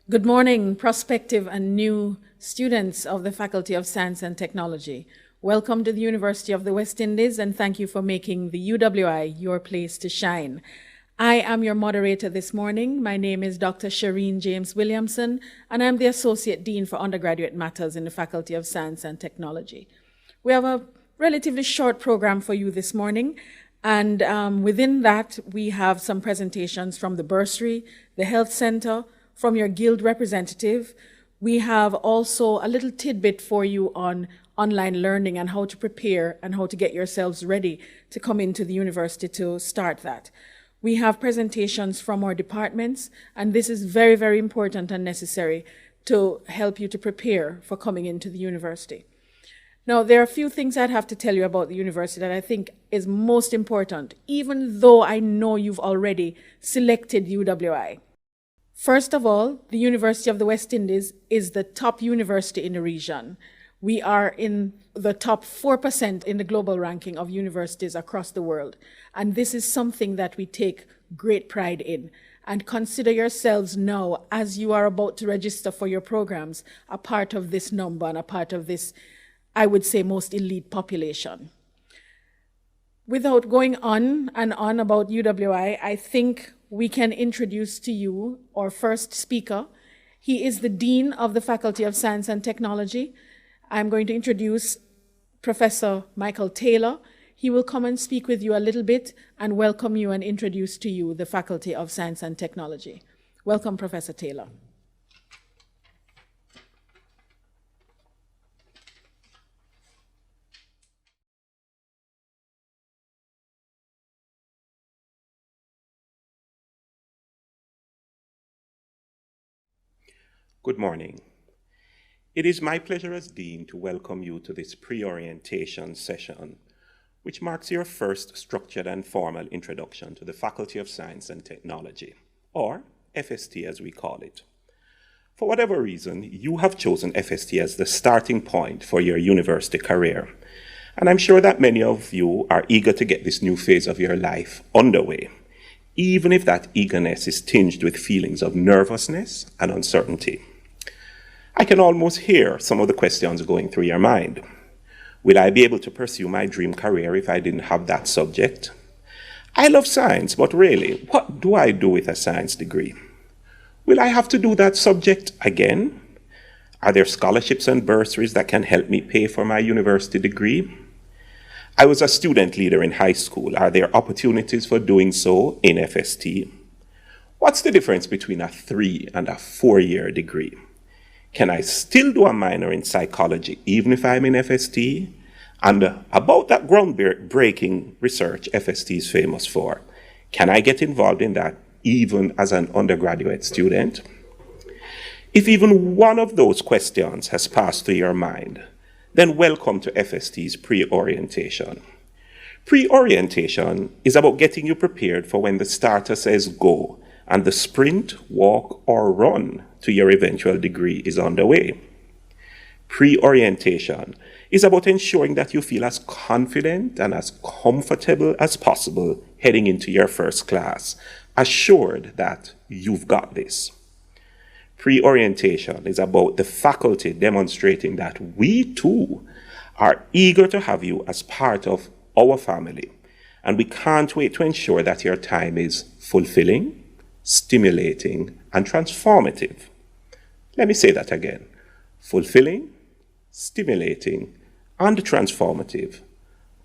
Good morning, prospective and new students of the Faculty of Science and Technology. Welcome to the University of the West Indies, and thank you for making the UWI your place to shine. I am your moderator this morning. My name is Dr. Sherene James-Williamson, and I'm the Associate Dean for Undergraduate Matters in the Faculty of Science and Technology. We have a relatively short program for you this morning, and within that, we have some presentations from the bursary, the health center, from your guild representative. We have also a little tidbit for you on online learning and how to prepare and how to get yourselves ready to come into the university to start that. We have presentations from our departments, and this is very, very important and necessary to help you to prepare for coming into the university. Now, there are a few things I'd have to tell you about the university that I think is most important, even though I know you've already selected UWI. First of all, the University of the West Indies is the top university in the region. We are in the top 4% in the global ranking of universities across the world. And this is something that we take great pride in. And consider yourselves now, as you are about to register for your programs, a part of this number and a part of this, I would say, most elite population. Without going on and on about UWI, I think we can introduce to you our first speaker. He is the Dean of the Faculty of Science and Technology. I'm going to introduce Professor Michael Taylor. He will come and speak with you a little bit and welcome you and introduce to you the Faculty of Science and Technology. Welcome, Professor Taylor. Good morning. It is my pleasure as Dean to welcome you to this pre-orientation session, which marks your first structured and formal introduction to the Faculty of Science and Technology, or FST as we call it. For whatever reason, you have chosen FST as the starting point for your university career, and I'm sure that many of you are eager to get this new phase of your life underway, even if that eagerness is tinged with feelings of nervousness and uncertainty. I can almost hear some of the questions going through your mind. Will I be able to pursue my dream career if I didn't have that subject? I love science, but really, what do I do with a science degree? Will I have to do that subject again? Are there scholarships and bursaries that can help me pay for my university degree? I was a student leader in high school. Are there opportunities for doing so in FST? What's the difference between a 3- and a 4-year degree? Can I still do a minor in psychology even if I'm in FST? And about that groundbreaking research FST is famous for, can I get involved in that even as an undergraduate student? If even one of those questions has passed through your mind, then welcome to FST's pre-orientation. Pre-orientation is about getting you prepared for when the starter says go, and the sprint, walk, or run to your eventual degree is underway. Pre-orientation is about ensuring that you feel as confident and as comfortable as possible heading into your first class, assured that you've got this. Pre-orientation is about the faculty demonstrating that we too are eager to have you as part of our family, and we can't wait to ensure that your time is fulfilling, stimulating, and transformative. Let me say that again. Fulfilling, stimulating, and transformative,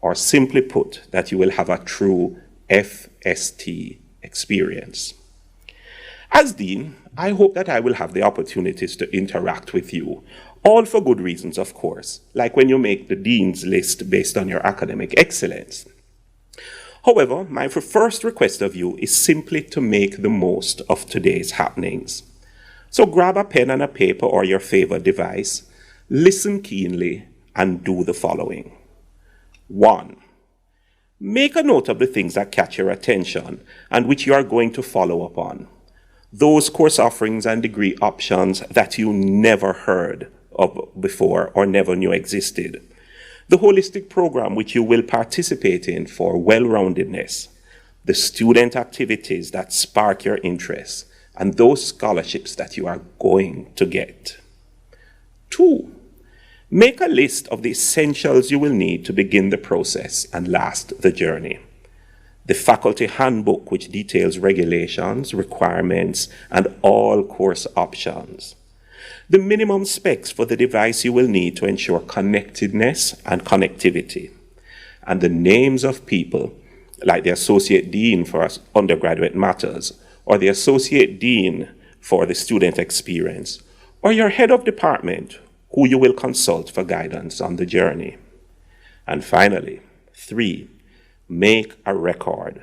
or simply put, that you will have a true FST experience. As Dean, I hope that I will have the opportunities to interact with you, all for good reasons, of course, like when you make the Dean's list based on your academic excellence. However, my first request of you is simply to make the most of today's happenings. So grab a pen and a paper or your favorite device, listen keenly, and do the following. 1. Make a note of the things that catch your attention and which you are going to follow up on. Those course offerings and degree options that you never heard of before or never knew existed. The holistic program which you will participate in for well-roundedness, the student activities that spark your interest, and those scholarships that you are going to get. 2, make a list of the essentials you will need to begin the process and last the journey. The faculty handbook, which details regulations, requirements, and all course options. The minimum specs for the device you will need to ensure connectedness and connectivity. And the names of people, like the Associate Dean for Undergraduate Matters, or the Associate Dean for the Student Experience, or your head of department, who you will consult for guidance on the journey. And finally, 3, make a record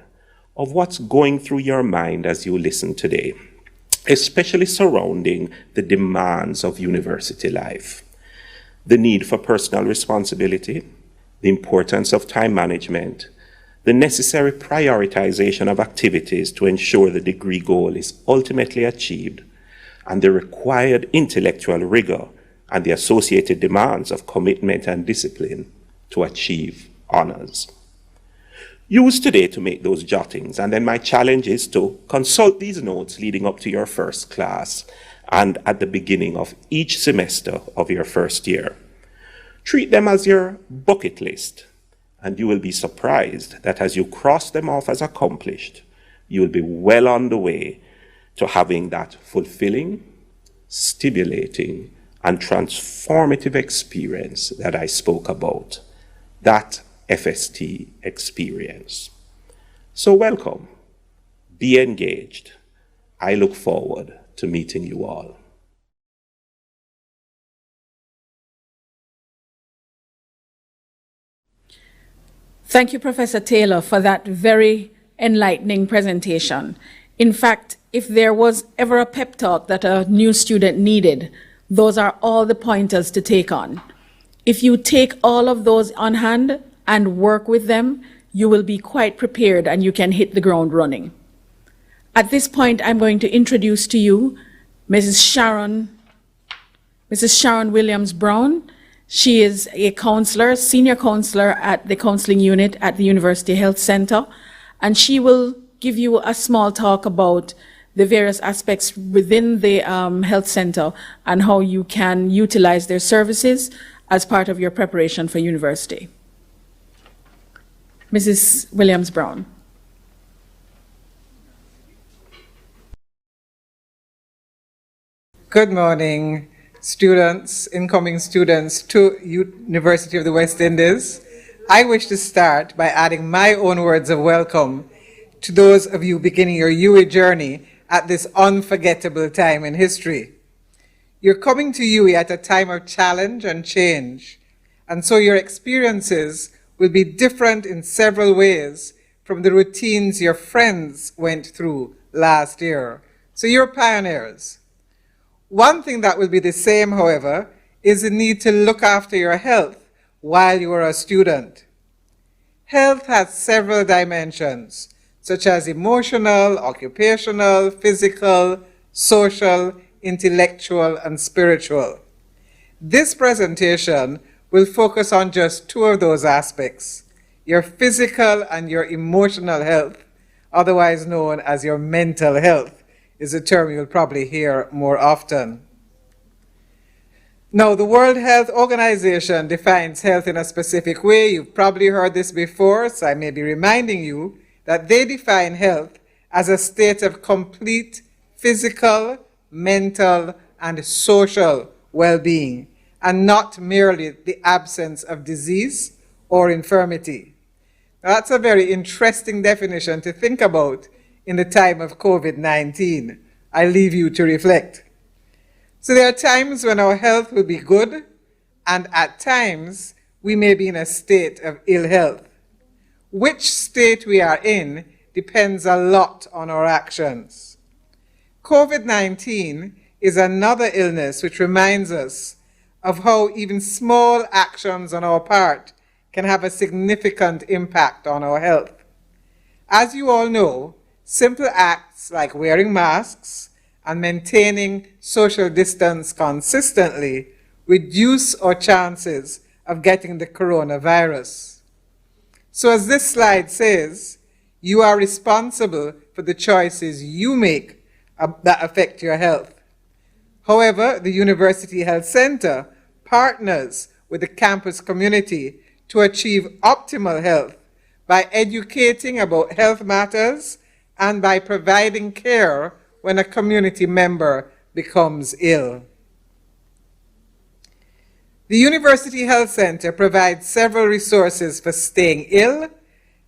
of what's going through your mind as you listen today, especially surrounding the demands of university life, the need for personal responsibility, the importance of time management, the necessary prioritization of activities to ensure the degree goal is ultimately achieved, and the required intellectual rigor and the associated demands of commitment and discipline to achieve honors. Use today to make those jottings, and then my challenge is to consult these notes leading up to your first class and at the beginning of each semester of your first year. Treat them as your bucket list, and you will be surprised that as you cross them off as accomplished, you will be well on the way to having that fulfilling, stimulating, and transformative experience that I spoke about, that FST experience. So welcome, be engaged. I look forward to meeting you all. Thank you, Professor Taylor, for that very enlightening presentation. In fact, if there was ever a pep talk that a new student needed, those are all the pointers to take on. If you take all of those on hand and work with them, you will be quite prepared and you can hit the ground running. At this point, I'm going to introduce to you Mrs. Sharon Williams-Brown. She is a counselor, senior counselor at the counseling unit at the University Health Center, and she will give you a small talk about the various aspects within the health center and how you can utilize their services as part of your preparation for university. Mrs. Williams-Brown. Good morning, students, incoming students to University of the West Indies. I wish to start by adding my own words of welcome to those of you beginning your UWI journey at this unforgettable time in history. You're coming to UWI at a time of challenge and change, and so your experiences will be different in several ways from the routines your friends went through last year. So you're pioneers. One thing that will be the same, however, is the need to look after your health while you are a student. Health has several dimensions, such as emotional, occupational, physical, social, intellectual, and spiritual. This presentation will focus on just 2 of those aspects, your physical and your emotional health, otherwise known as your mental health, is a term you'll probably hear more often. Now, the World Health Organization defines health in a specific way. You've probably heard this before, so I may be reminding you that they define health as a state of complete physical, mental, and social well-being, and not merely the absence of disease or infirmity. Now, that's a very interesting definition to think about in the time of COVID-19. I leave you to reflect. So there are times when our health will be good, and at times we may be in a state of ill health. Which state we are in depends a lot on our actions. COVID-19 is another illness which reminds us of how even small actions on our part can have a significant impact on our health. As you all know, simple acts like wearing masks and maintaining social distance consistently reduce our chances of getting the coronavirus. So as this slide says, you are responsible for the choices you make that affect your health. However, the University Health Center partners with the campus community to achieve optimal health by educating about health matters and by providing care when a community member becomes ill. The University Health Center provides several resources for staying ill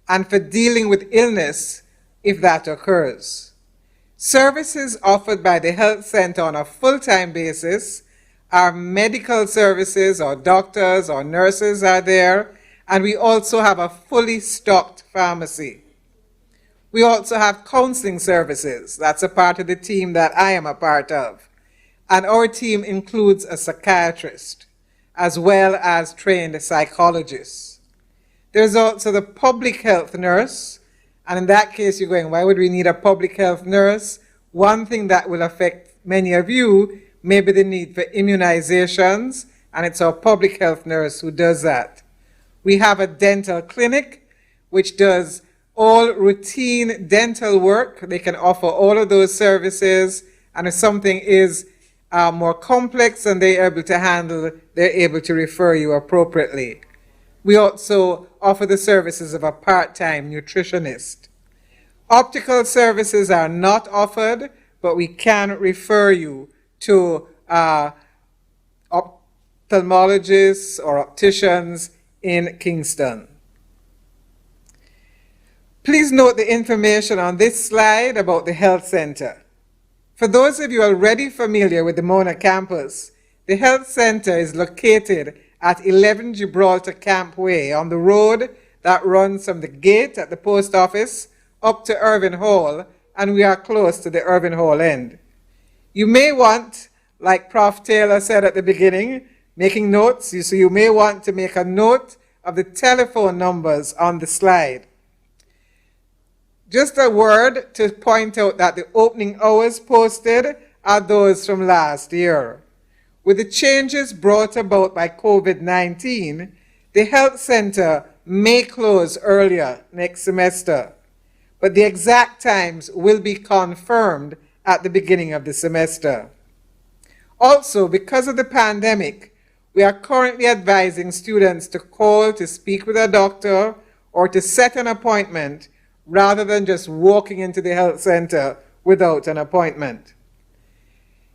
and for dealing with illness if that occurs. Services offered by the Health Center on a full-time basis are medical services, or doctors or nurses are there, and we also have a fully stocked pharmacy. We also have counseling services. That's a part of the team that I am a part of. And our team includes a psychiatrist, as well as trained psychologists. There's also the public health nurse, and in that case you're going, why would we need a public health nurse? One thing that will affect many of you may be the need for immunizations, and it's our public health nurse who does that. We have a dental clinic, which does all routine dental work. They can offer all of those services, and if something is more complex than they're able to handle, they're able to refer you appropriately. We also offer the services of a part-time nutritionist. Optical services are not offered, but we can refer you to ophthalmologists or opticians in Kingston. Please note the information on this slide about the Health Center. For those of you already familiar with the Mona campus, the Health Center is located at 11 Gibraltar Camp Way on the road that runs from the gate at the post office up to Irving Hall, and we are close to the Irving Hall end. You may want, like Prof. Taylor said at the beginning, making notes, so you may want to make a note of the telephone numbers on the slide. Just a word to point out that the opening hours posted are those from last year. With the changes brought about by COVID-19, the Health Center may close earlier next semester, but the exact times will be confirmed at the beginning of the semester. Also, because of the pandemic, we are currently advising students to call to speak with a doctor or to set an appointment rather than just walking into the health center without an appointment.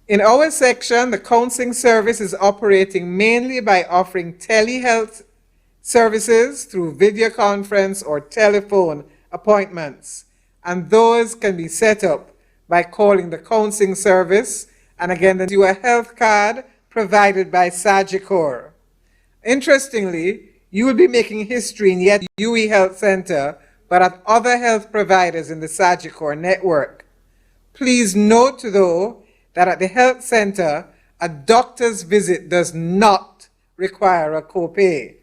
In our section, the counseling service is operating mainly by offering telehealth services through video conference or telephone appointments, and those can be set up by calling the counseling service, and again, then do a health card provided by Sagicor. Interestingly, you will be making history in yet Uwi Health Center, but at other health providers in the Sagicor network. Please note, though, that at the health center, a doctor's visit does not require a copay.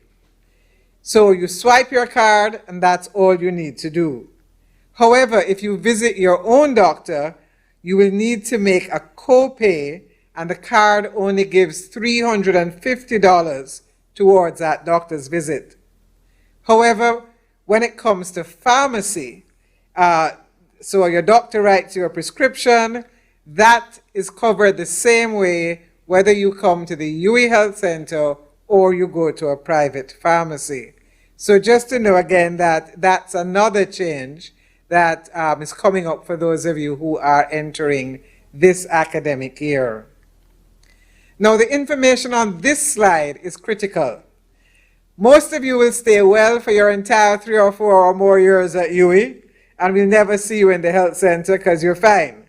So you swipe your card, and that's all you need to do. However, if you visit your own doctor, you will need to make a copay, and the card only gives $350 towards that doctor's visit. However, when it comes to pharmacy, so your doctor writes you a prescription, that is covered the same way whether you come to the Uwi Health Center or you go to a private pharmacy. So just to know again that that's another change that is coming up for those of you who are entering this academic year. Now, the information on this slide is critical. Most of you will stay well for your entire 3 or 4 or more years at Uwi, and we'll never see you in the health center because you're fine.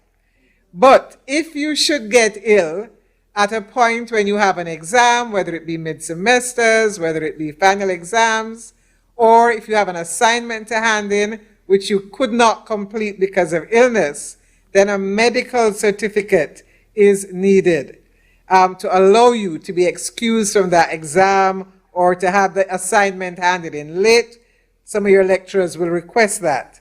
But if you should get ill at a point when you have an exam, whether it be mid-semesters, whether it be final exams, or if you have an assignment to hand in which you could not complete because of illness, then a medical certificate is needed to allow you to be excused from that exam or to have the assignment handed in late. Some of your lecturers will request that.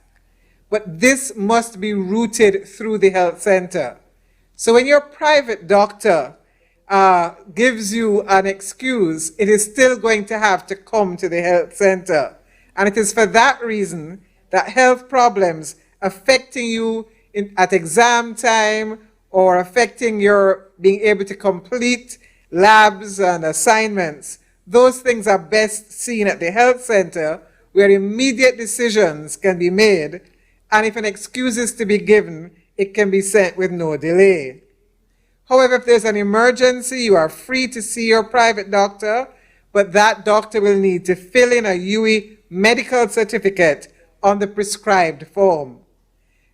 But this must be routed through the health center. So when your private doctor gives you an excuse, it is still going to have to come to the health center. And it is for that reason that health problems affecting you at exam time or affecting your being able to complete labs and assignments, those things are best seen at the health center, where immediate decisions can be made, and if an excuse is to be given, it can be sent with no delay. However, if there's an emergency, you are free to see your private doctor, but that doctor will need to fill in a Uwi medical certificate on the prescribed form.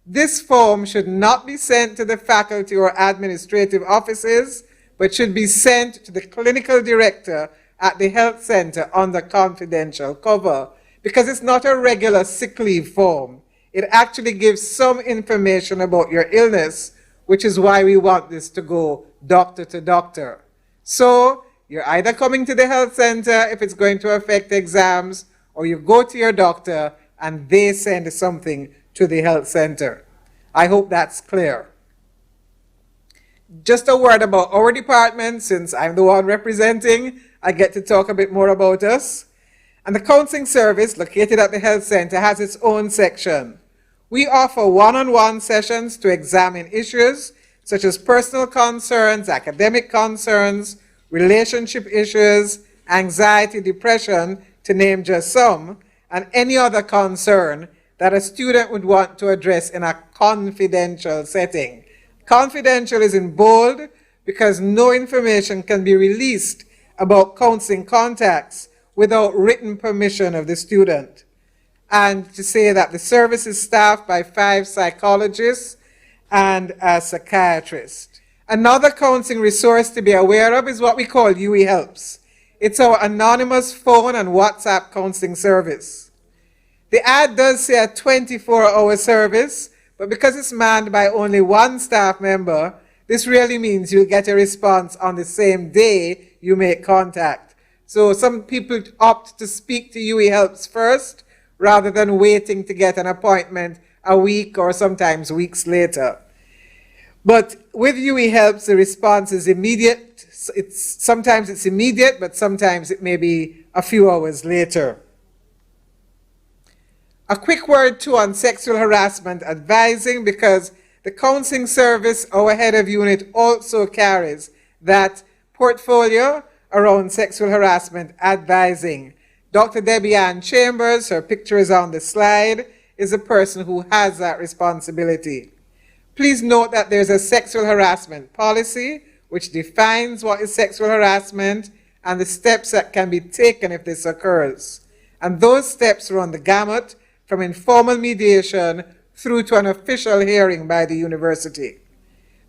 This form should not be sent to the faculty or administrative offices, but should be sent to the clinical director at the health center under confidential cover, because it's not a regular sick leave form. It actually gives some information about your illness, which is why we want this to go doctor to doctor. So you're either coming to the health center if it's going to affect exams, or you go to your doctor and they send something to the health center. I hope that's clear. Just a word about our department, since I'm the one representing, I get to talk a bit more about us. And the counseling service located at the health center has its own section. We offer one-on-one sessions to examine issues such as personal concerns, academic concerns, relationship issues, anxiety, depression, to name just some, and any other concern that a student would want to address in a confidential setting. Confidential is in bold because no information can be released about counseling contacts without written permission of the student. And to say that the service is staffed by 5 psychologists and a psychiatrist. Another counseling resource to be aware of is what we call Uwi Helps. It's our anonymous phone and WhatsApp counseling service. The ad does say a 24-hour service, but because it's manned by only one staff member, this really means you'll get a response on the same day you make contact. So some people opt to speak to Uwi Helps first, rather than waiting to get an appointment a week or sometimes weeks later. But with Uwi Helps, the response is immediate. Sometimes it's immediate, but sometimes it may be a few hours later. A quick word too on sexual harassment advising, because the counseling service, our head of unit, also carries that portfolio around sexual harassment advising. Dr. Debbie Ann Chambers, her picture is on the slide, is a person who has that responsibility. Please note that there's a sexual harassment policy which defines what is sexual harassment and the steps that can be taken if this occurs. And those steps run the gamut from informal mediation through to an official hearing by the university.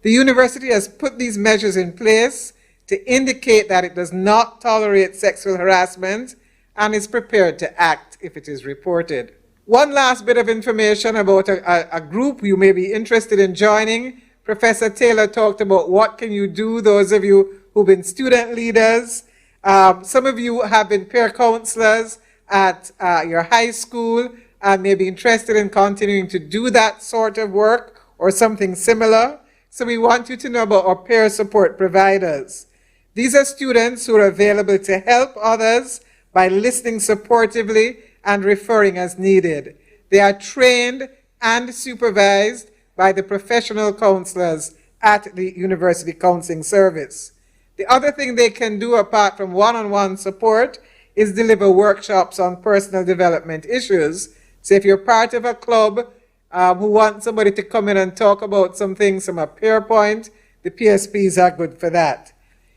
The university has put these measures in place to indicate that it does not tolerate sexual harassment and is prepared to act if it is reported. One last bit of information about a group you may be interested in joining. Professor Taylor talked about what can you do, those of you who've been student leaders. Some of you have been peer counselors at your high school and may be interested in continuing to do that sort of work or something similar. So we want you to know about our peer support providers. These are students who are available to help others by listening supportively and referring as needed. They are trained and supervised by the professional counselors at the University Counseling Service. The other thing they can do apart from one-on-one support is deliver workshops on personal development issues. So if you're part of a club who wants somebody to come in and talk about some things from a peer point, the PSPs are good for that.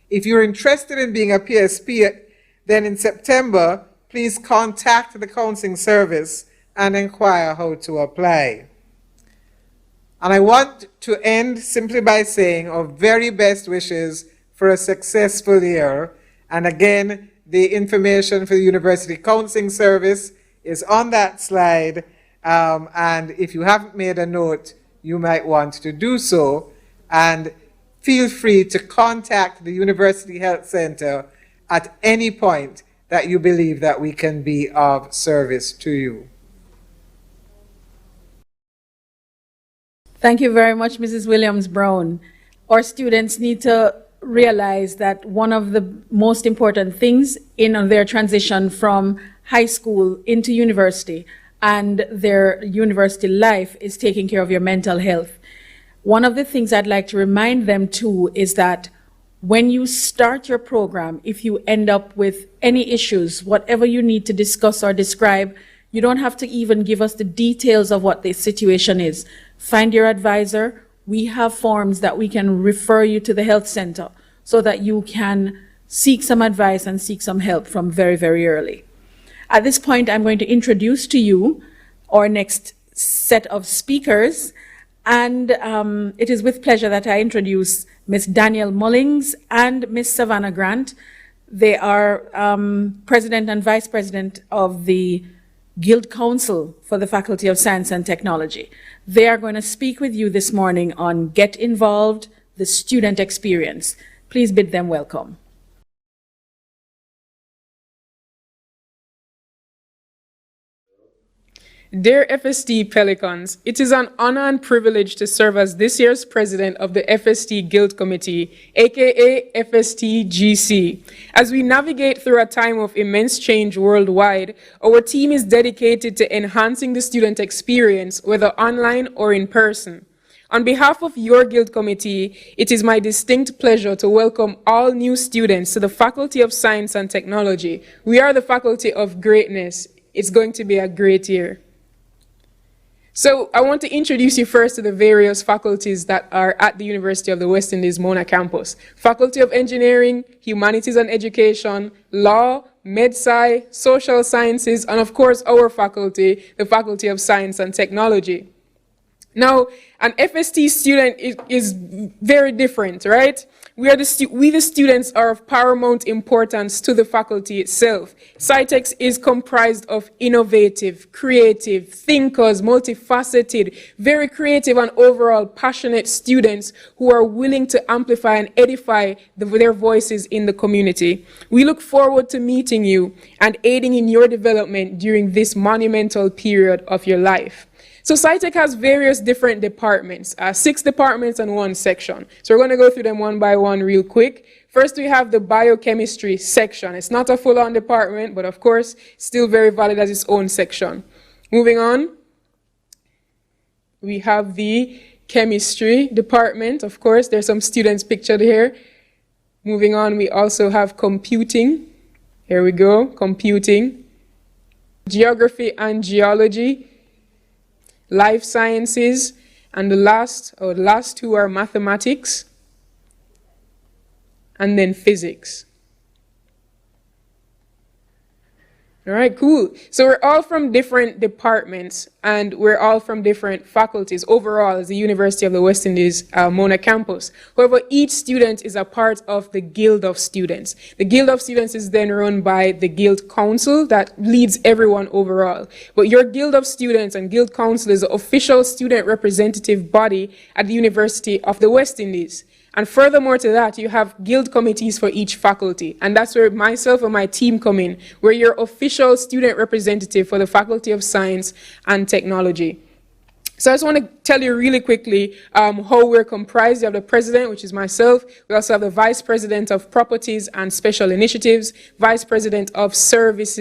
If you're interested in being a PSP, then in September, please contact the counseling service and inquire how to apply. And I want to end simply by saying our very best wishes for a successful year. And again, the information for the University Counseling Service is on that slide. And if you haven't made a note, you might want to do so. And feel free to contact the University Health Center at any point that you believe that we can be of service to you. Thank you very much, Mrs. Williams-Brown. Our students need to realize that one of the most important things in their transition from high school into university and their university life is taking care of your mental health. One of the things I'd like to remind them too is that when you start your program, if you end up with any issues, whatever you need to discuss or describe, you don't have to even give us the details of what the situation is. Find your advisor. We have forms that we can refer you to the health center so that you can seek some advice and seek some help from very, very early. At this point, I'm going to introduce to you our next set of speakers. And it is with pleasure that I introduce Ms. Danielle Mullings and Ms. Savanah Grant. They are President and Vice President of the Guild Council for the Faculty of Science and Technology. They are going to speak with you this morning on Get Involved, the student experience. Please bid them welcome. Dear FST Pelicans, it is an honor and privilege to serve as this year's president of the FST Guild Committee, aka FST GC. As we navigate through a time of immense change worldwide, our team is dedicated to enhancing the student experience, whether online or in person. On behalf of your Guild Committee, it is my distinct pleasure to welcome all new students to the Faculty of Science and Technology. We are the Faculty of Greatness. It's going to be a great year. So I want to introduce you first to the various faculties that are at the University of the West Indies Mona campus. Faculty of Engineering, Humanities and Education, Law, Med-Sci, Social Sciences, and of course our faculty, the Faculty of Science and Technology. Now, an FST student is very different, right? We the students are of paramount importance to the faculty itself. SciTech is comprised of innovative, creative, thinkers, multifaceted, very creative and overall passionate students who are willing to amplify and edify their voices in the community. We look forward to meeting you and aiding in your development during this monumental period of your life. So SciTech has various different departments, 6 departments and 1 section. So we're going to go through them one by one real quick. First, we have the biochemistry section. It's not a full-on department, but of course, still very valid as its own section. Moving on, we have the chemistry department. Of course, there's some students pictured here. Moving on, we also have computing. Here we go, computing. Geography and geology. Life sciences, and the last 2 are mathematics, and then physics. All right, cool. So we're all from different departments, and we're all from different faculties overall as the University of the West Indies Mona campus. However, each student is a part of the Guild of Students. The Guild of Students is then run by the Guild Council that leads everyone overall. But your Guild of Students and Guild Council is the official student representative body at the University of the West Indies. And furthermore to that, you have guild committees for each faculty. And that's where myself and my team come in. We're your official student representative for the Faculty of Science and Technology. So I just want to tell you really quickly how we're comprised. You have the president, which is myself. We also have the vice president of properties and special initiatives, vice president of service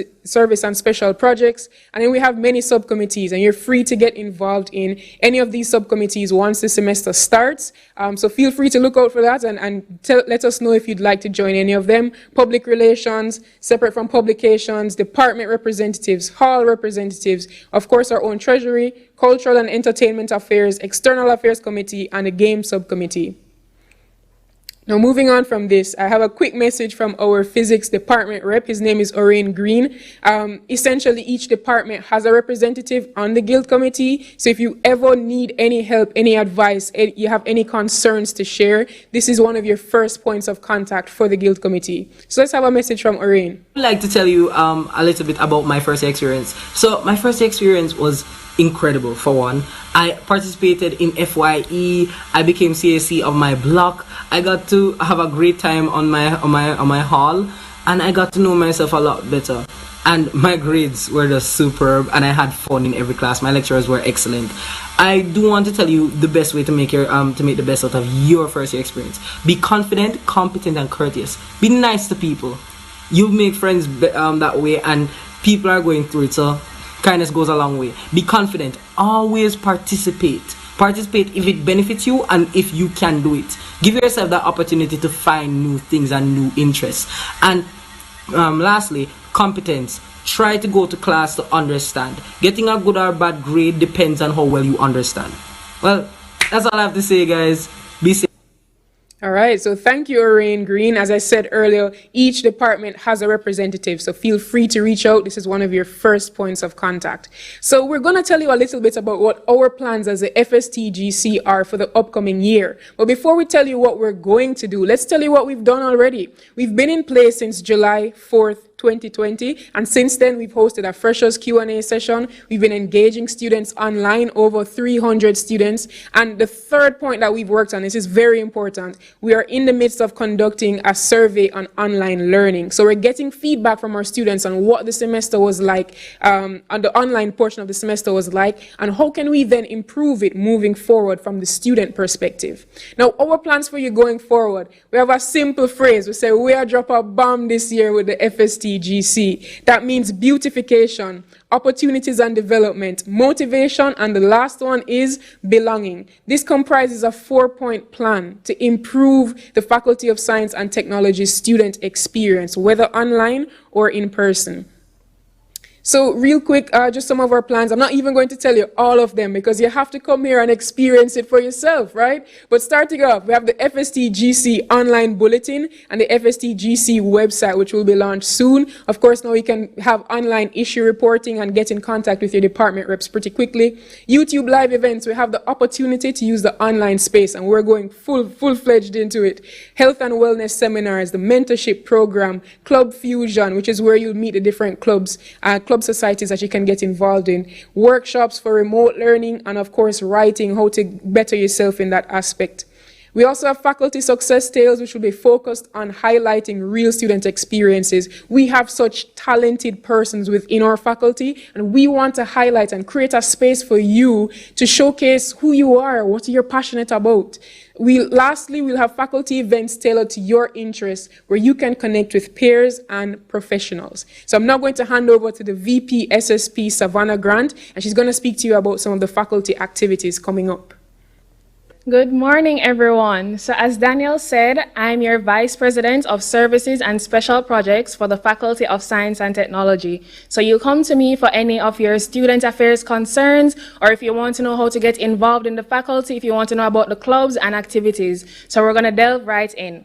and special projects, and then we have many subcommittees, and you're free to get involved in any of these subcommittees once the semester starts. So feel free to look out for that and let us know if you'd like to join any of them. Public relations, separate from publications, department representatives, hall representatives, of course our own treasury, cultural and entertainment affairs, external affairs committee, and a game subcommittee. Now moving on from this, I have a quick message from our physics department rep. His name is Orion Green. Essentially, each department has a representative on the guild committee. So if you ever need any help, any advice, you have any concerns to share, this is one of your first points of contact for the guild committee. So let's have a message from Orion. I'd like to tell you a little bit about my first experience. So my first experience was incredible. For one, I participated in FYE. I became CAC of my block. I got to have a great time on my hall, and I got to know myself a lot better. And my grades were just superb, and I had fun in every class. My lecturers were excellent. I do want to tell you the best way to make the best out of your first year experience. Be confident, competent, and courteous. Be nice to people. You make friends that way, and people are going through it. So kindness goes a long way. Be confident. Always participate. Participate if it benefits you and if you can do it. Give yourself that opportunity to find new things and new interests. And lastly, competence. Try to go to class to understand. Getting a good or bad grade depends on how well you understand. Well, that's all I have to say, guys. Be safe. All right, so thank you, Orain Green. As I said earlier, each department has a representative, so feel free to reach out. This is one of your first points of contact. So we're going to tell you a little bit about what our plans as the FSTGC are for the upcoming year. But before we tell you what we're going to do, let's tell you what we've done already. We've been in place since July 4th, 2020, and since then we've hosted a freshers Q&A session. We've been engaging students online, over 300 students. And the third point that we've worked on, this is very important, we are in the midst of conducting a survey on online learning. So we're getting feedback from our students on what the semester was like, on the online portion of the semester was like, and how can we then improve it moving forward from the student perspective. Now, our plans for you going forward, we have a simple phrase. We say we are drop a bomb this year with the FSTGC. That means beautification, opportunities and development, motivation, and the last one is belonging. This comprises a 4-point plan to improve the Faculty of Science and Technology student experience, whether online or in person. So real quick, just some of our plans. I'm not even going to tell you all of them because you have to come here and experience it for yourself, right? But starting off, we have the FSTGC online bulletin and the FSTGC website, which will be launched soon. Of course, now you can have online issue reporting and get in contact with your department reps pretty quickly. YouTube live events, we have the opportunity to use the online space, and we're going full-fledged into it. Health and wellness seminars, the mentorship program, club fusion, which is where you'll meet the different club societies that you can get involved in, workshops for remote learning, and of course writing, how to better yourself in that aspect. We also have faculty success tales, which will be focused on highlighting real student experiences. We have such talented persons within our faculty, and we want to highlight and create a space for you to showcase who you are, what you're passionate about. Lastly, we'll have faculty events tailored to your interests where you can connect with peers and professionals. So I'm now going to hand over to the VP SSP Savanah Grant, and she's going to speak to you about some of the faculty activities coming up. Good morning, everyone. So as Danielle said, I'm your Vice President of Services and Special Projects for the Faculty of Science and Technology. So you come to me for any of your student affairs concerns, or if you want to know how to get involved in the faculty, if you want to know about the clubs and activities. So we're going to delve right in.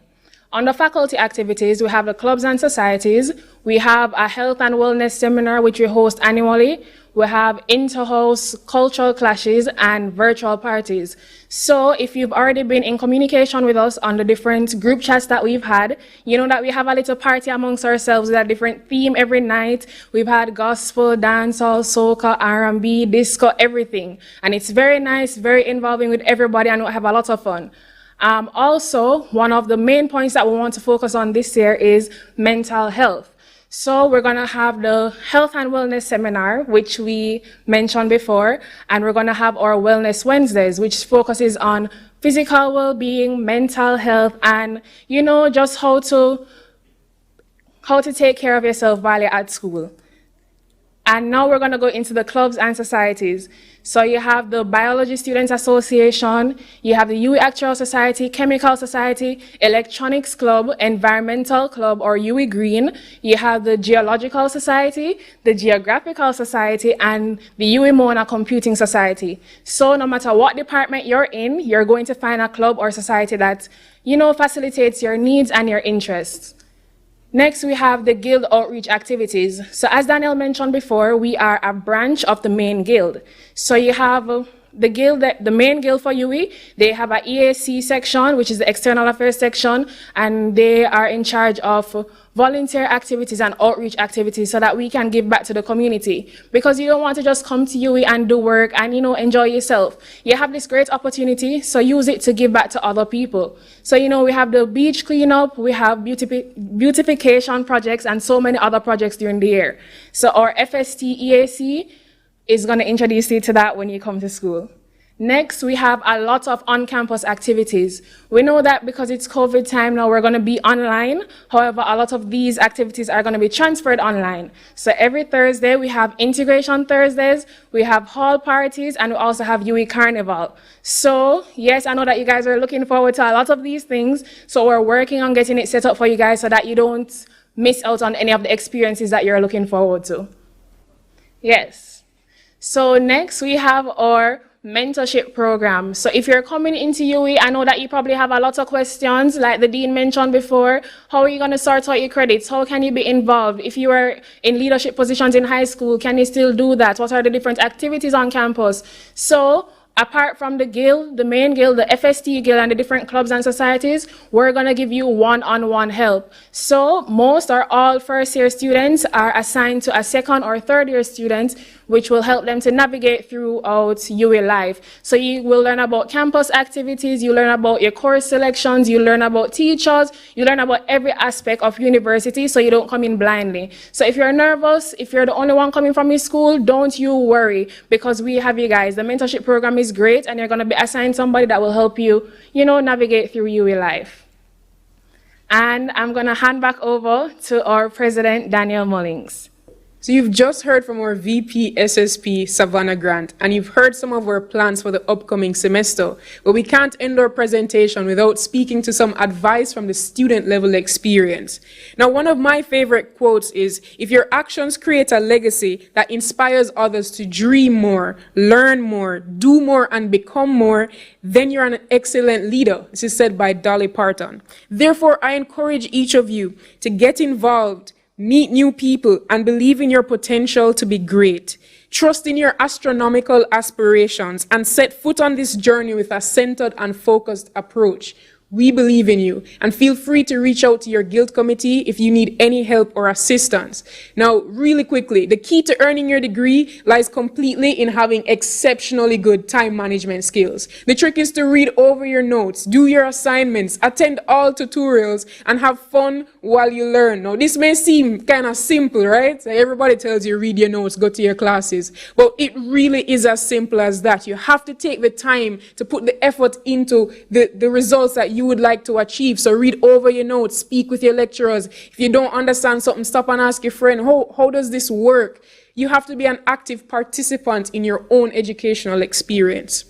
On the faculty activities, we have the clubs and societies. We have a health and wellness seminar, which we host annually. We have inter-house cultural clashes and virtual parties. So if you've already been in communication with us on the different group chats that we've had, you know that we have a little party amongst ourselves with a different theme every night. We've had gospel, dancehall, soca, R&B, disco, everything. And it's very nice, very involving with everybody, and we'll have a lot of fun. Also, one of the main points that we want to focus on this year is mental health. So we're going to have the Health and Wellness Seminar, which we mentioned before, and we're going to have our Wellness Wednesdays, which focuses on physical well-being, mental health, and, you know, just how to take care of yourself while you're at school. And now we're going to go into the clubs and societies. So you have the Biology Students Association, you have the Uwi Actual Society, Chemical Society, Electronics Club, Environmental Club, or Uwi Green. You have the Geological Society, the Geographical Society, and the Uwi Mona Computing Society. So no matter what department you're in, you're going to find a club or society that, you know, facilitates your needs and your interests. Next, we have the Guild outreach activities. So as Danielle mentioned before, we are a branch of the main guild. So you have the guild, the main guild for UWI, they have an EAC section, which is the External Affairs section, and they are in charge of volunteer activities and outreach activities so that we can give back to the community. Because you don't want to just come to UWI and do work and, you know, enjoy yourself. You have this great opportunity, so use it to give back to other people. So, you know, we have the beach cleanup, we have beautification projects, and so many other projects during the year. So our FST EAC is going to introduce you to that when you come to school. Next, we have a lot of on-campus activities. We know that because it's COVID time now, we're going to be online. However, a lot of these activities are going to be transferred online. So every Thursday, we have Integration Thursdays, we have hall parties, and we also have Uwi Carnival. So, yes, I know that you guys are looking forward to a lot of these things. So we're working on getting it set up for you guys so that you don't miss out on any of the experiences that you're looking forward to. Yes. So next, we have our mentorship program. So if you're coming into UWI, I know that you probably have a lot of questions, like the dean mentioned before. How are you going to sort out your credits? How can you be involved? If you are in leadership positions in high school, can you still do that? What are the different activities on campus? So apart from the guild, the main guild, the FST guild, and the different clubs and societies, we're going to give you one-on-one help. So most or all first-year students are assigned to a second or third-year student, which will help them to navigate throughout UWI life. So you will learn about campus activities, you learn about your course selections, you learn about teachers, you learn about every aspect of university so you don't come in blindly. So if you're nervous, if you're the only one coming from your school, don't you worry, because we have you guys. The mentorship program is great, and you're going to be assigned somebody that will help you, navigate through UWI life. And I'm going to hand back over to our president, Danielle Mullings. So you've just heard from our VP SSP, Savanah Grant, and you've heard some of our plans for the upcoming semester. But we can't end our presentation without speaking to some advice from the student-level experience. Now, one of my favorite quotes is, if your actions create a legacy that inspires others to dream more, learn more, do more, and become more, then you're an excellent leader. This is said by Dolly Parton. Therefore, I encourage each of you to get involved, meet new people, and believe in your potential to be great. Trust in your astronomical aspirations and set foot on this journey with a centered and focused approach. We believe in you, and feel free to reach out to your guild committee if you need any help or assistance. Now, really quickly, the key to earning your degree lies completely in having exceptionally good time management skills. The trick is to read over your notes, do your assignments, attend all tutorials, and have fun while you learn. Now, this may seem kind of simple, right? Everybody tells you read your notes, go to your classes, but it really is as simple as that. You have to take the time to put the effort into the results that you would like to achieve. So read over your notes, speak with your lecturers. If you don't understand something, stop and ask your friend, how does this work? You have to be an active participant in your own educational experience.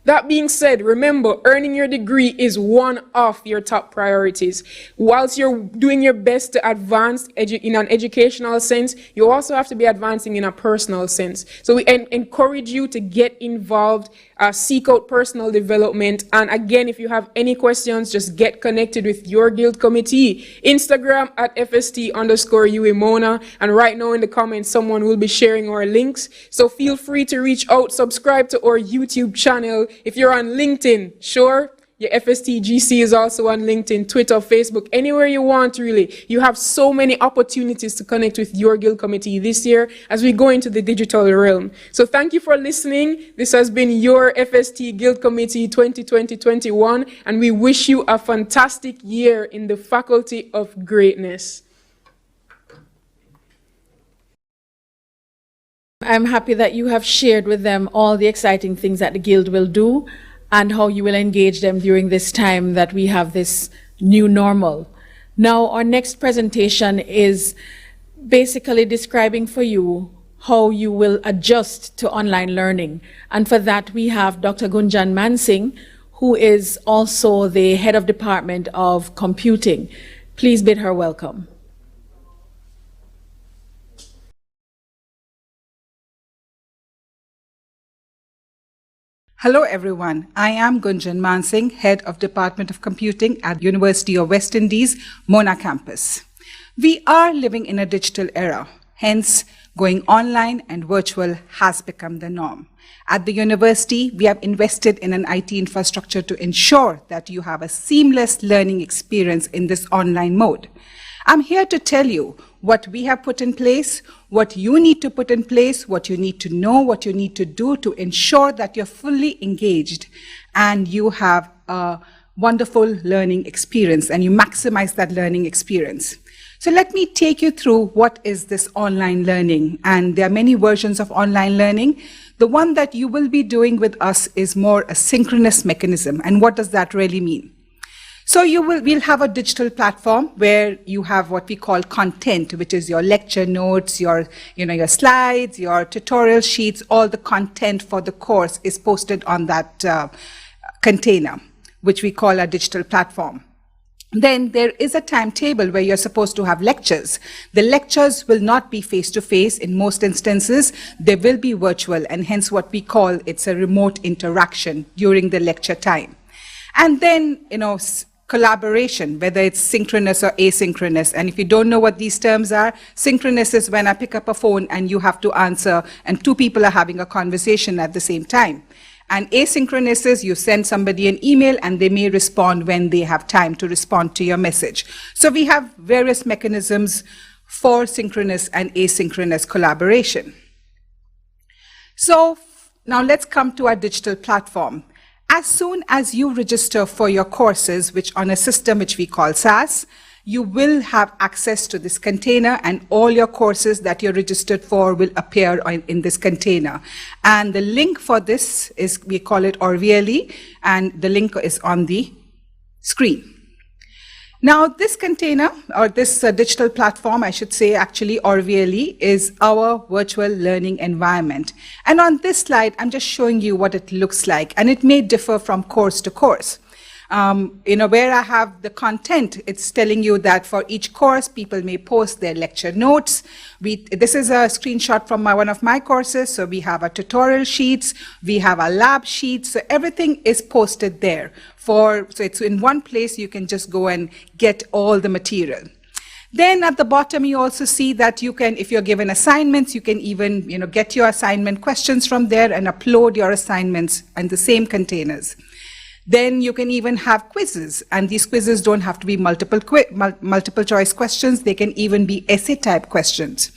That being said, remember, earning your degree is one of your top priorities. Whilst you're doing your best to advance in an educational sense, you also have to be advancing in a personal sense. So we encourage you to get involved, seek out personal development. And again, if you have any questions, just get connected with your guild committee. Instagram at FST_UWIMONA. And right now in the comments, someone will be sharing our links. So feel free to reach out, subscribe to our YouTube channel. If you're on LinkedIn, sure, your FSTGC is also on LinkedIn, Twitter, Facebook, anywhere you want, really. You have so many opportunities to connect with your guild committee this year as we go into the digital realm. So thank you for listening. This has been your FST Guild Committee 2020-21, and we wish you a fantastic year in the Faculty of Greatness. I'm happy that you have shared with them all the exciting things that the Guild will do and how you will engage them during this time that we have this new normal. Now, our next presentation is basically describing for you how you will adjust to online learning. And for that, we have Dr. Gunjan Mansingh, who is also the head of Department of Computing. Please bid her welcome. Hello everyone, I am Gunjan Mansingh, Head of Department of Computing at University of West Indies, Mona campus. We are living in a digital era, hence going online and virtual has become the norm. At the university, we have invested in an IT infrastructure to ensure that you have a seamless learning experience in this online mode. I'm here to tell you what we have put in place, what you need to put in place, what you need to know, what you need to do to ensure that you're fully engaged and you have a wonderful learning experience and you maximize that learning experience. So let me take you through what is this online learning. And there are many versions of online learning. The one that you will be doing with us is more a synchronous mechanism. And what does that really mean? So we'll have a digital platform where you have what we call content, which is your lecture notes, your slides, your tutorial sheets, all the content for the course is posted on that container, which we call our digital platform. Then there is a timetable where you're supposed to have lectures. The lectures will not be face-to-face in most instances. They will be virtual, and hence what we call it's a remote interaction during the lecture time. And then, collaboration, whether it's synchronous or asynchronous. And if you don't know what these terms are, synchronous is when I pick up a phone and you have to answer, and two people are having a conversation at the same time. And asynchronous is you send somebody an email and they may respond when they have time to respond to your message. So we have various mechanisms for synchronous and asynchronous collaboration. So now let's come to our digital platform. As soon as you register for your courses, which on a system which we call SAS, you will have access to this container, and all your courses that you're registered for will appear in this container. And the link for this is, we call it ORVLE, and the link is on the screen. Now, this container, or this digital platform, I should say, actually, ORVLE, is our virtual learning environment. And on this slide, I'm just showing you what it looks like, and it may differ from course to course. Where I have the content, it's telling you that for each course, people may post their lecture notes. This is a screenshot from one of my courses. So we have our tutorial sheets, we have our lab sheets. So everything is posted there. So it's in one place, you can just go and get all the material. Then at the bottom, you also see that you can, if you're given assignments, you can even get your assignment questions from there and upload your assignments in the same containers. Then you can even have quizzes, and these quizzes don't have to be multiple choice questions. They can even be essay type questions.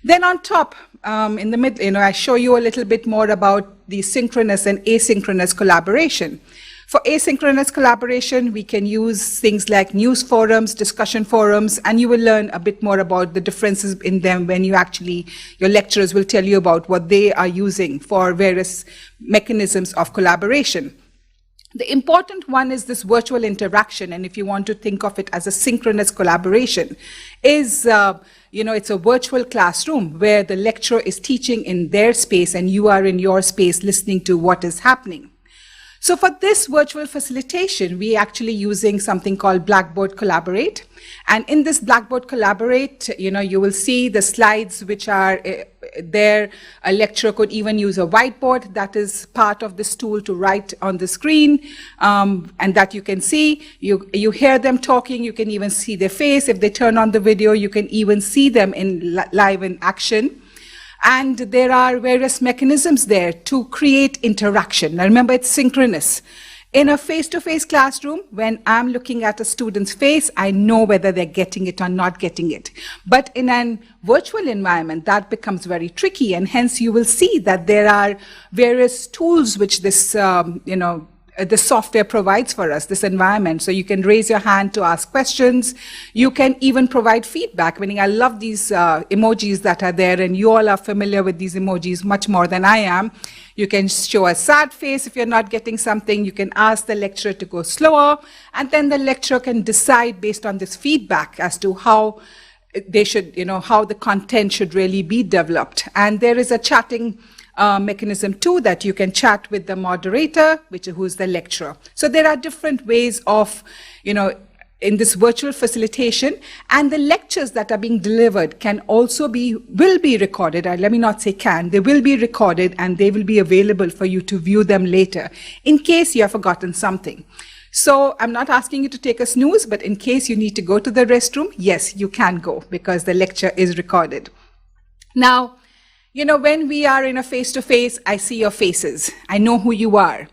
Then on top, in the middle, I show you a little bit more about the synchronous and asynchronous collaboration. For asynchronous collaboration, we can use things like news forums, discussion forums, and you will learn a bit more about the differences in them when your lecturers will tell you about what they are using for various mechanisms of collaboration. The important one is this virtual interaction, and if you want to think of it as a synchronous collaboration, is, it's a virtual classroom where the lecturer is teaching in their space and you are in your space listening to what is happening. So for this virtual facilitation, we are actually using something called Blackboard Collaborate. And in this Blackboard Collaborate, you will see the slides which are there. A lecturer could even use a whiteboard that is part of this tool to write on the screen, and that you can see. You hear them talking, you can even see their face. If they turn on the video, you can even see them live in action. And there are various mechanisms there to create interaction. Now remember, it's synchronous. In a face-to-face classroom, when I'm looking at a student's face, I know whether they're getting it or not getting it. But in a virtual environment, that becomes very tricky, and hence you will see that there are various tools which this the software provides for us, this environment. So you can raise your hand to ask questions. You can even provide feedback. Meaning, I love these emojis that are there, and you all are familiar with these emojis much more than I am. You can show a sad face if you're not getting something. You can ask the lecturer to go slower, and then the lecturer can decide based on this feedback as to how they should, how the content should really be developed. And there is a chatting mechanism too, that you can chat with the moderator, who's the lecturer. So there are different ways of, in this virtual facilitation, and the lectures that are being delivered will be recorded. Let me not say can, they will be recorded, and they will be available for you to view them later in case you have forgotten something. So I'm not asking you to take a snooze, but in case you need to go to the restroom, yes, you can go, because the lecture is recorded. Now, when we are in a face-to-face, I see your faces. I know who you are.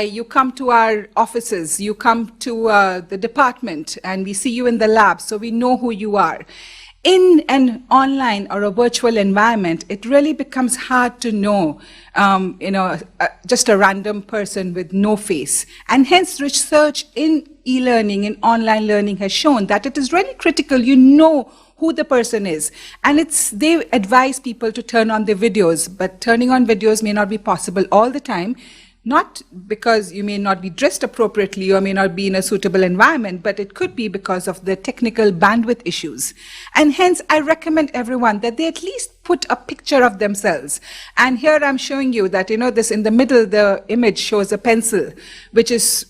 You come to our offices, you come to the department, and we see you in the lab, so we know who you are. In an online or a virtual environment, it really becomes hard to know, just a random person with no face. And hence research in e-learning, in online learning has shown that it is really critical you know who the person is. And they advise people to turn on their videos, but turning on videos may not be possible all the time. Not because you may not be dressed appropriately or may not be in a suitable environment, but it could be because of the technical bandwidth issues. And hence, I recommend everyone that they at least put a picture of themselves. And here I'm showing you that, this in the middle, the image shows a pencil, which is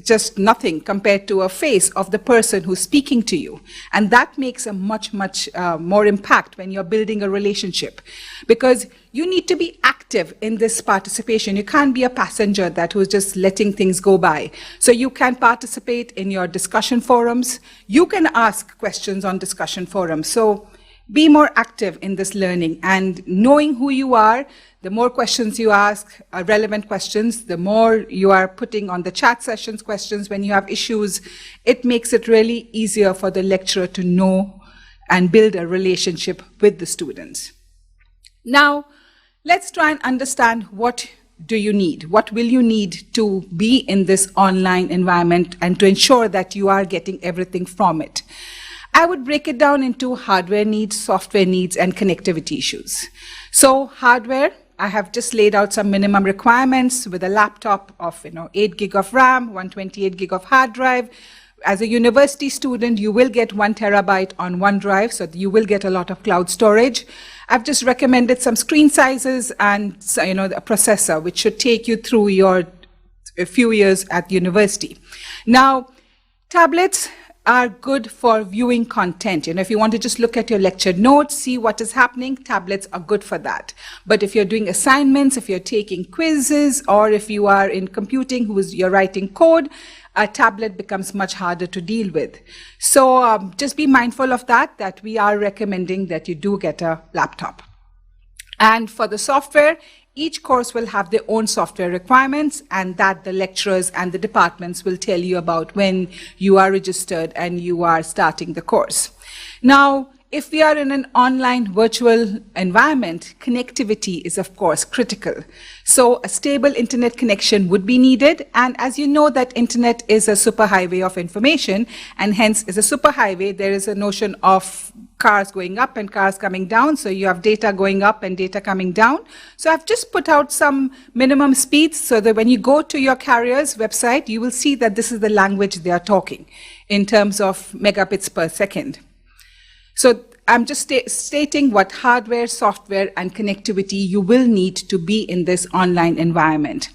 just nothing compared to a face of the person who's speaking to you. And that makes a much, much more impact when you're building a relationship, because you need to be active in this participation. You can't be a passenger who's just letting things go by. So you can participate in your discussion forums. You can ask questions on discussion forums. So be more active in this learning, and knowing who you are. The more questions you ask, relevant questions, the more you are putting on the chat sessions questions when you have issues, it makes it really easier for the lecturer to know and build a relationship with the students. Now, let's try and understand what do you need? What will you need to be in this online environment and to ensure that you are getting everything from it? I would break it down into hardware needs, software needs, and connectivity issues. So hardware, I have just laid out some minimum requirements with a laptop of 8 gig of RAM, 128 gig of hard drive. As a university student, you will get 1 terabyte on OneDrive, so you will get a lot of cloud storage. I've just recommended some screen sizes and a processor, which should take you through a few years at university. Now, tablets are good for viewing content. If you want to just look at your lecture notes, see what is happening, tablets are good for that. But if you're doing assignments, if you're taking quizzes, or if you are in computing, you're writing code, a tablet becomes much harder to deal with. So just be mindful of that we are recommending that you do get a laptop. And for the software, each course will have their own software requirements, and that the lecturers and the departments will tell you about when you are registered and you are starting the course. Now, if we are in an online virtual environment, connectivity is of course critical. So a stable internet connection would be needed. And as you know, that internet is a superhighway of information, and hence as a superhighway, there is a notion of cars going up and cars coming down. So you have data going up and data coming down. So I've just put out some minimum speeds so that when you go to your carrier's website, you will see that this is the language they are talking in terms of megabits per second. So I'm just stating what hardware, software, and connectivity you will need to be in this online environment.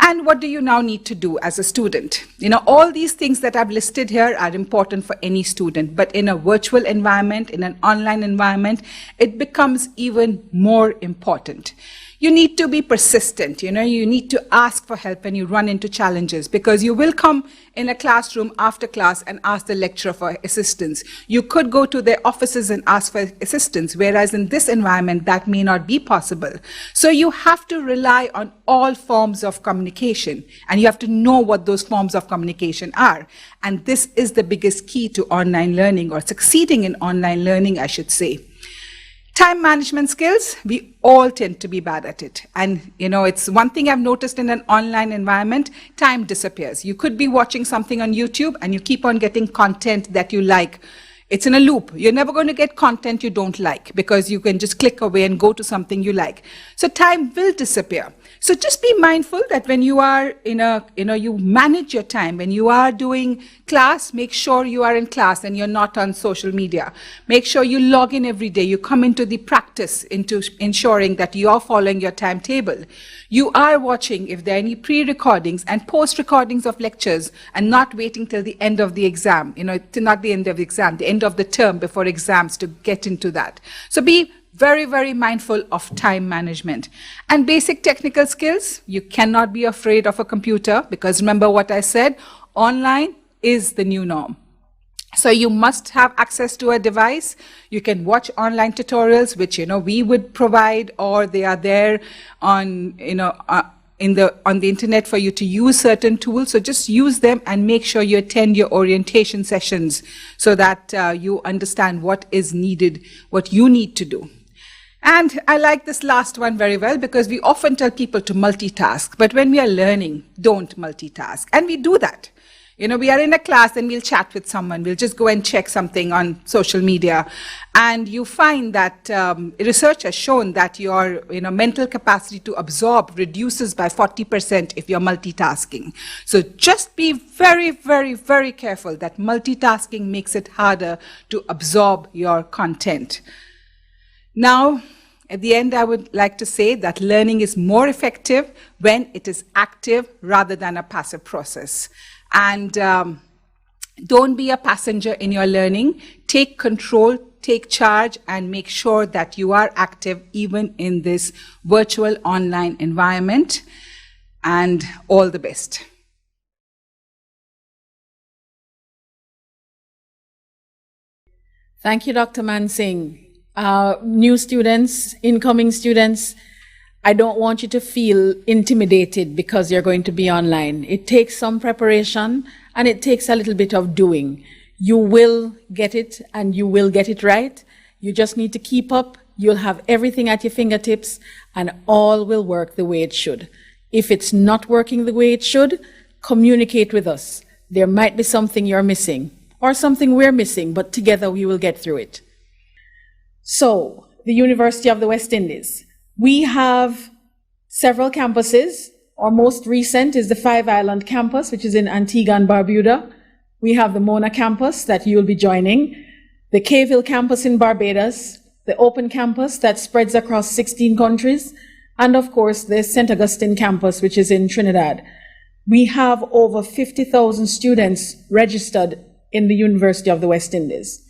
And what do you now need to do as a student? All these things that I've listed here are important for any student, but in a virtual environment, in an online environment, it becomes even more important. You need to be persistent. You need to ask for help when you run into challenges, because you will come in a classroom after class and ask the lecturer for assistance. You could go to their offices and ask for assistance, whereas in this environment, that may not be possible. So you have to rely on all forms of communication, and you have to know what those forms of communication are. And this is the biggest key to online learning, or succeeding in online learning, I should say. Time management skills, we all tend to be bad at it. And, it's one thing I've noticed in an online environment, time disappears. You could be watching something on YouTube and you keep on getting content that you like. It's in a loop. You're never going to get content you don't like, because you can just click away and go to something you like. So time will disappear. So just be mindful that when you are you manage your time. When you are doing class, make sure you are in class and you're not on social media. Make sure you log in every day. You come into the practice, into ensuring that you are following your timetable. You are watching if there are any pre-recordings and post-recordings of lectures, and not waiting till the end of the exam, not the end of the exam, the end of the term before exams to get into that. So be very, very mindful of time management. And basic technical skills, you cannot be afraid of a computer, because remember what I said, online is the new norm. So you must have access to a device. You can watch online tutorials, which we would provide, or they are there on in on the internet for you to use certain tools. So just use them and make sure you attend your orientation sessions so that you understand what is needed, what you need to do. And I like this last one very well because we often tell people to multitask, but when we are learning, don't multitask. And we do that. You know, we are in a class and we'll chat with someone. We'll just go and check something on social media. And you find that research has shown that your mental capacity to absorb reduces by 40% if you're multitasking. So just be very, very, very careful that multitasking makes it harder to absorb your content. Now, at the end, I would like to say that learning is more effective when it is active rather than a passive process. And don't be a passenger in your learning. Take control, take charge, and make sure that you are active even in this virtual online environment. And all the best. Thank you, Dr. Mansingh. New students, incoming students, I don't want you to feel intimidated because you're going to be online. It takes some preparation and it takes a little bit of doing. You will get it and you will get it right. You just need to keep up. You'll have everything at your fingertips and all will work the way it should. If it's not working the way it should, communicate with us. There might be something you're missing or something we're missing, but together we will get through it. So, the University of the West Indies. We have several campuses. Our most recent is the Five Island campus, which is in Antigua and Barbuda. We have the Mona campus that you'll be joining, the Cayville campus in Barbados, the Open campus that spreads across 16 countries, and of course the St. Augustine campus, which is in Trinidad. We have over 50,000 students registered in the University of the West Indies.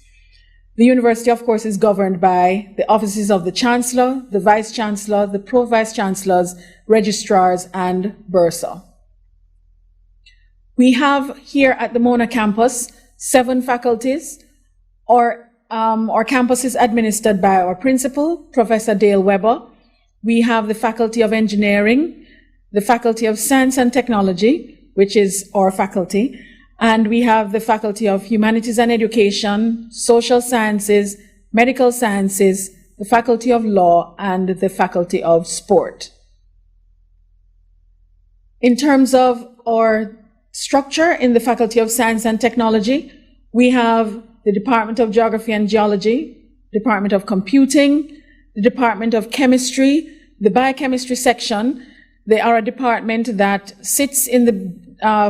The university, of course, is governed by the offices of the Chancellor, the Vice Chancellor, the Pro-Vice Chancellors, Registrars, and Bursa. We have here at the Mona campus 7 faculties. Our campus is administered by our principal, Professor Dale Weber. We have the Faculty of Engineering, the Faculty of Science and Technology, which is our faculty, and we have the Faculty of Humanities and Education, Social Sciences, Medical Sciences, the Faculty of Law, and the Faculty of Sport. In terms of our structure in the Faculty of Science and Technology, we have the Department of Geography and Geology, Department of Computing, the Department of Chemistry, the Biochemistry section. They are a department that sits in the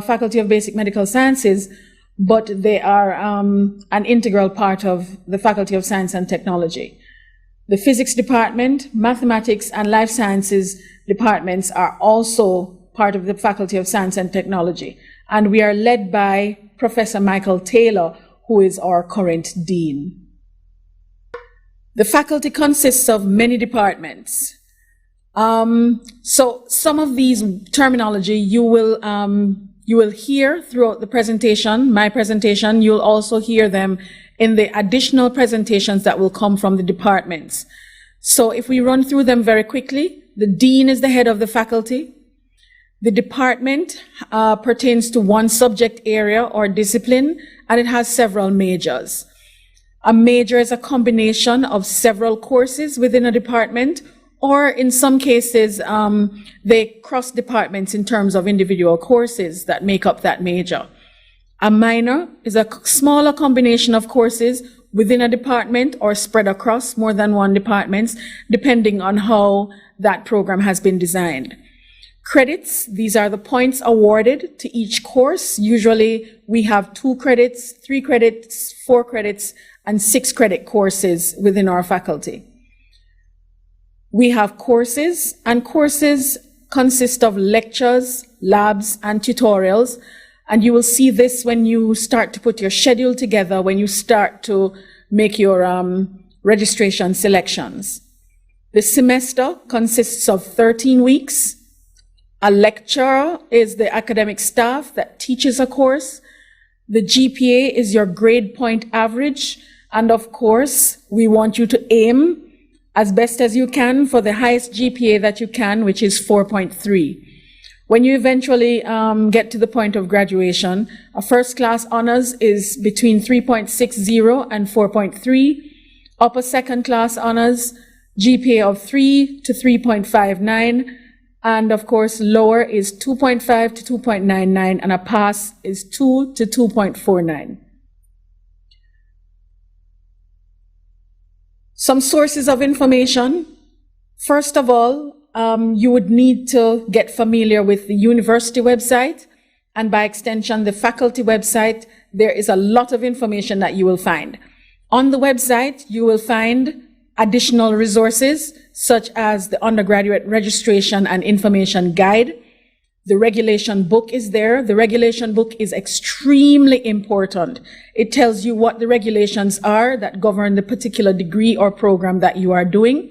Faculty of Basic Medical Sciences, but they are an integral part of the Faculty of Science and Technology. The Physics Department, Mathematics, and Life Sciences departments are also part of the Faculty of Science and Technology, and we are led by Professor Michael Taylor, who is our current dean. The faculty consists of many departments. So some of these terminology you will hear throughout the presentation, my presentation. You'll also hear them in the additional presentations that will come from the departments. So if we run through them very quickly, the dean is the head of the faculty. The department pertains to one subject area or discipline, and it has several majors. A major is a combination of several courses within a department, or in some cases, they cross departments in terms of individual courses that make up that major. A minor is a smaller combination of courses within a department or spread across more than one department, depending on how that program has been designed. Credits, these are the points awarded to each course. Usually we have 2 credits, 3 credits, 4 credits, and 6 credit courses within our faculty. We have courses, and courses consist of lectures, labs, and tutorials. And you will see this when you start to put your schedule together, when you start to make your registration selections. The semester consists of 13 weeks. A lecturer is the academic staff that teaches a course. The GPA is your grade point average. And of course, we want you to aim as best as you can for the highest GPA that you can, which is 4.3. When you eventually get to the point of graduation, a first class honors is between 3.60 and 4.3, upper second class honors, GPA of 3 to 3.59, and of course lower is 2.5 to 2.99, and a pass is 2 to 2.49. Some sources of information. First of all, you would need to get familiar with the university website, and by extension, the faculty website. There is a lot of information that you will find. On the website, you will find additional resources, such as the undergraduate registration and information guide. The regulation book is there. The regulation book is extremely important. It tells you what the regulations are that govern the particular degree or program that you are doing.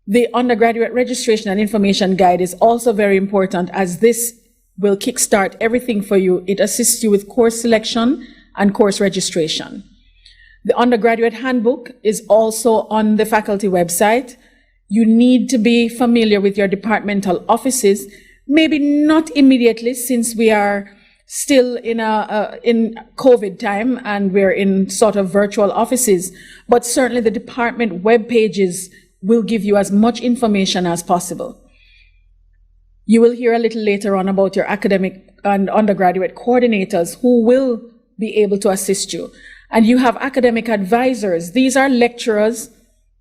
The undergraduate registration and information guide is also very important, as this will kickstart everything for you. It assists you with course selection and course registration. The undergraduate handbook is also on the faculty website. You need to be familiar with your departmental offices, maybe not immediately, since we are still in COVID time and we're in sort of virtual offices, but certainly the department web pages will give you as much information as possible. You will hear a little later on about your academic and undergraduate coordinators who will be able to assist you. And you have academic advisors. These are lecturers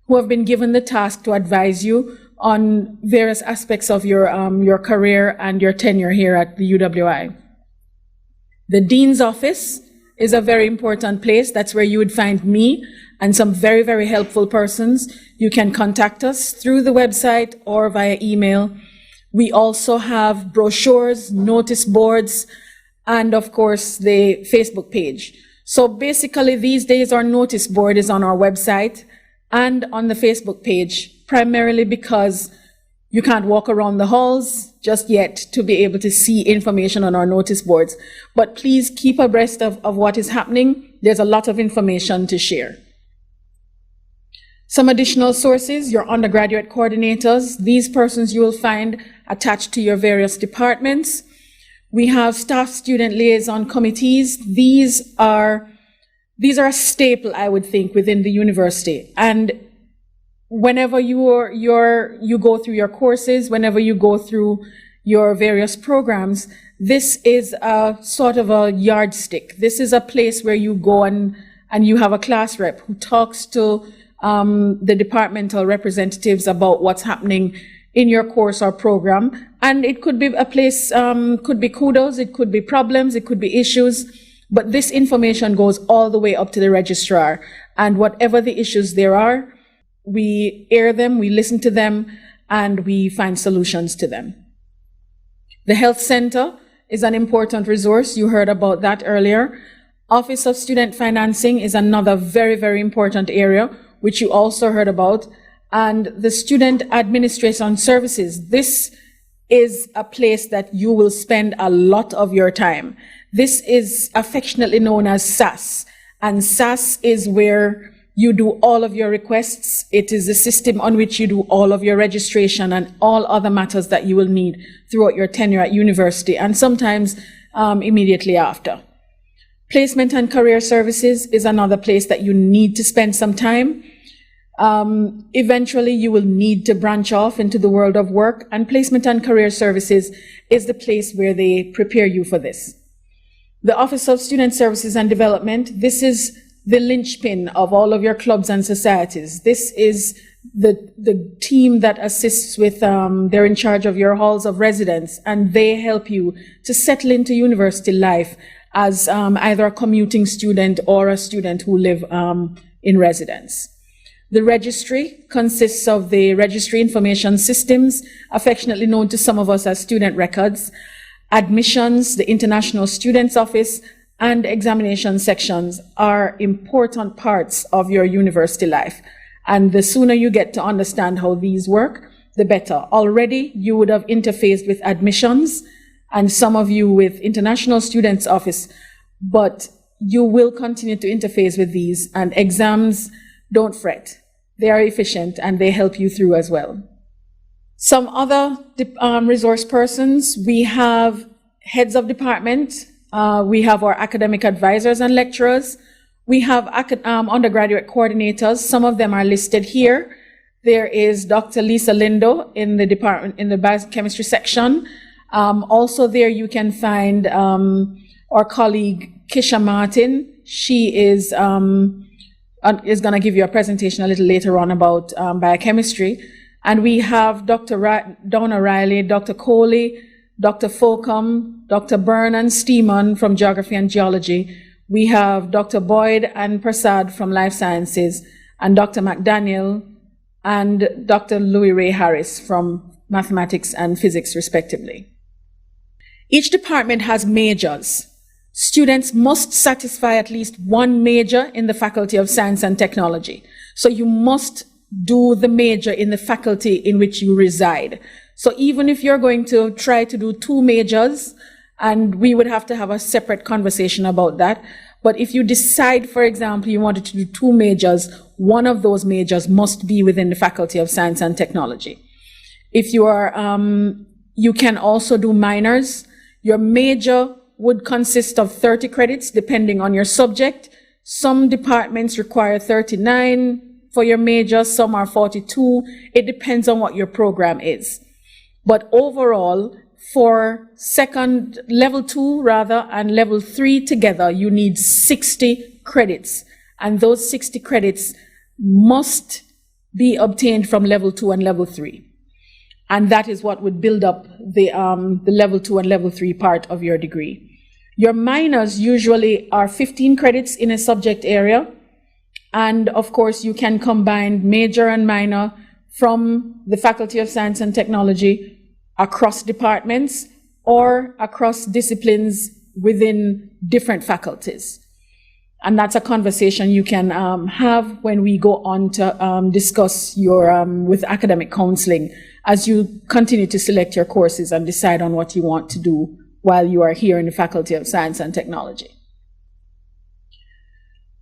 who have been given the task to advise you on various aspects of your career and your tenure here at the UWI. The Dean's Office is a very important place. That's where you would find me and some very, very helpful persons. You can contact us through the website or via email. We also have brochures, notice boards, and of course the Facebook page. So basically these days our notice board is on our website and on the Facebook page, primarily because you can't walk around the halls just yet to be able to see information on our notice boards. But please keep abreast of what is happening. There's a lot of information to share. Some additional sources, your undergraduate coordinators. These persons you will find attached to your various departments. We have staff-student liaison committees. These are a staple, I would think, within the university. And whenever you go through your courses, whenever you go through your various programs, this is a sort of a yardstick. This is a place where you go and you have a class rep who talks to the departmental representatives about what's happening in your course or program. And it could be a place, could be kudos, it could be problems, it could be issues, but this information goes all the way up to the registrar. And whatever the issues there are, we air them, we listen to them, and we find solutions to them. The Health Center is an important resource. You heard about that earlier. Office of Student Financing is another very, very important area, which you also heard about. And the Student Administration Services, this is a place that you will spend a lot of your time. This is affectionately known as SAS, and SAS is where you do all of your requests. It is the system on which you do all of your registration and all other matters that you will need throughout your tenure at university, and sometimes immediately after. Placement and Career Services is another place that you need to spend some time. Eventually, you will need to branch off into the world of work, and Placement and Career Services is the place where they prepare you for this. The Office of Student Services and Development, this is the linchpin of all of your clubs and societies. This is the team that assists with, they're in charge of your halls of residence, and they help you to settle into university life as either a commuting student or a student who live in residence. The registry consists of the registry information systems, affectionately known to some of us as student records, admissions, the International Students Office, and examination sections are important parts of your university life. And the sooner you get to understand how these work, the better. Already, you would have interfaced with admissions, and some of you with International Students Office, but you will continue to interface with these, and exams, don't fret. They are efficient and they help you through as well. Some other resource persons, we have heads of department, we have our academic advisors and lecturers, we have undergraduate coordinators. Some of them are listed here. There is Dr. Lisa Lindo in the department, in the biochemistry section. Also there you can find our colleague Kisha Martin. She is going to give you a presentation a little later on about biochemistry. And we have Dr. Donna Riley, Dr. Coley, Dr. Fokum, Dr. Byrne and Steeman from Geography and Geology. We have Dr. Boyd and Prasad from Life Sciences, and Dr. McDaniel and Dr. Louis Ray Harris from Mathematics and Physics, respectively. Each department has majors. Students must satisfy at least one major in the Faculty of Science and Technology. So you must do the major in the faculty in which you reside. So even if you're going to try to do two majors, and we would have to have a separate conversation about that, but if you decide, for example, you wanted to do two majors, one of those majors must be within the Faculty of Science and Technology. If you are, you can also do minors. Your major would consist of 30 credits, depending on your subject. Some departments require 39 for your major, some are 42. It depends on what your program is. But overall, for level 2 and level 3 together, you need 60 credits. And those 60 credits must be obtained from level 2 and level 3. And that is what would build up the level 2 and level 3 part of your degree. Your minors usually are 15 credits in a subject area. And of course, you can combine major and minor from the Faculty of Science and Technology across departments or across disciplines within different faculties. And that's a conversation you can have when we go on to discuss your with academic counseling as you continue to select your courses and decide on what you want to do while you are here in the Faculty of Science and Technology.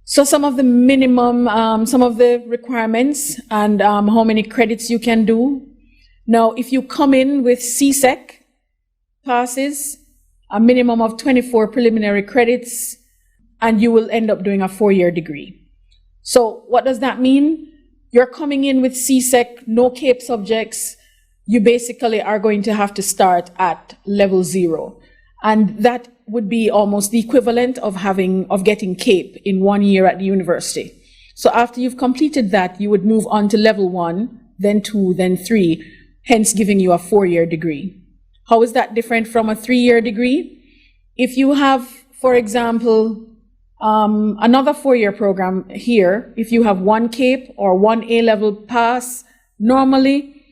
So some of the minimum, some of the requirements and how many credits you can do. Now, if you come in with CSEC passes, a minimum of 24 preliminary credits, and you will end up doing a 4-year degree. So what does that mean? You're coming in with CSEC, no CAPE subjects. You basically are going to have to start at level 0. And that would be almost the equivalent of getting CAPE in 1 year at the university. So after you've completed that, you would move on to level 1, then 2, then 3, hence giving you a 4-year degree. How is that different from a 3-year degree? If you have, for example, another 4-year program here, if you have 1 CAPE or 1 A-level pass, normally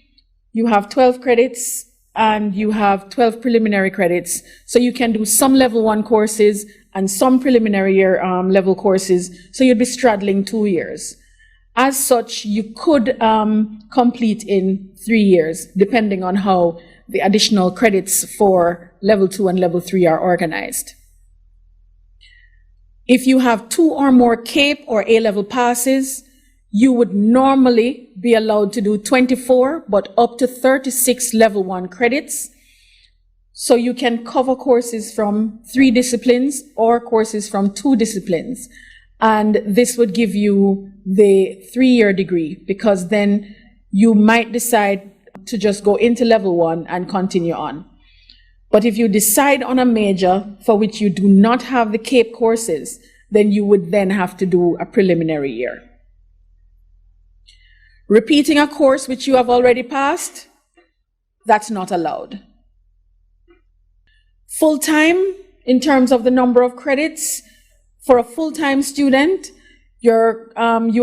you have 12 credits and you have 12 preliminary credits. So you can do some level 1 courses and some preliminary year level courses. So you'd be straddling 2 years. As such, you could complete in 3 years, depending on how the additional credits for level 2 and level 3 are organized. If you have 2 or more CAPE or A-level passes, you would normally be allowed to do 24, but up to 36 level 1 credits. So you can cover courses from 3 disciplines or courses from 2 disciplines. And this would give you the 3-year degree, because then you might decide to just go into level 1 and continue on. But if you decide on a major for which you do not have the CAPE courses, then you would then have to do a preliminary year. Repeating a course which you have already passed, that's not allowed. Full-time, in terms of the number of credits, for a full-time student, you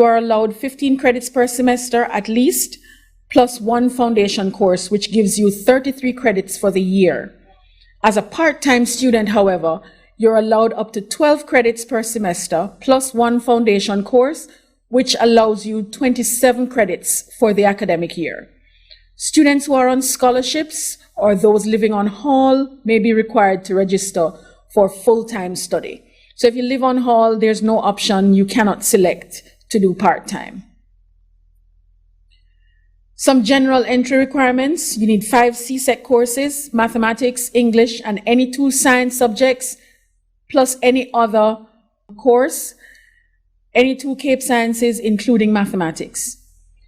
are allowed 15 credits per semester at least, plus 1 foundation course, which gives you 33 credits for the year. As a part-time student, however, you're allowed up to 12 credits per semester, plus 1 foundation course, which allows you 27 credits for the academic year. Students who are on scholarships or those living on hall may be required to register for full-time study. So if you live on hall, there's no option, you cannot select to do part-time. Some general entry requirements: you need 5 CSEC courses, mathematics, English, and any 2 science subjects, plus any other course, any 2 CAPE sciences, including mathematics.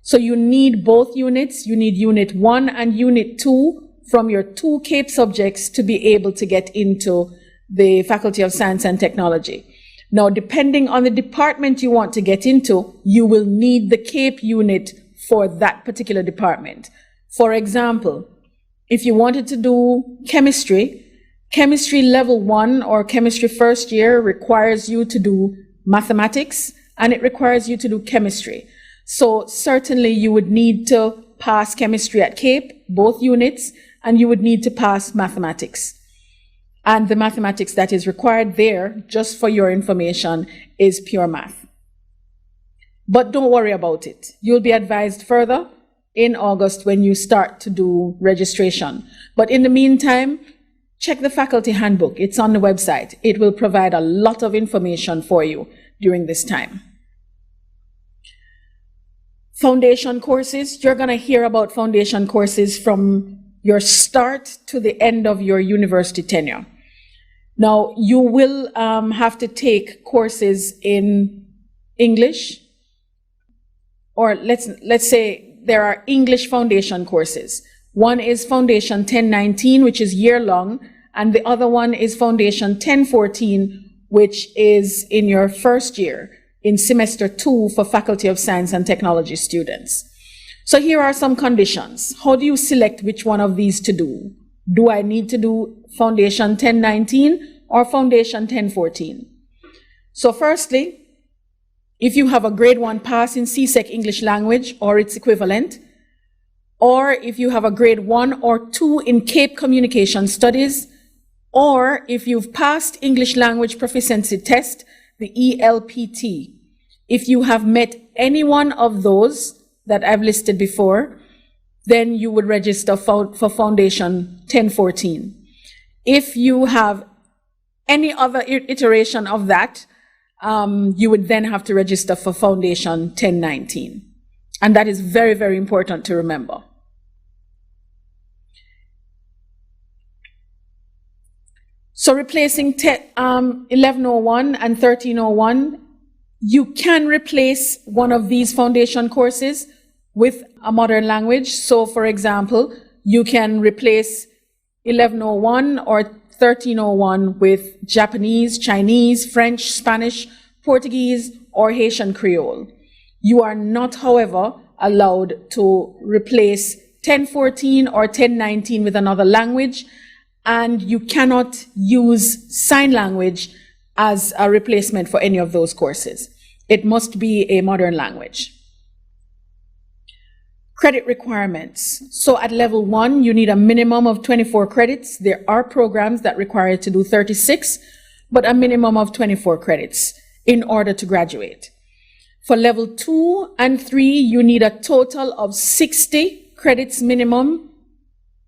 So you need both units. You need Unit 1 and Unit 2 from your 2 CAPE subjects to be able to get into the Faculty of Science and Technology. Now, depending on the department you want to get into, you will need the CAPE unit for that particular department. For example, if you wanted to do chemistry, chemistry level 1 or chemistry first year requires you to do mathematics, and it requires you to do chemistry. So certainly you would need to pass chemistry at CAPE, both units, and you would need to pass mathematics. And the mathematics that is required there, just for your information, is pure math. But don't worry about it. You'll be advised further in August when you start to do registration. But in the meantime, check the faculty handbook. It's on the website. It will provide a lot of information for you during this time. Foundation courses. You're going to hear about foundation courses from your start to the end of your university tenure. Now, you will have to take courses in English, or let's say there are English foundation courses. One is Foundation 1019, which is year-long, and the other one is Foundation 1014, which is in your first year, in semester 2 for Faculty of Science and Technology students. So here are some conditions. How do you select which one of these to do? Do I need to do Foundation 1019 or Foundation 1014? So firstly, if you have a grade 1 pass in CSEC English language or its equivalent, or if you have a grade 1 or 2 in CAPE Communication Studies, or if you've passed English Language Proficiency Test, the ELPT. If you have met any one of those that I've listed before, then you would register for Foundation 1014. If you have any other iteration of that, you would then have to register for Foundation 1019. And that is very, very important to remember. So replacing 1101 and 1301, you can replace one of these foundation courses with a modern language. So for example, you can replace 1101 or 1301 with Japanese, Chinese, French, Spanish, Portuguese, or Haitian Creole. You are not, however, allowed to replace 1014 or 1019 with another language, and you cannot use sign language as a replacement for any of those courses. It must be a modern language. Credit requirements. So at level 1, you need a minimum of 24 credits. There are programs that require you to do 36, but a minimum of 24 credits in order to graduate. For level 2 and 3, you need a total of 60 credits minimum.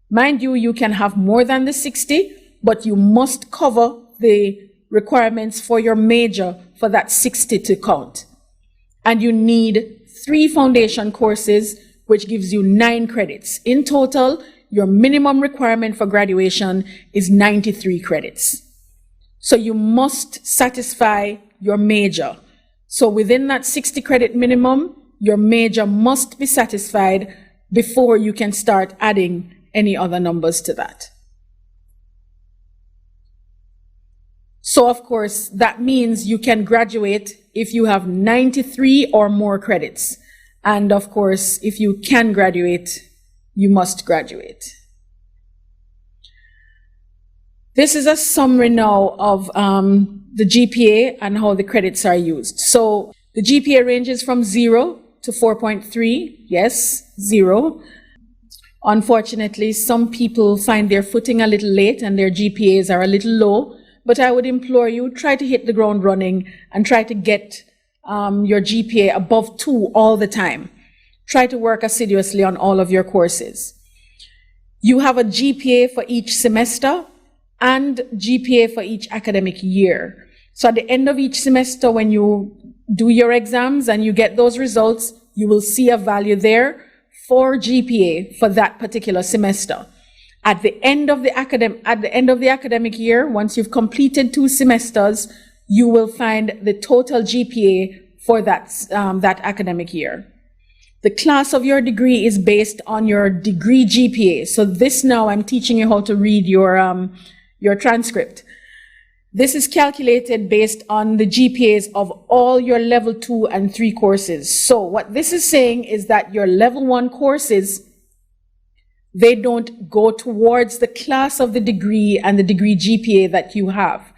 Mind you, you can have more than the 60, but you must cover the requirements for your major for that 60 to count. And you need 3 foundation courses, which gives you 9 credits. In total, your minimum requirement for graduation is 93 credits. So you must satisfy your major. So within that 60 credit minimum, your major must be satisfied before you can start adding any other numbers to that. So of course, that means you can graduate if you have 93 or more credits. And of course, if you can graduate, you must graduate. This is a summary now of the GPA and how the credits are used. So the GPA ranges from 0 to 4.3. Yes, 0. Unfortunately, some people find their footing a little late and their GPAs are a little low, but I would implore you, try to hit the ground running and try to get your GPA above 2 all the time. Try to work assiduously on all of your courses. You have a GPA for each semester and GPA for each academic year. So at the end of each semester, when you do your exams and you get those results, you will see a value there for GPA for that particular semester. At the end of the academic year, once you've completed 2 semesters, you will find the total GPA for that academic year. The class of your degree is based on your degree GPA. So this now I'm teaching you how to read your transcript. This is calculated based on the GPAs of all your level 2 and 3 courses. So what this is saying is that your level 1 courses, they don't go towards the class of the degree and the degree GPA that you have.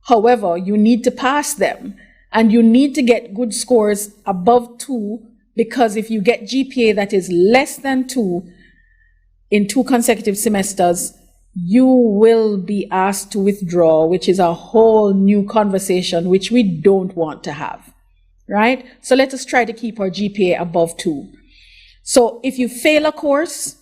However, you need to pass them, and you need to get good scores above 2, because if you get GPA that is less than 2 in 2 consecutive semesters, you will be asked to withdraw, which is a whole new conversation, which we don't want to have, right? So let us try to keep our GPA above 2. So if you fail a course,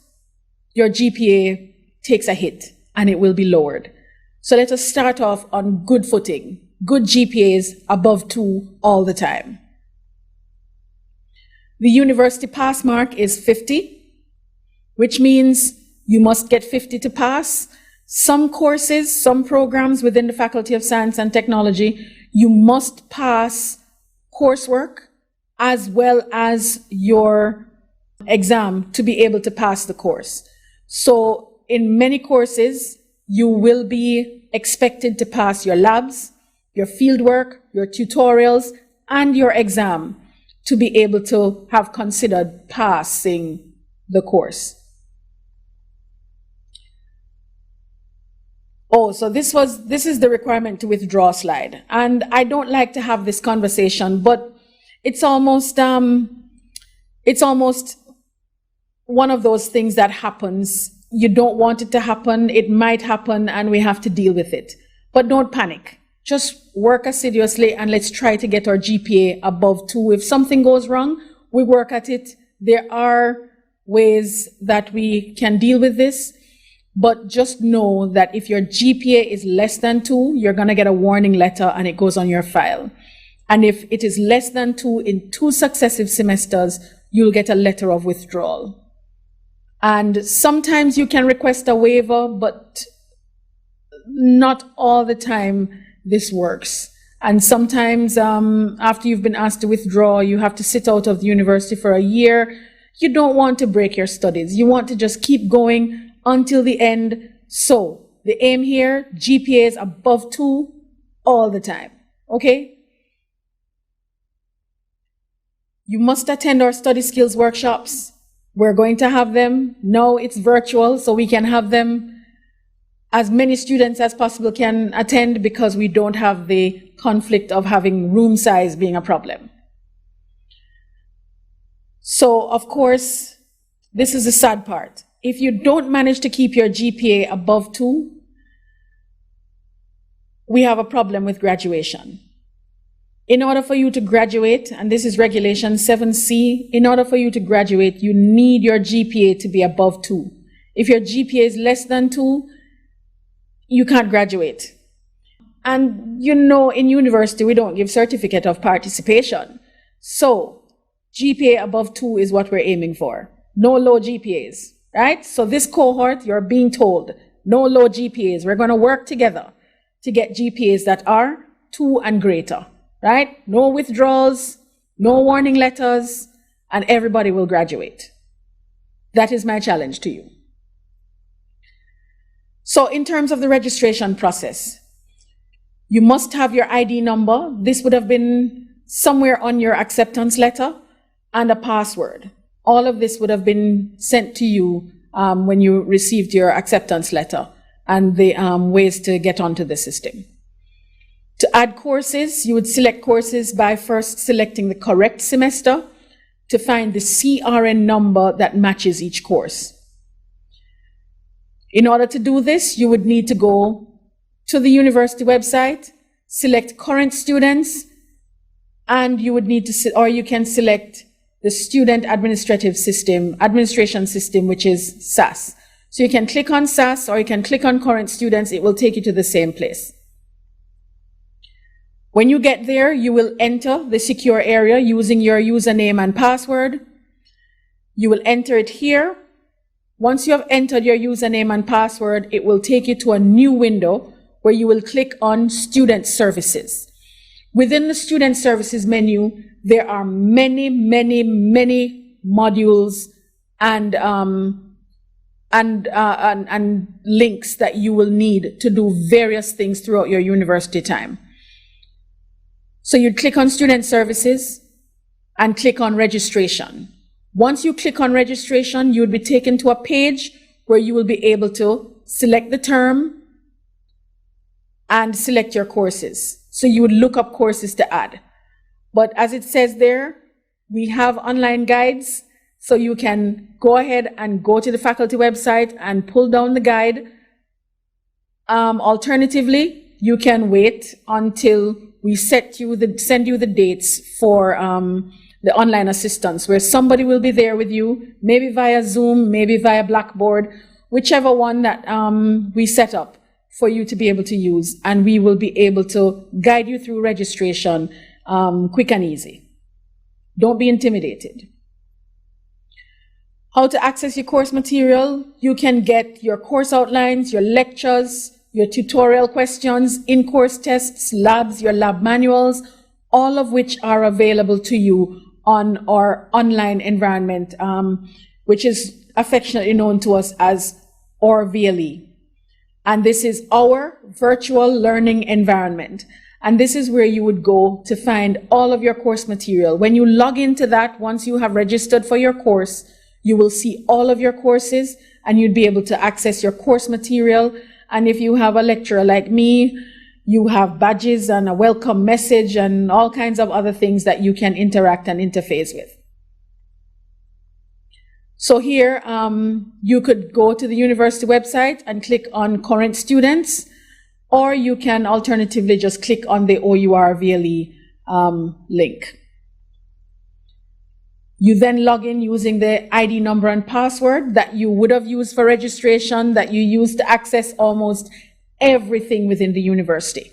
your GPA takes a hit and it will be lowered. So let us start off on good footing, good GPAs above 2 all the time. The university pass mark is 50, which means you must get 50 to pass. Some courses, some programs within the Faculty of Science and Technology, you must pass coursework as well as your exam to be able to pass the course. So in many courses, you will be expected to pass your labs, your fieldwork, your tutorials, and your exam to be able to have considered passing the course. Oh, so this is the requirement to withdraw slide. And I don't like to have this conversation, but it's almost one of those things that happens. You don't want it to happen. It might happen, and we have to deal with it. But don't panic. Just work assiduously, and let's try to get our GPA above 2. If something goes wrong, we work at it. There are ways that we can deal with this, but just know that if your GPA is less than 2, you're going to get a warning letter, and it goes on your file. And if it is less than 2 in 2 successive semesters, you'll get a letter of withdrawal. And sometimes you can request a waiver, but not all the time this works. And sometimes after you've been asked to withdraw, you have to sit out of the university for a year. You don't want to break your studies. You want to just keep going until the end. So the aim here, GPA is above 2 all the time, okay? You must attend our study skills workshops. We're going to have them. Now it's virtual, so we can have them. As many students as possible can attend because we don't have the conflict of having room size being a problem. So, of course, this is the sad part. If you don't manage to keep your GPA above 2, we have a problem with graduation. In order for you to graduate, and this is Regulation 7C, in order for you to graduate, you need your GPA to be above 2. If your GPA is less than 2, you can't graduate. And you know, in university, we don't give certificate of participation. So GPA above 2 is what we're aiming for. No low GPAs, right? So this cohort, you're being told, no low GPAs. We're going to work together to get GPAs that are 2 and greater, right? No withdrawals, no warning letters, and everybody will graduate. That is my challenge to you. So in terms of the registration process, you must have your ID number. This would have been somewhere on your acceptance letter, and a password. All of this would have been sent to you when you received your acceptance letter, and the ways to get onto the system. To add courses, you would select courses by first selecting the correct semester to find the CRN number that matches each course. In order to do this, you would need to go to the university website, select current students, and you would need to, or you can select the student administration system, which is SAS. So you can click on SAS, or you can click on current students. It will take you to the same place. When you get there, you will enter the secure area using your username and password. You will enter it here. Once you have entered your username and password, it will take you to a new window where you will click on Student Services. Within the Student Services menu, there are many, many, many modules and links that you will need to do various things throughout your university time. So you'd click on Student Services and click on Registration. Once you click on Registration, you would be taken to a page where you will be able to select the term and select your courses. So you would look up courses to add. But as it says there, we have online guides, so you can go ahead and go to the faculty website and pull down the guide. Alternatively, you can wait until we send you the dates for the online assistance, where somebody will be there with you, maybe via Zoom, maybe via Blackboard, whichever one that we set up for you to be able to use, and we will be able to guide you through registration quick and easy. Don't be intimidated. How to access your course material. You can get your course outlines, your lectures, your tutorial questions, in-course tests, labs, your lab manuals, all of which are available to you on our online environment, which is affectionately known to us as our VLE. And this is our virtual learning environment. And this is where you would go to find all of your course material. When you log into that, once you have registered for your course, you will see all of your courses and you'd be able to access your course material. And if you have a lecturer like me, you have badges and a welcome message and all kinds of other things that you can interact and interface with. So here, you could go to the university website and click on current students, or you can alternatively just click on the OUR VLE link. You then log in using the ID number and password that you would have used for registration, that you use to access almost everything within the university.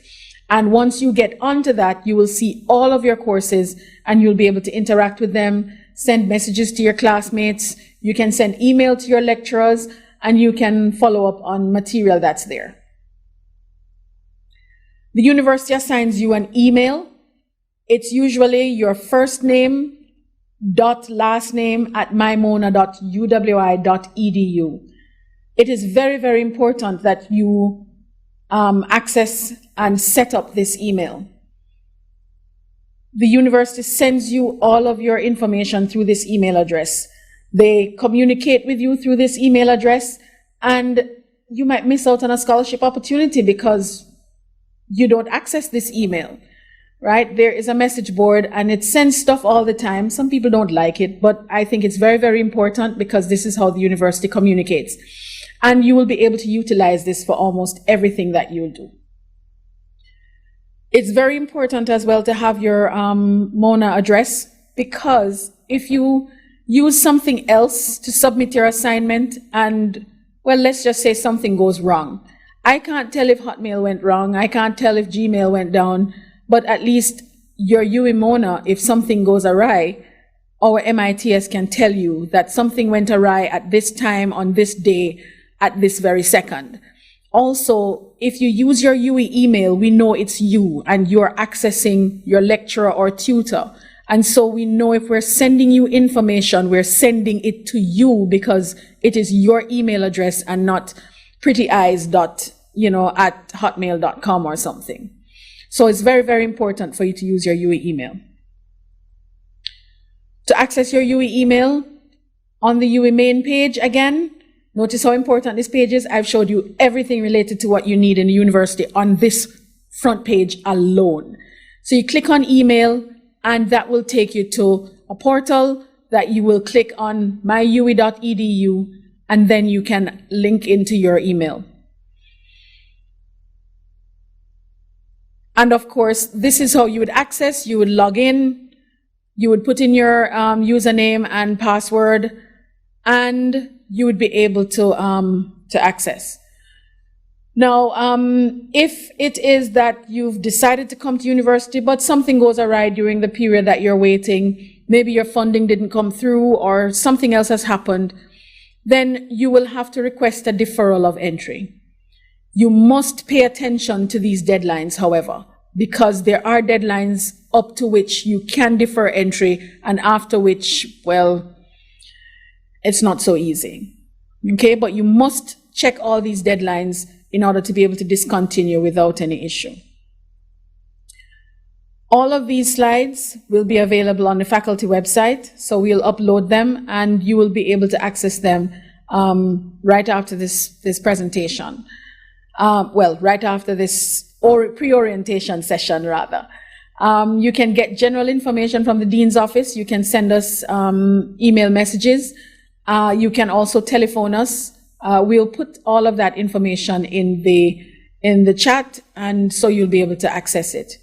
And once you get onto that, you will see all of your courses and you'll be able to interact with them, send messages to your classmates, you can send email to your lecturers, and you can follow up on material that's there. The university assigns you an email. It's usually your first name dot last name at mymona.uwi.edu. It is very, very important that you access and set up this email. The university sends you all of your information through this email address. They communicate with you through this email address, and you might miss out on a scholarship opportunity because you don't access this email, right? There is a message board and it sends stuff all the time. Some people don't like it, but I think it's very, very important because this is how the university communicates. And you will be able to utilize this for almost everything that you'll do. It's very important as well to have your MONA address, because if you use something else to submit your assignment and, well, let's just say something goes wrong. I can't tell if Hotmail went wrong. I can't tell if Gmail went down, but at least your Uwi MONA, if something goes awry, our MITS can tell you that something went awry at this time, on this day, at this very second. Also, if you use your Uwi email, we know it's you and you're accessing your lecturer or tutor. And so we know if we're sending you information, we're sending it to you because it is your email address and not prettyeyes.at hotmail.com or something. So it's very, very important for you to use your Uwi email. To access your Uwi email, on the Uwi main page again, notice how important this page is. I've showed you everything related to what you need in the university on this front page alone. So you click on email, and that will take you to a portal that you will click on myuwi.edu, and then you can link into your email. And of course, this is how you would access. You would log in, you would put in your username and password, and you would be able to access. Now, if it is that you've decided to come to university, but something goes awry during the period that you're waiting, maybe your funding didn't come through or something else has happened, then you will have to request a deferral of entry. You must pay attention to these deadlines, however, because there are deadlines up to which you can defer entry and after which, well, it's not so easy. Okay, but you must check all these deadlines in order to be able to discontinue without any issue. All of these slides will be available on the faculty website, so we'll upload them and you will be able to access them right after this presentation. Well, right after this pre-orientation session, rather. You can get general information from the Dean's office. You can send us email messages. You can also telephone us. We'll put all of that information in the chat, and so you'll be able to access it.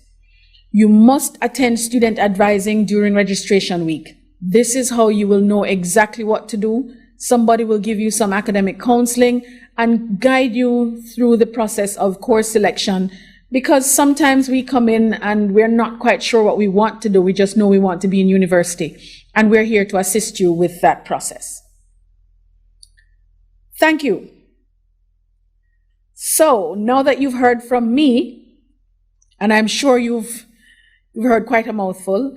You must attend student advising during registration week. This is how you will know exactly what to do. Somebody will give you some academic counseling and guide you through the process of course selection, because sometimes we come in and we're not quite sure what we want to do. We just know we want to be in university, and we're here to assist you with that process. Thank you. So now that you've heard from me, and I'm sure you've heard quite a mouthful,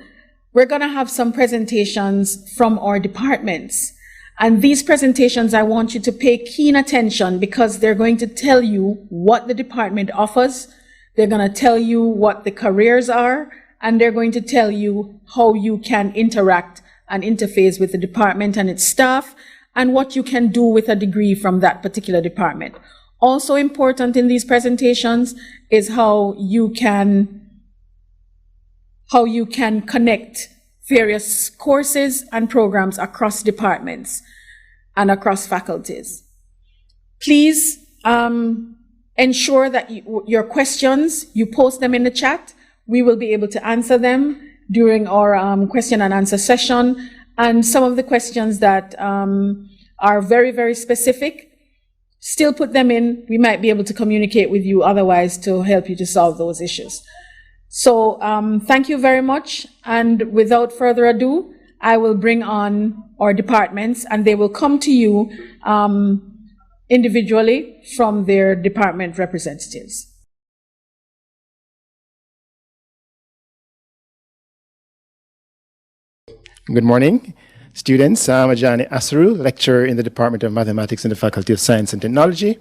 we're going to have some presentations from our departments. And these presentations, I want you to pay keen attention because they're going to tell you what the department offers. They're going to tell you what the careers are, and they're going to tell you how you can interact and interface with the department and its staff, and what you can do with a degree from that particular department. Also important in these presentations is how you can connect various courses and programs across departments and across faculties. Please ensure that your questions, you post them in the chat. We will be able to answer them during our question and answer session. And some of the questions that are very, very specific, still put them in. We might be able to communicate with you otherwise to help you to solve those issues. So thank you very much. And without further ado, I will bring on our departments, and they will come to you individually from their department representatives. Good morning, students. I'm Ajani Ausaru, lecturer in the Department of Mathematics in the Faculty of Science and Technology.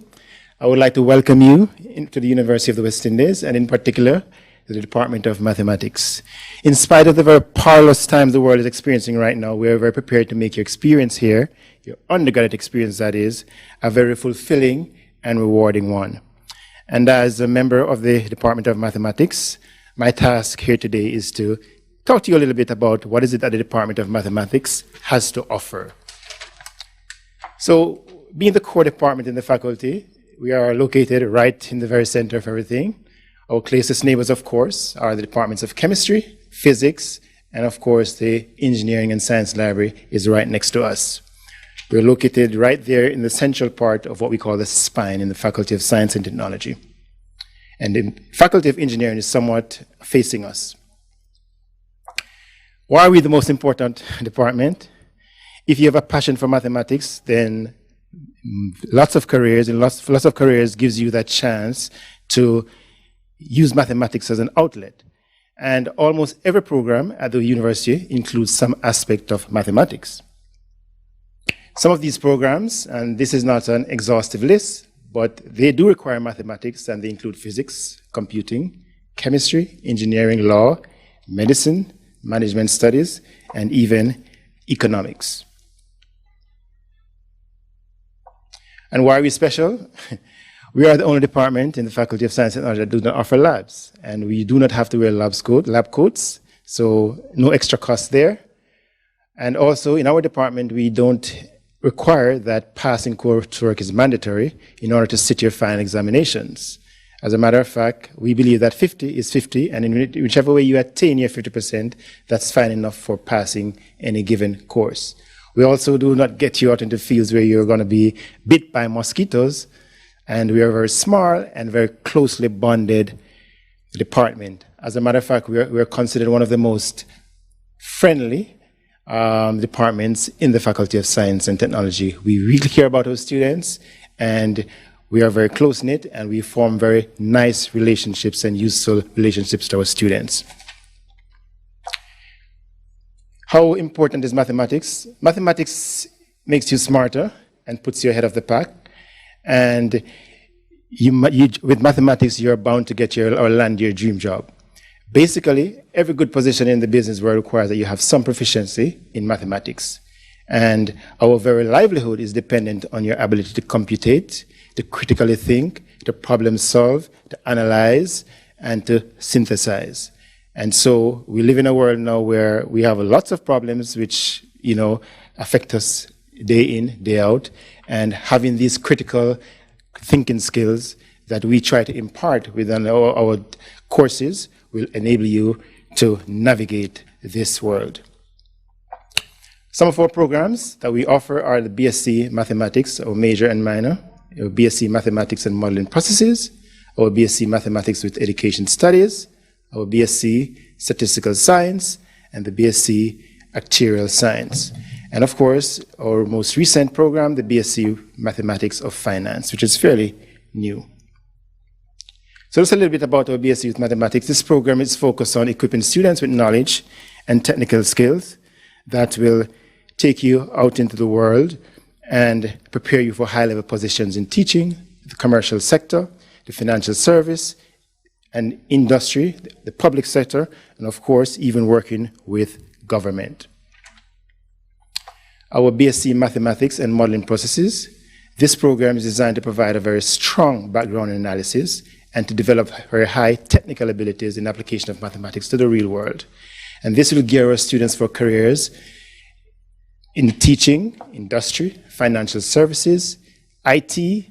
I would like to welcome you to the University of the West Indies, and in particular, to the Department of Mathematics. In spite of the very parlous times the world is experiencing right now, we are very prepared to make your experience here, your undergraduate experience that is, a very fulfilling and rewarding one. And as a member of the Department of Mathematics, my task here today is to talk to you a little bit about what is it that the Department of Mathematics has to offer. So, being the core department in the faculty, we are located right in the very center of everything. Our closest neighbors, of course, are the departments of chemistry, physics, and of course the engineering and science library is right next to us. We're located right there in the central part of what we call the spine in the Faculty of Science and Technology. And the Faculty of Engineering is somewhat facing us. Why are we the most important department? If you have a passion for mathematics, then lots of careers gives you that chance to use mathematics as an outlet. And almost every program at the university includes some aspect of mathematics. Some of these programs, and this is not an exhaustive list, but they do require mathematics, and they include physics, computing, chemistry, engineering, law, medicine, management studies, and even economics. And why are we special? We are the only department in the Faculty of Science and Technology that do not offer labs, and we do not have to wear lab coats, so no extra cost there. And also in our department, we don't require that passing coursework is mandatory in order to sit your final examinations. As a matter of fact, we believe that 50 is 50, and in whichever way you attain your 50%, that's fine enough for passing any given course. We also do not get you out into fields where you're going to be bit by mosquitoes, and we are very small and very closely bonded department. As a matter of fact, we are considered one of the most friendly departments in the Faculty of Science and Technology. We really care about our students, and we are very close-knit, and we form very nice relationships and useful relationships to our students. How important is mathematics? Mathematics makes you smarter and puts you ahead of the pack. And with mathematics, you're bound to get or land your dream job. Basically, every good position in the business world requires that you have some proficiency in mathematics. And our very livelihood is dependent on your ability to computate, to critically think, to problem solve, to analyze, and to synthesize. And so we live in a world now where we have lots of problems which, affect us day in, day out. And having these critical thinking skills that we try to impart within our courses will enable you to navigate this world. Some of our programs that we offer are the Bsc Mathematics, our major and minor, our Bsc Mathematics and Modeling Processes, our Bsc Mathematics with Education Studies, our Bsc Statistical Science, and the Bsc Actuarial Science. And of course, our most recent program, the Bsc Mathematics of Finance, which is fairly new. So just a little bit about our Bsc with Mathematics. This program is focused on equipping students with knowledge and technical skills that will take you out into the world and prepare you for high-level positions in teaching, the commercial sector, the financial service, and industry, the public sector, and of course, even working with government. Our Bsc Mathematics and Modeling Processes, this program is designed to provide a very strong background in analysis and to develop very high technical abilities in application of mathematics to the real world. And this will gear our students for careers in teaching, industry, financial services, IT,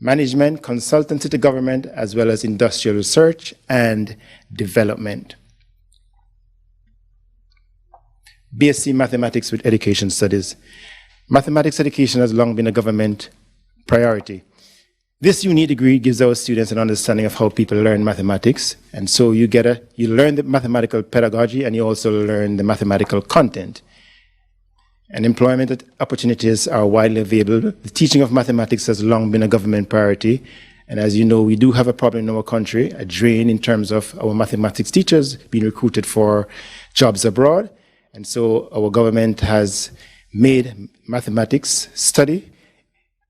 management, consultancy to government, as well as industrial research and development. Bsc Mathematics with Education Studies. Mathematics education has long been a government priority. This unique degree gives our students an understanding of how people learn mathematics, and so you learn the mathematical pedagogy and you also learn the mathematical content. And employment opportunities are widely available. The teaching of mathematics has long been a government priority. And as you know, we do have a problem in our country, a drain in terms of our mathematics teachers being recruited for jobs abroad. And so our government has made mathematics study,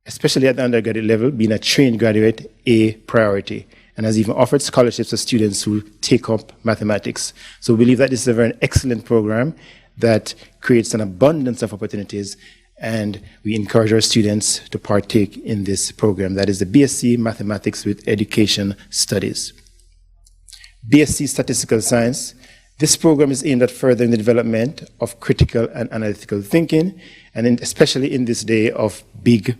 especially at the undergraduate level, being a trained graduate, a priority, and has even offered scholarships to students who take up mathematics. So we believe that this is a very excellent program that creates an abundance of opportunities, and we encourage our students to partake in this program. That is the Bsc Mathematics with Education Studies. Bsc Statistical Science. This program is aimed at furthering the development of critical and analytical thinking, and especially in this day of big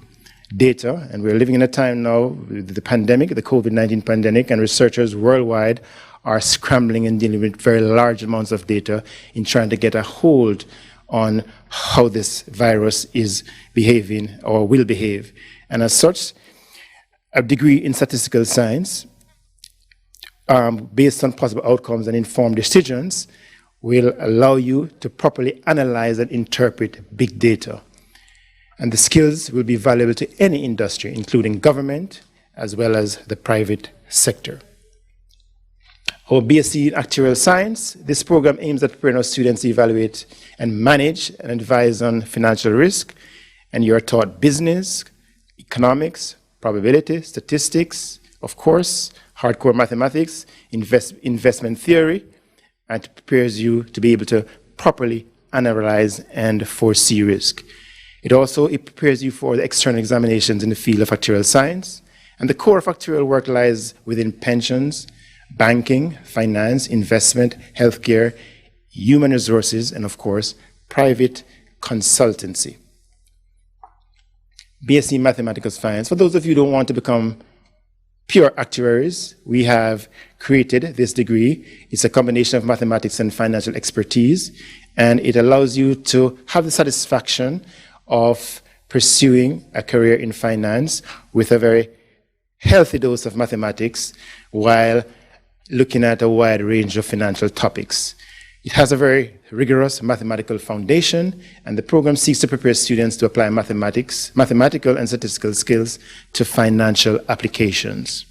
data. And we're living in a time now with the pandemic, the COVID-19 pandemic, and researchers worldwide are scrambling and dealing with very large amounts of data in trying to get a hold on how this virus is behaving or will behave. And as such, a degree in statistical science, based on possible outcomes and informed decisions, will allow you to properly analyze and interpret big data. And the skills will be valuable to any industry, including government, as well as the private sector. Our Bsc in Actuarial Science, this program aims at preparing our students to evaluate and manage and advise on financial risk. And you're taught business, economics, probability, statistics, of course, hardcore mathematics, investment theory, and it prepares you to be able to properly analyze and foresee risk. It prepares you for the external examinations in the field of actuarial science. And the core of actuarial work lies within pensions, banking, finance, investment, healthcare, human resources, and of course, private consultancy. Bsc Mathematical Science. For those of you who don't want to become pure actuaries, we have created this degree. It's a combination of mathematics and financial expertise, and it allows you to have the satisfaction of pursuing a career in finance with a very healthy dose of mathematics while looking at a wide range of financial topics. It has a very rigorous mathematical foundation, and the program seeks to prepare students to apply mathematical and statistical skills to financial applications.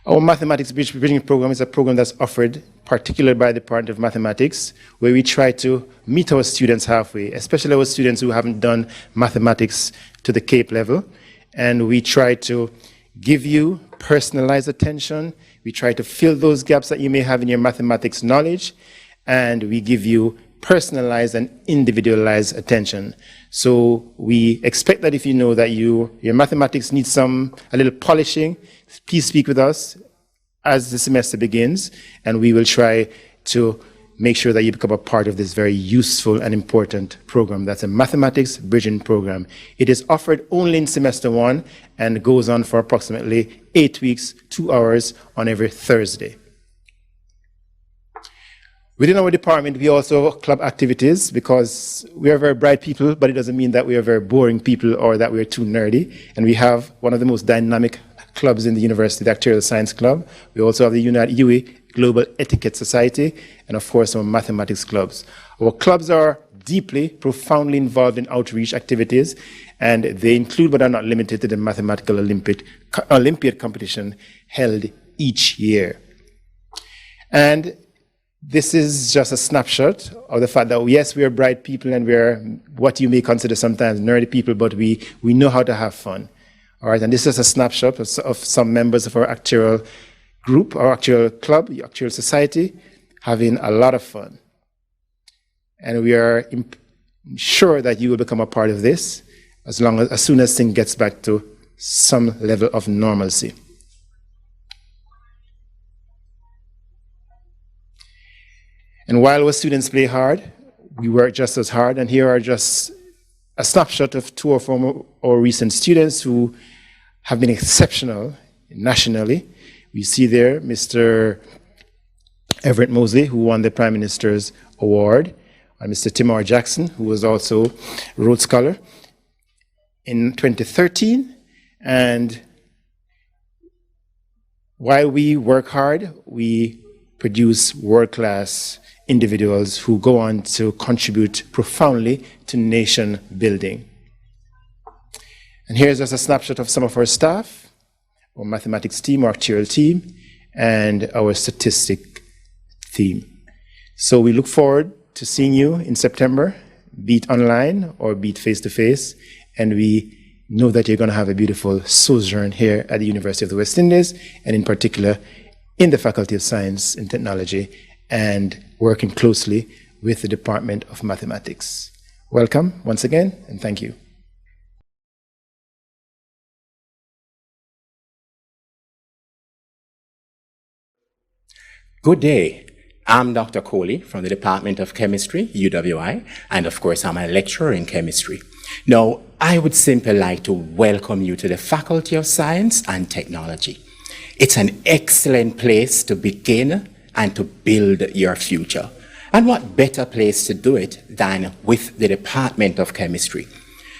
Our Mathematics Bridging Program is a program that's offered particularly by the Department of Mathematics, where we try to meet our students halfway, especially our students who haven't done mathematics to the CAPE level. And we try to give you personalized attention. We try to fill those gaps that you may have in your mathematics knowledge, and we give you personalized and individualized attention. So we expect that if you know that your mathematics needs a little polishing, please speak with us as the semester begins, and we will try to make sure that you become a part of this very useful and important program. That's a Mathematics Bridging Program. It is offered only in semester 1 and goes on for approximately 8 weeks, 2 hours on every Thursday. Within our department, we also have club activities because we are very bright people, but it doesn't mean that we are very boring people or that we are too nerdy. And we have one of the most dynamic clubs in the university, the Actuarial Science Club. We also have the Uwi Global Etiquette Society, and of course our mathematics clubs. Our clubs are deeply, profoundly involved in outreach activities, and they include but are not limited to the Mathematical Olympiad competition held each year. And this is just a snapshot of the fact that, yes, we are bright people and we are what you may consider sometimes nerdy people, but we know how to have fun. All right, and this is a snapshot of some members of our actuarial group, our actuarial club, the Actuarial Society, having a lot of fun. And we are sure that you will become a part of this as soon as things gets back to some level of normalcy. And while our students play hard, we work just as hard, and here are just a snapshot of 2 of our recent students who have been exceptional nationally. We see there Mr. Everett Mosley, who won the Prime Minister's Award, and Mr. Timor Jackson, who was also Rhodes Scholar in 2013. And while we work hard, we produce world-class individuals who go on to contribute profoundly to nation building. And here's just a snapshot of some of our staff, our mathematics team, our actuarial team, and our statistic team. So we look forward to seeing you in September, be it online or be it face-to-face, and we know that you're going to have a beautiful sojourn here at the University of the West Indies, and in particular in the Faculty of Science and Technology, and working closely with the Department of Mathematics. Welcome once again, and thank you. Good day. I'm Dr. Coley from the Department of Chemistry, UWI, and of course I'm a lecturer in chemistry. Now, I would simply like to welcome you to the Faculty of Science and Technology. It's an excellent place to begin and to build your future. And what better place to do it than with the Department of Chemistry?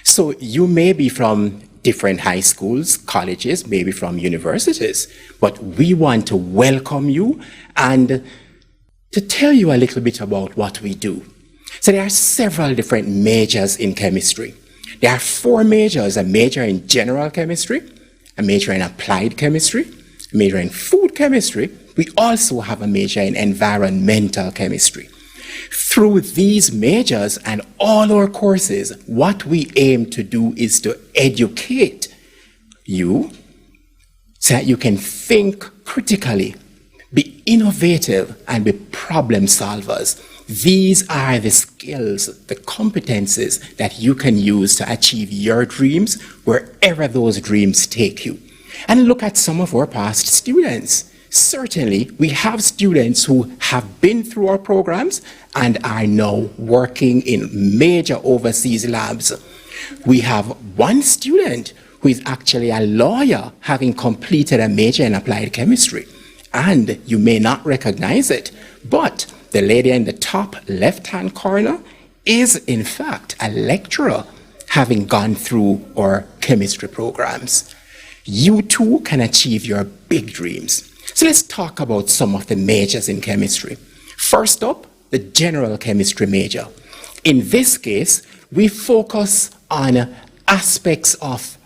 So you may be from different high schools, colleges, maybe from universities, but we want to welcome you and to tell you a little bit about what we do. So there are several different majors in chemistry. There are 4 majors: a major in general chemistry, a major in applied chemistry, a major in food chemistry. We also have a major in environmental chemistry. Through these majors and all our courses, what we aim to do is to educate you so that you can think critically, be innovative, and be problem solvers. These are the skills, the competences that you can use to achieve your dreams wherever those dreams take you. And look at some of our past students. Certainly, we have students who have been through our programs and are now working in major overseas labs. We have one student who is actually a lawyer, having completed a major in applied chemistry. And you may not recognize it, but the lady in the top left-hand corner is, in fact, a lecturer, having gone through our chemistry programs. You too can achieve your big dreams. So let's talk about some of the majors in chemistry. First up, the general chemistry major. In this case, we focus on aspects of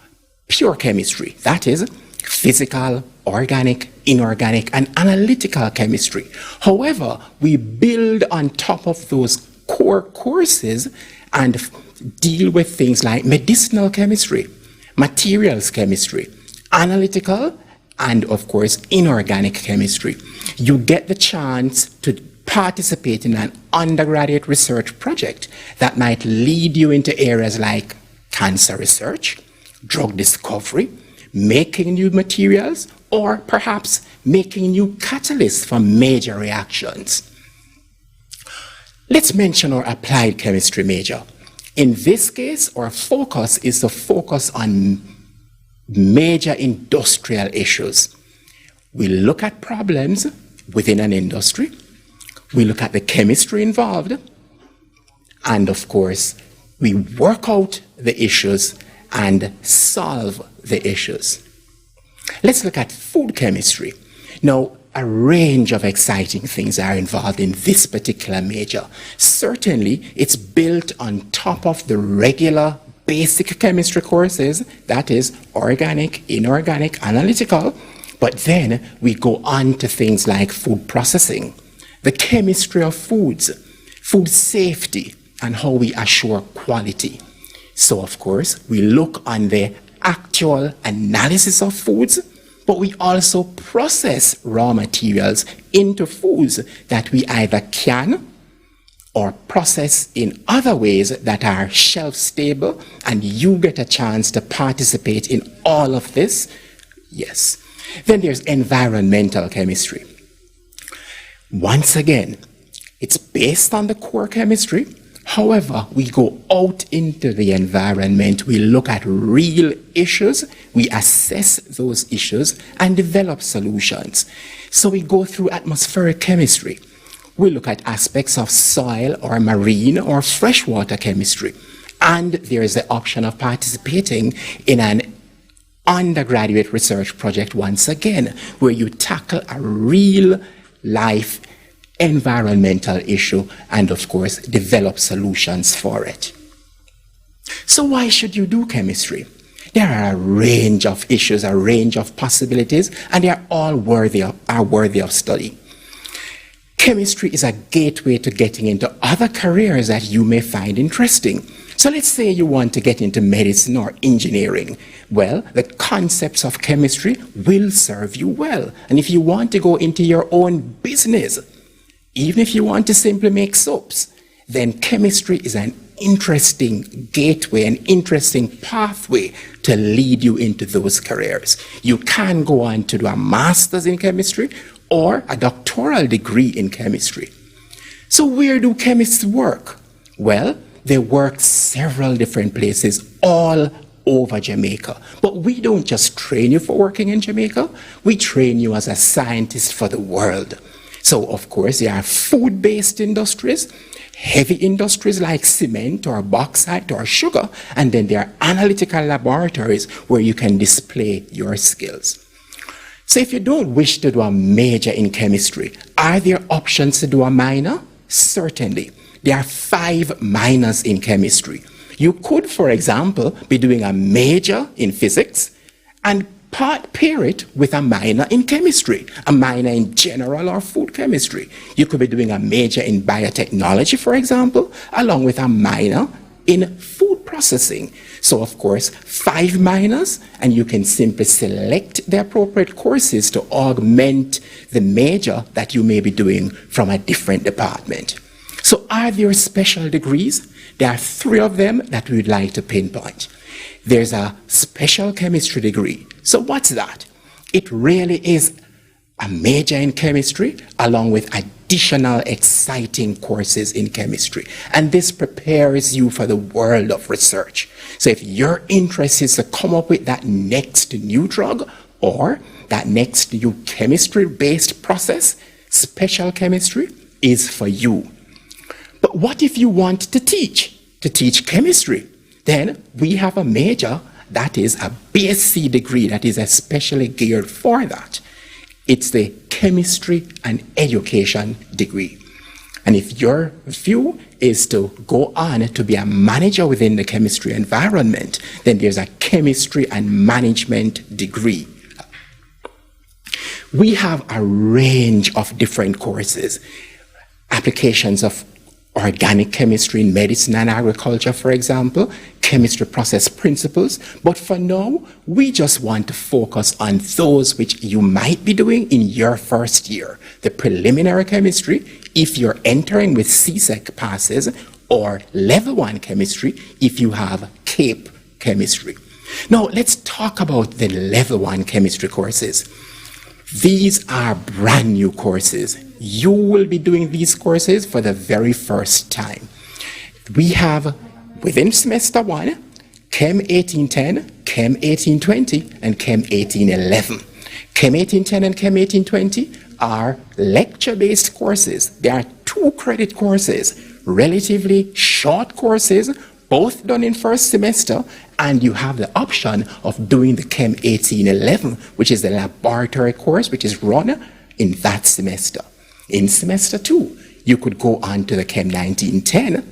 pure chemistry, that is, physical, organic, inorganic, and analytical chemistry. However, we build on top of those core courses and deal with things like medicinal chemistry, materials chemistry, analytical, and of course, inorganic chemistry. You get the chance to participate in an undergraduate research project that might lead you into areas like cancer research, drug discovery, making new materials, or perhaps making new catalysts for major reactions. Let's mention our applied chemistry major. In this case, our focus is to focus on major industrial issues. We look at problems within an industry, we look at the chemistry involved, and of course, we work out the issues and solve the issues. Let's look at food chemistry. Now, a range of exciting things are involved in this particular major. Certainly, it's built on top of the regular basic chemistry courses, that is, organic, inorganic, analytical, but then we go on to things like food processing, the chemistry of foods, food safety, and how we assure quality. So, of course, we look on the actual analysis of foods, but we also process raw materials into foods that we either can or process in other ways that are shelf stable, and you get a chance to participate in all of this. Yes. Then there's environmental chemistry. Once again, it's based on the core chemistry. However, we go out into the environment, we look at real issues, we assess those issues and develop solutions. So we go through atmospheric chemistry. We look at aspects of soil or marine or freshwater chemistry. And there is the option of participating in an undergraduate research project once again, where you tackle a real life environmental issue and of course develop solutions for it. So why should you do chemistry? There are a range of issues, a range of possibilities, and they are all worthy of study. Chemistry is a gateway to getting into other careers that you may find interesting. So let's say you want to get into medicine or engineering. Well, the concepts of chemistry will serve you well. And if you want to go into your own business, even if you want to simply make soaps, then chemistry is an interesting gateway, an interesting pathway to lead you into those careers. You can go on to do a master's in chemistry or a doctoral degree in chemistry. So where do chemists work? Well, they work several different places all over Jamaica. But we don't just train you for working in Jamaica, we train you as a scientist for the world. So, of course, there are food-based industries, heavy industries like cement or bauxite or sugar, and then there are analytical laboratories where you can display your skills. So if you don't wish to do a major in chemistry, are there options to do a minor? Certainly. There are 5 minors in chemistry. You could, for example, be doing a major in physics and pair it with a minor in chemistry, a minor in general or food chemistry. You could be doing a major in biotechnology, for example, along with a minor in food processing. So, of course, 5 minors, and you can simply select the appropriate courses to augment the major that you may be doing from a different department. So, are there special degrees? There are 3 of them that we would like to pinpoint. There's a special chemistry degree. So what's that? It really is a major in chemistry along with additional exciting courses in chemistry. And this prepares you for the world of research. So if your interest is to come up with that next new drug or that next new chemistry-based process, special chemistry is for you. But what if you want to teach chemistry? Then we have a major that is a Bsc degree that is especially geared for that. It's the Chemistry and Education degree. And if your view is to go on to be a manager within the chemistry environment, then there's a chemistry and management degree. We have a range of different courses, applications of organic chemistry in medicine and agriculture, for example, chemistry process principles. But for now, we just want to focus on those which you might be doing in your first year. The preliminary chemistry, if you're entering with CSEC passes, or level 1 chemistry, if you have CAPE chemistry. Now, let's talk about the level 1 chemistry courses. These are brand new courses. You will be doing these courses for the very first time. We have, within semester 1, Chem 1810, Chem 1820, and Chem 1811. Chem 1810 and Chem 1820 are lecture-based courses. They are 2-credit courses, relatively short courses, both done in first semester, and you have the option of doing the Chem 1811, which is the laboratory course, which is run in that semester. In semester 2, you could go on to the Chem 1910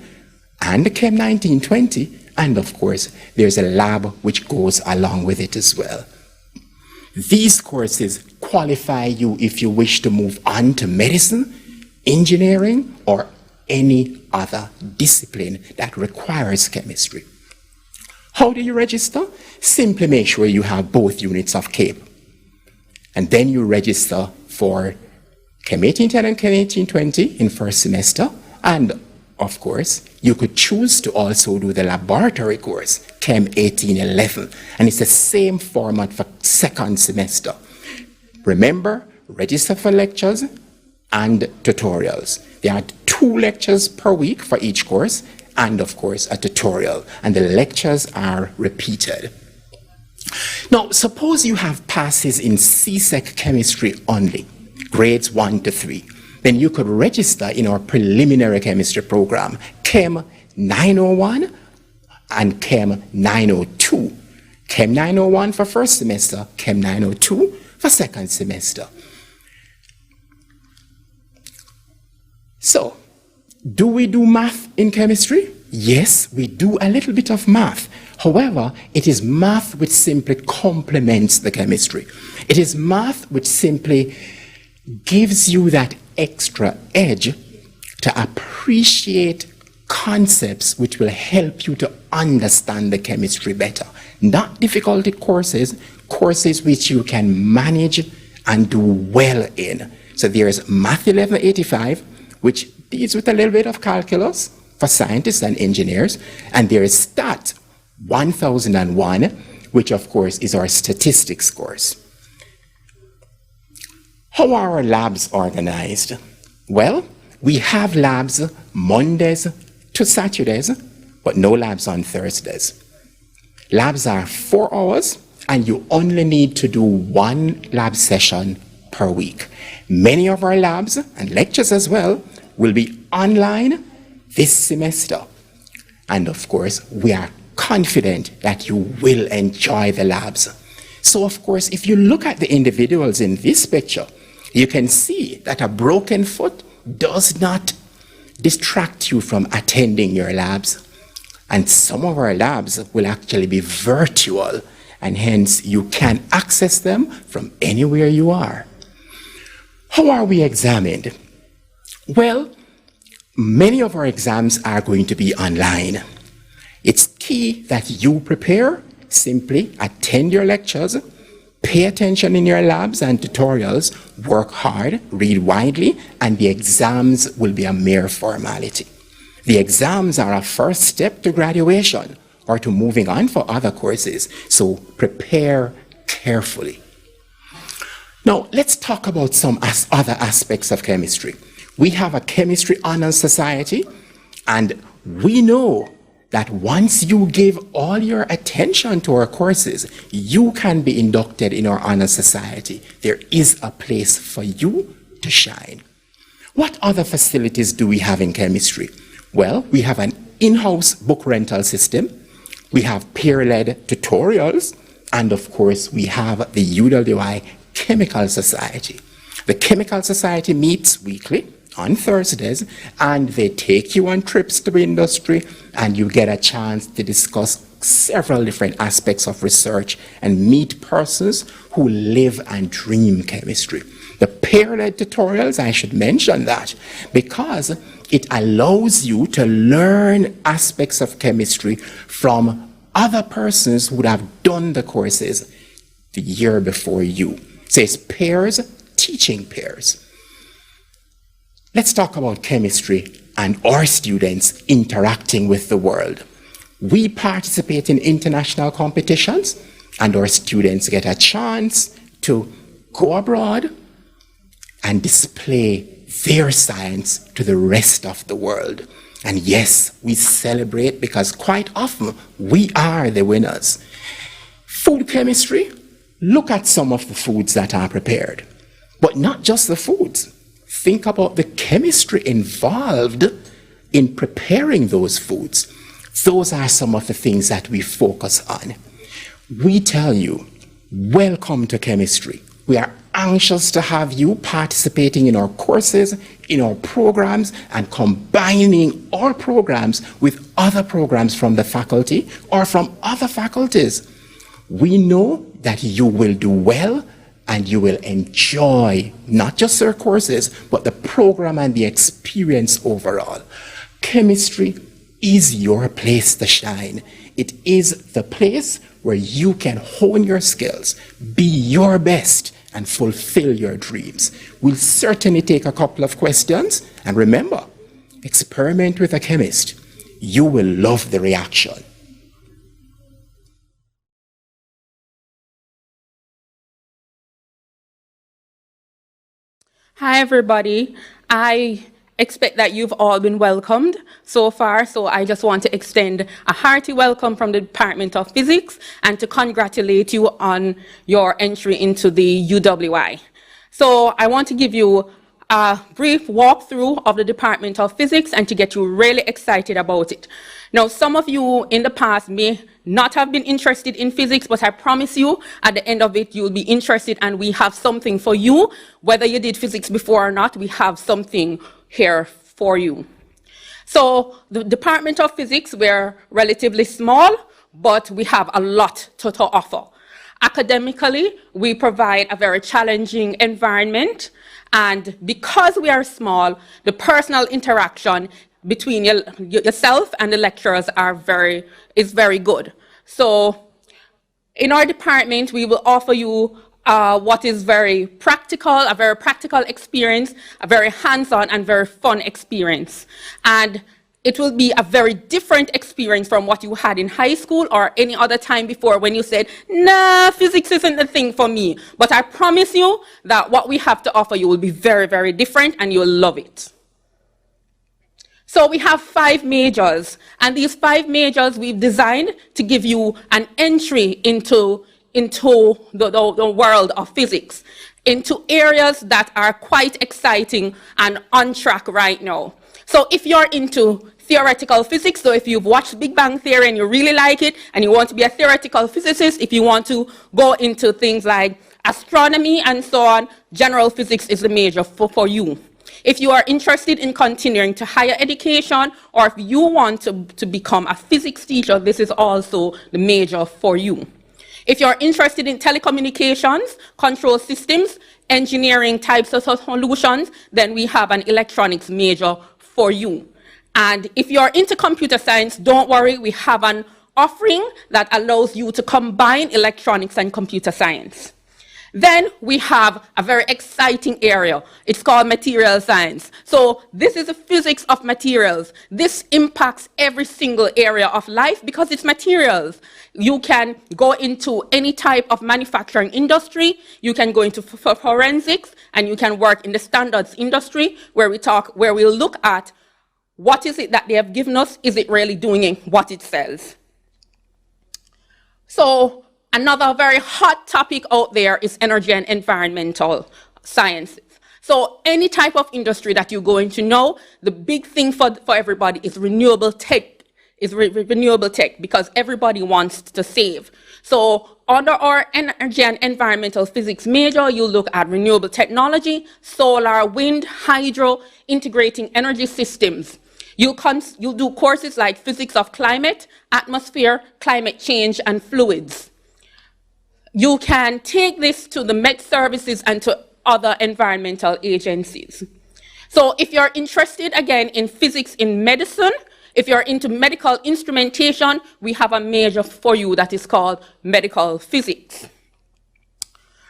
and the Chem 1920, and of course, there's a lab which goes along with it as well. These courses qualify you if you wish to move on to medicine, engineering, or any other discipline that requires chemistry. How do you register? Simply make sure you have both units of CAPE. And then you register for Chem 1810 and Chem 1820 in first semester. And of course, you could choose to also do the laboratory course, Chem 1811. And it's the same format for second semester. Remember, register for lectures and tutorials. There are 2 lectures per week for each course, and of course a tutorial, and the lectures are repeated. Now, suppose you have passes in CSEC chemistry only, grades 1 to 3. Then you could register in our preliminary chemistry program, Chem 901 and Chem 902. Chem 901 for first semester, Chem 902 for second semester. So, do we do math in chemistry? Yes, we do a little bit of math. However, it is math which simply complements the chemistry. It is math which simply gives you that extra edge to appreciate concepts which will help you to understand the chemistry better. Not difficult courses, courses which you can manage and do well in. So there's Math 1185, which deals with a little bit of calculus for scientists and engineers, and there is Stat 1001, which of course is our statistics course. How are our labs organized? Well, we have labs Mondays to Saturdays, but no labs on Thursdays. Labs are 4 hours, and you only need to do 1 lab session per week. Many of our labs and lectures as well will be online this semester. And of course, we are confident that you will enjoy the labs. So of course, if you look at the individuals in this picture, you can see that a broken foot does not distract you from attending your labs. And some of our labs will actually be virtual, and hence you can access them from anywhere you are. How are we examined? Well, many of our exams are going to be online. It's key that you prepare, simply attend your lectures, pay attention in your labs and tutorials, work hard, read widely, and the exams will be a mere formality. The exams are a first step to graduation or to moving on for other courses, so prepare carefully. Now, let's talk about some other aspects of chemistry. We have a Chemistry Honors Society, and we know that once you give all your attention to our courses, you can be inducted in our Honors Society. There is a place for you to shine. What other facilities do we have in chemistry? Well, we have an in-house book rental system, we have peer-led tutorials, and of course, we have the UWI Chemical Society. The Chemical Society meets weekly on Thursdays, and they take you on trips to industry, and you get a chance to discuss several different aspects of research and meet persons who live and dream chemistry. The peer-led tutorials, I should mention that, because it allows you to learn aspects of chemistry from other persons who would have done the courses the year before you. So it's peers teaching peers. Let's talk about chemistry and our students interacting with the world. We participate in international competitions, and our students get a chance to go abroad and display their science to the rest of the world. And yes, we celebrate because quite often we are the winners. Food chemistry, look at some of the foods that are prepared. But not just the foods. Think about the chemistry involved in preparing those foods. Those are some of the things that we focus on. We tell you, welcome to chemistry. We are anxious to have you participating in our courses, in our programs, and combining our programs with other programs from the faculty or from other faculties. We know that you will do well and you will enjoy not just our courses, but the program and the experience overall. Chemistry is your place to shine. It is the place where you can hone your skills, be your best, and fulfill your dreams. We'll certainly take a couple of questions, and remember, experiment with a chemist. You will love the reaction. Hi, everybody. I expect that you've all been welcomed so far, so I just want to extend a hearty welcome from the Department of Physics and to congratulate you on your entry into the UWI. So I want to give you a brief walkthrough of the Department of Physics and to get you really excited about it. Now, some of you in the past may not have been interested in physics, but I promise you, at the end of it, you'll be interested, and we have something for you. Whether you did physics before or not, we have something here for you. So the Department of Physics, we're relatively small, but we have a lot to offer. Academically, we provide a very challenging environment, and because we are small, the personal interaction between yourself and the lecturers is very good. So in our department, we will offer you what is very practical, a very practical experience, a very hands-on and very fun experience. And it will be a very different experience from what you had in high school or any other time before when you said, nah, physics isn't the thing for me. But I promise you that what we have to offer you will be very, very different, and you'll love it. So we have 5 majors, and these 5 majors we've designed to give you an entry into the world of physics, into areas that are quite exciting and on track right now. So if you're into theoretical physics, so if you've watched Big Bang Theory and you really like it, and you want to be a theoretical physicist, if you want to go into things like astronomy and so on, general physics is the major for you. If you are interested in continuing to higher education, or if you want to become a physics teacher, this is also the major for you. If you're interested in telecommunications, control systems, engineering types of solutions, then we have an electronics major for you. And if you're into computer science, don't worry, we have an offering that allows you to combine electronics and computer science. Then we have a very exciting area. It's called material science. So this is the physics of materials. This impacts every single area of life because it's materials. You can go into any type of manufacturing industry. You can go into forensics, and you can work in the standards industry where we'll look at what is it that they have given us. Is it really doing what it says? So another very hot topic out there is energy and environmental sciences. So any type of industry that you're going to know, the big thing for everybody is renewable is renewable tech, because everybody wants to save. So under our energy and environmental physics major, you look at renewable technology, solar, wind, hydro, integrating energy systems. You'll do courses like physics of climate, atmosphere, climate change, and fluids. You can take this to the Met Services and to other environmental agencies. So if you're interested, again, in physics in medicine, if you're into medical instrumentation, we have a major for you that is called medical physics.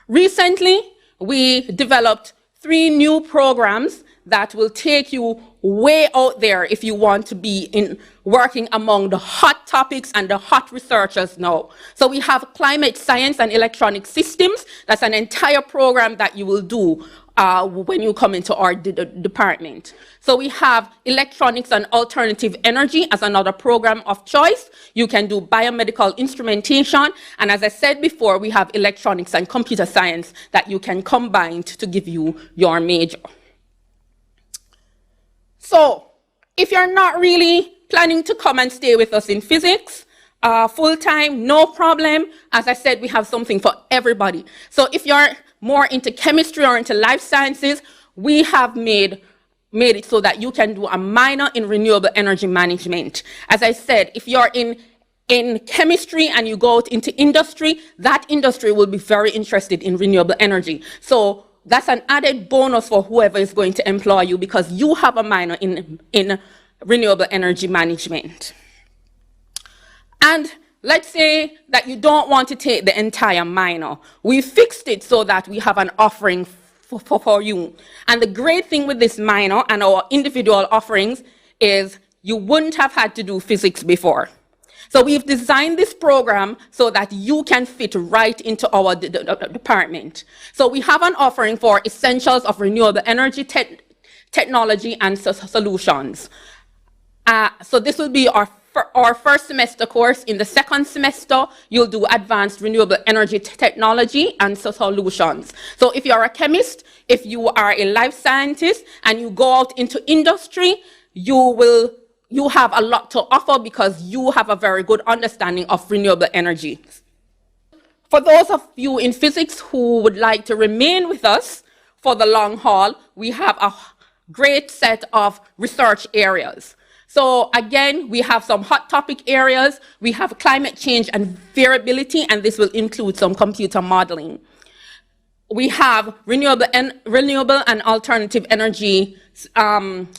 Recently, we developed 3 new programs that will take you way out there if you want to be working among the hot topics and the hot researchers now. So we have climate science and electronic systems. That's an entire program that you will do when you come into our department. So we have electronics and alternative energy as another program of choice. You can do biomedical instrumentation. And as I said before, we have electronics and computer science that you can combine to give you your major. So if you're not really planning to come and stay with us in physics, full-time, no problem. As I said, we have something for everybody. So if you're more into chemistry or into life sciences, we have made it so that you can do a minor in renewable energy management. As I said, if you're in chemistry and you go out into industry, that industry will be very interested in renewable energy. So that's an added bonus for whoever is going to employ you, because you have a minor in renewable energy management. And let's say that you don't want to take the entire minor. We fixed it so that we have an offering for you. And the great thing with this minor and our individual offerings is you wouldn't have had to do physics before. So we've designed this program so that you can fit right into our department. So we have an offering for essentials of renewable energy technology and solutions. So this will be our first semester course. In the second semester, you'll do advanced renewable energy technology and solutions. So if you're a chemist, if you are a life scientist, and you go out into industry, you have a lot to offer because you have a very good understanding of renewable energy. For those of you in physics who would like to remain with us for the long haul, we have a great set of research areas. So again, we have some hot topic areas. We have climate change and variability, and this will include some computer modeling. We have renewable and alternative energy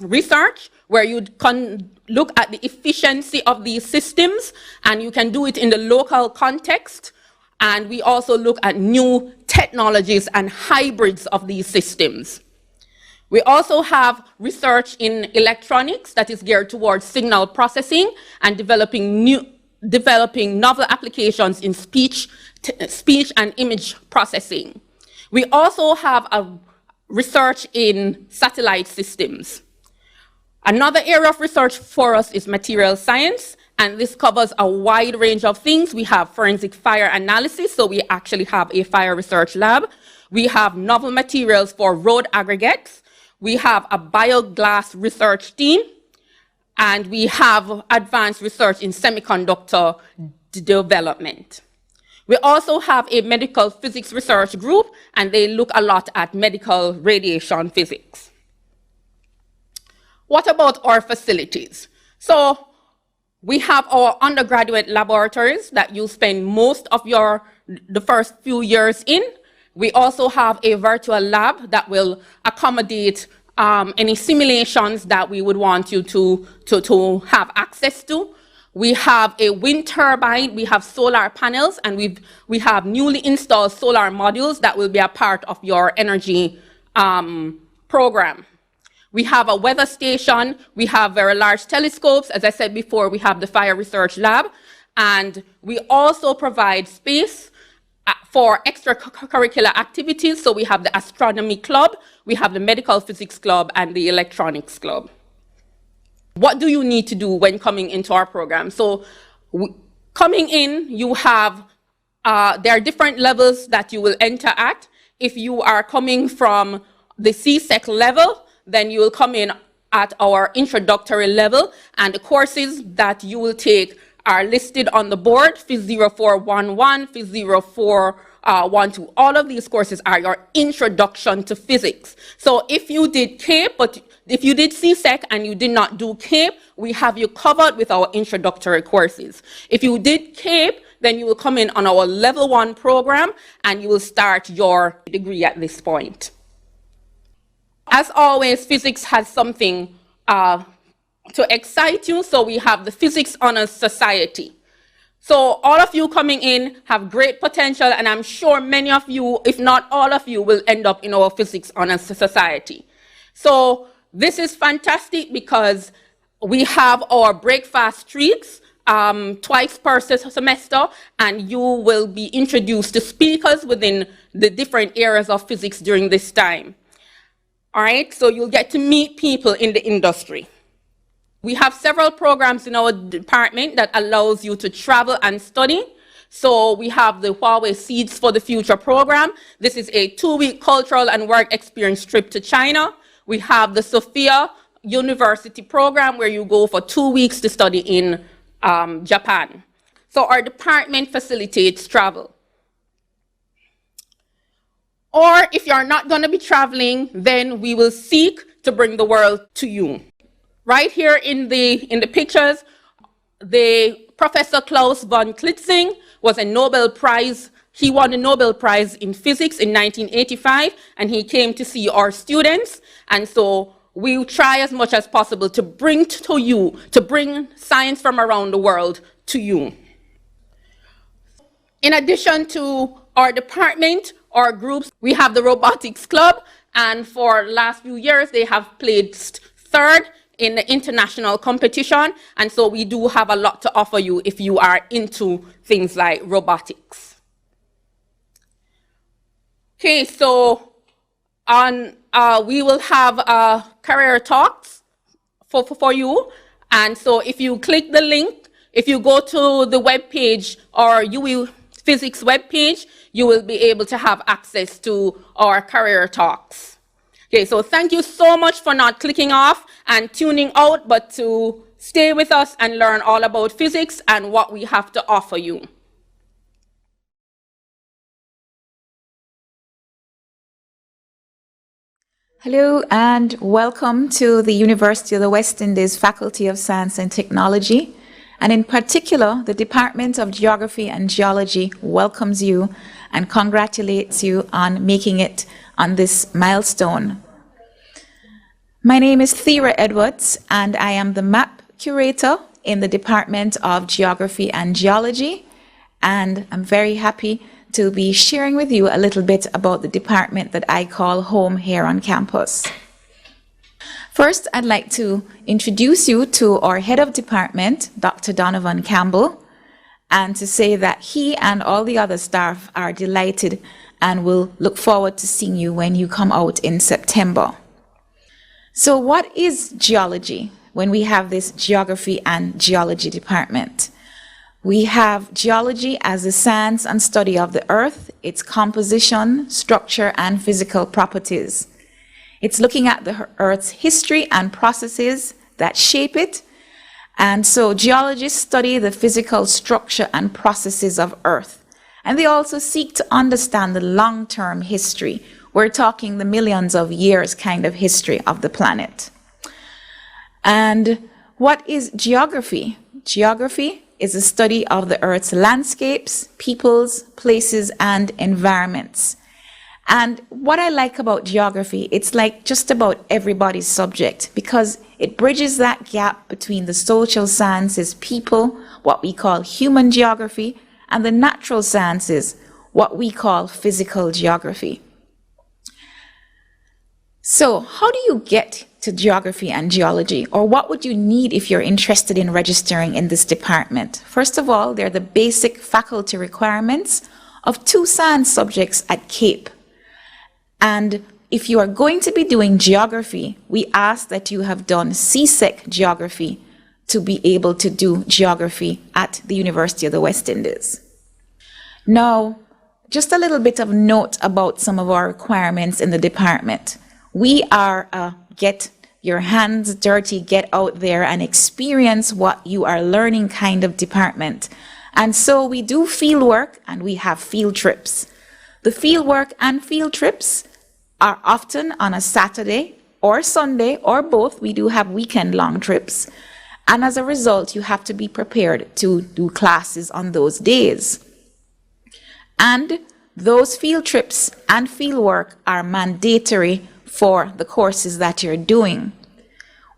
research, where you can look at the efficiency of these systems, and you can do it in the local context. And we also look at new technologies and hybrids of these systems. We also have research in electronics that is geared towards signal processing and developing novel applications in speech and image processing. We also have a research in satellite systems. Another area of research for us is material science, and this covers a wide range of things. We have forensic fire analysis, so we actually have a fire research lab. We have novel materials for road aggregates. We have a bioglass research team, and we have advanced research in semiconductor development. We also have a medical physics research group, and they look a lot at medical radiation physics. What about our facilities? So we have our undergraduate laboratories that you spend most of the first few years in. We also have a virtual lab that will accommodate any simulations that we would want you to have access to. We have a wind turbine, we have solar panels, and we have newly installed solar modules that will be a part of your energy program. We have a weather station, we have very large telescopes. As I said before, we have the fire research lab, and we also provide space for extracurricular activities. So we have the astronomy club, we have the medical physics club, and the electronics club. What do you need to do when coming into our program? So coming in, you have, there are different levels that you will enter at. If you are coming from the CSEC level, then you will come in at our introductory level, and the courses that you will take are listed on the board: Phys 0411, Phys 0412. All of these courses are your introduction to physics. So if you did CAPE, but if you did CSEC and you did not do CAPE, we have you covered with our introductory courses. If you did CAPE, then you will come in on our level 1 program and you will start your degree at this point. As always, physics has something to excite you, so we have the Physics Honors Society. So all of you coming in have great potential, and I'm sure many of you, if not all of you, will end up in our Physics Honors Society. So this is fantastic because we have our breakfast treats twice per semester, and you will be introduced to speakers within the different areas of physics during this time. All right, so you'll get to meet people in the industry. We have several programs in our department that allows you to travel and study. So we have the Huawei Seeds for the Future program. This is a 2-week cultural and work experience trip to China. We have the Sophia University program where you go for 2 weeks to study in Japan. So our department facilitates travel. Or if you're not going to be traveling, then we will seek to bring the world to you. Right here in the pictures, the Professor Klaus von Klitzing was a Nobel Prize. He won a Nobel Prize in physics in 1985, and he came to see our students. And so we try as much as possible to bring science from around the world to you. In addition to our department, our groups, we have the Robotics Club, and for the last few years, they have placed 3rd in the international competition, and so we do have a lot to offer you if you are into things like robotics. Okay, so we will have career talks for you, and so if you click the link, if you go to the web page or Uwi Physics web page, you will be able to have access to our career talks. Okay, so thank you so much for not clicking off and tuning out, but to stay with us and learn all about physics and what we have to offer you. Hello and welcome to the University of the West Indies Faculty of Science and Technology. And in particular, the Department of Geography and Geology welcomes you and congratulates you on making it on this milestone. My name is Thera Edwards, and I am the map curator in the Department of Geography and Geology, and I'm very happy to be sharing with you a little bit about the department that I call home here on campus. First, I'd like to introduce you to our head of department, Dr. Donovan Campbell, and to say that he and all the other staff are delighted and will look forward to seeing you when you come out in September. So what is geology when we have this geography and geology department? We have geology as the science and study of the earth, its composition, structure, and physical properties. It's looking at the earth's history and processes that shape it. And so geologists study the physical structure and processes of earth. And they also seek to understand the long-term history. We're talking the millions of years kind of history of the planet. And what is geography? Geography is a study of the earth's landscapes, peoples, places, and environments. And what I like about geography, it's like just about everybody's subject because it bridges that gap between the social sciences, people, what we call human geography, and the natural sciences, what we call physical geography. So how do you get to geography and geology, or what would you need if you're interested in registering in this department? First of all, they're the basic faculty requirements of 2 science subjects at CAPE. And if you are going to be doing geography, we ask that you have done CSEC geography to be able to do geography at the University of the West Indies. Now, just a little bit of note about some of our requirements in the department. We are a Get your hands dirty, get out there and experience what you are learning kind of department. And so we do field work and we have field trips. The field work and field trips are often on a Saturday or Sunday or both. We do have weekend long trips. And as a result, you have to be prepared to do classes on those days. And those field trips and field work are mandatory for the courses that you're doing.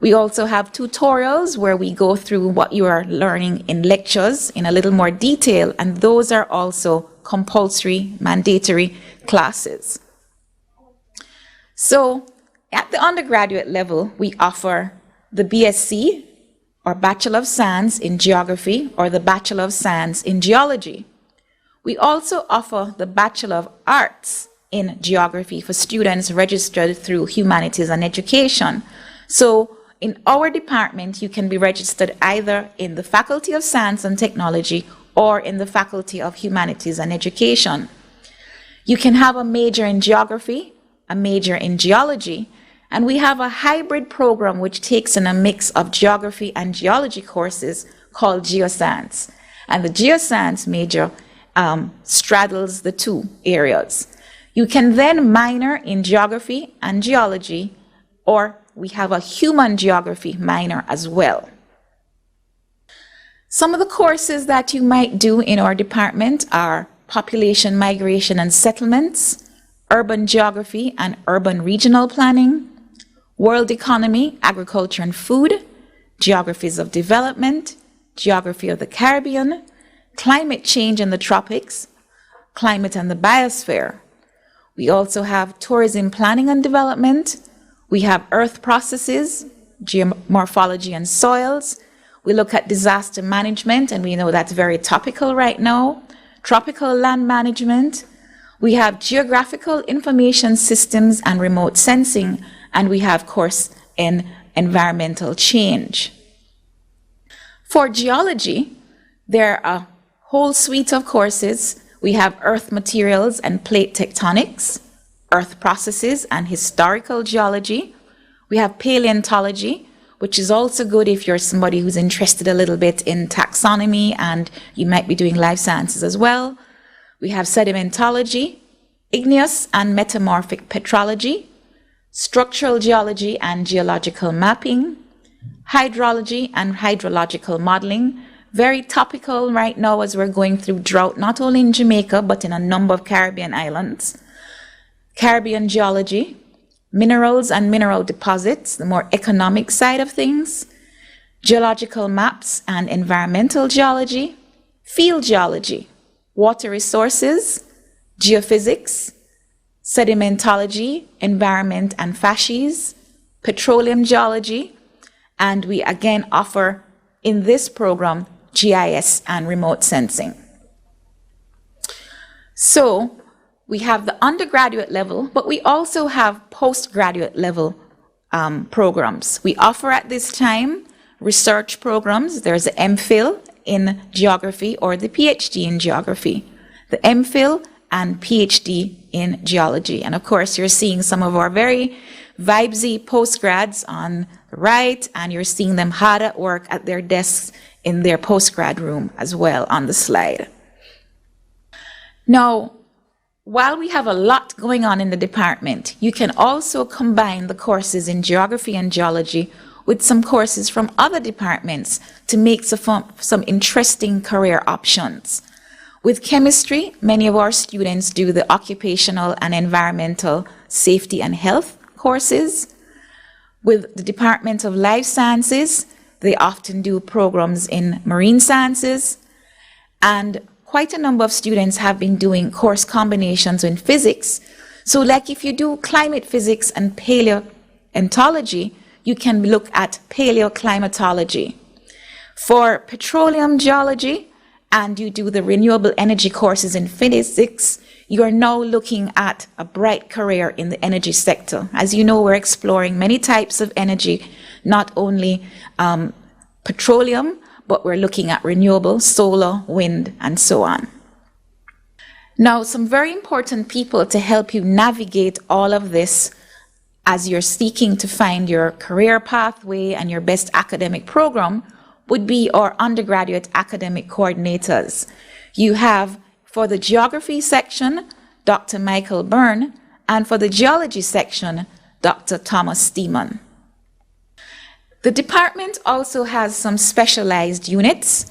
We also have tutorials where we go through what you are learning in lectures in a little more detail, and those are also compulsory, mandatory classes. So at the undergraduate level, we offer the BSc or Bachelor of Science in Geography or the Bachelor of Science in Geology. We also offer the Bachelor of Arts in Geography for students registered through Humanities and Education. So in our department, you can be registered either in the Faculty of Science and Technology or in the Faculty of Humanities and Education. You can have a major in Geography, a major in Geology, and we have a hybrid program which takes in a mix of Geography and Geology courses called Geoscience. And the Geoscience major straddles the two areas. You can then minor in Geography and Geology, or we have a Human Geography minor as well. Some of the courses that you might do in our department are Population, Migration and Settlements, Urban Geography and Urban Regional Planning, World Economy, Agriculture and Food, Geographies of Development, Geography of the Caribbean, Climate Change in the Tropics, Climate and the Biosphere. We also have Tourism Planning and Development. We have Earth Processes, Geomorphology and Soils. We look at Disaster Management, and we know that's very topical right now. Tropical Land Management. We have Geographical Information Systems and Remote Sensing, and we have course in Environmental Change. For Geology, there are a whole suite of courses. We have Earth Materials and Plate Tectonics, Earth Processes and Historical Geology. We have Paleontology, which is also good if you're somebody who's interested a little bit in taxonomy and you might be doing life sciences as well. We have Sedimentology, Igneous and Metamorphic Petrology, Structural Geology and Geological Mapping, Hydrology and Hydrological Modeling. Very topical right now as we're going through drought, not only in Jamaica, but in a number of Caribbean islands. Caribbean Geology, Minerals and Mineral Deposits, the more economic side of things, Geological Maps and Environmental Geology, Field Geology, Water Resources, Geophysics, Sedimentology, Environment and Facies, Petroleum Geology, and we again offer in this program GIS and remote sensing. So we have the undergraduate level, but we also have postgraduate level programs. We offer at this time research programs. There's the MPhil in geography or the PhD in geography, the MPhil and PhD in geology. And of course, you're seeing some of our very vibesy postgrads on the right, and you're seeing them hard at work at their desks in their postgrad room as well on the slide. Now, while we have a lot going on in the department, you can also combine the courses in geography and geology with some courses from other departments to make some interesting career options. With chemistry, many of our students do the occupational and environmental safety and health courses. With the Department of Life Sciences, they often do programs in marine sciences, and quite a number of students have been doing course combinations in physics. So like if you do climate physics and paleontology, you can look at paleoclimatology. For petroleum geology, and you do the renewable energy courses in physics, you are now looking at a bright career in the energy sector. As you know, we're exploring many types of energy, not only petroleum, but we're looking at renewable, solar, wind, and so on. Now, some very important people to help you navigate all of this as you're seeking to find your career pathway and your best academic program would be our undergraduate academic coordinators. You have, for the geography section, Dr. Michael Byrne, and for the geology section, Dr. Thomas Steeman. The department also has some specialized units.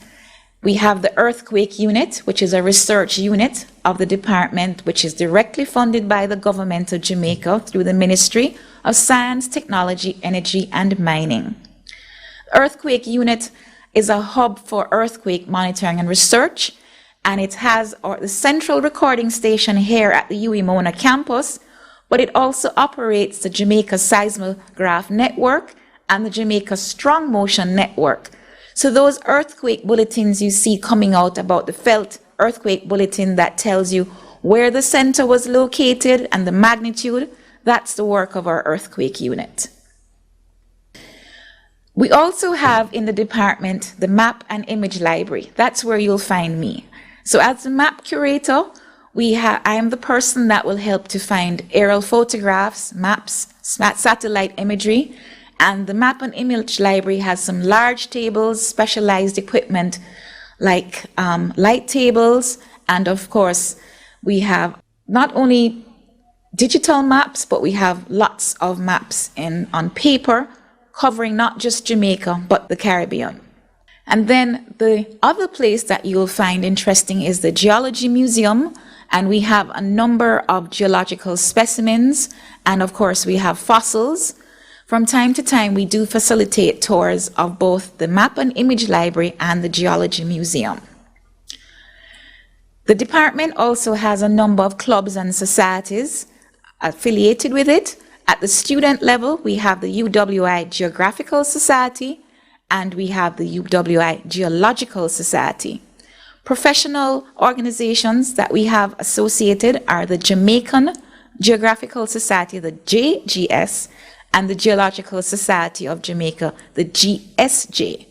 We have the earthquake unit, which is a research unit of the department, which is directly funded by the government of Jamaica through the Ministry of Science, Technology, Energy, and Mining. The earthquake unit is a hub for earthquake monitoring and research, and it has the central recording station here at the Uwi Mona campus, but it also operates the Jamaica Seismograph Network and the Jamaica Strong Motion Network. So those earthquake bulletins you see coming out about the felt earthquake bulletin that tells you where the center was located and the magnitude, that's the work of our earthquake unit. We also have in the department the map and image library. That's where you'll find me. So as the map curator, I am the person that will help to find aerial photographs, maps, satellite imagery, and the map and image library has some large tables, specialized equipment like light tables, and of course we have not only digital maps, but we have lots of maps on paper covering not just Jamaica, but the Caribbean. And then the other place that you'll find interesting is the Geology Museum, and we have a number of geological specimens, and of course we have fossils. From time to time, we do facilitate tours of both the Map and Image Library and the Geology Museum. The department also has a number of clubs and societies affiliated with it. At the student level, we have the UWI Geographical Society and we have the UWI Geological Society. Professional organizations that we have associated are the Jamaican Geographical Society, the JGS, and the Geological Society of Jamaica, the GSJ.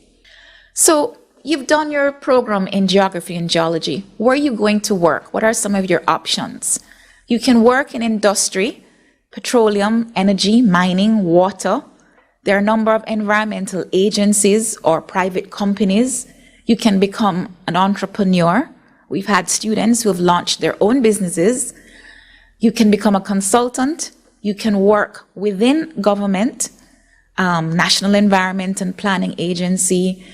So you've done your program in geography and geology. Where are you going to work? What are some of your options? You can work in industry, petroleum, energy, mining, water. There are a number of environmental agencies or private companies. You can become an entrepreneur. We've had students who have launched their own businesses. You can become a consultant. You can work within government, National Environment and Planning Agency,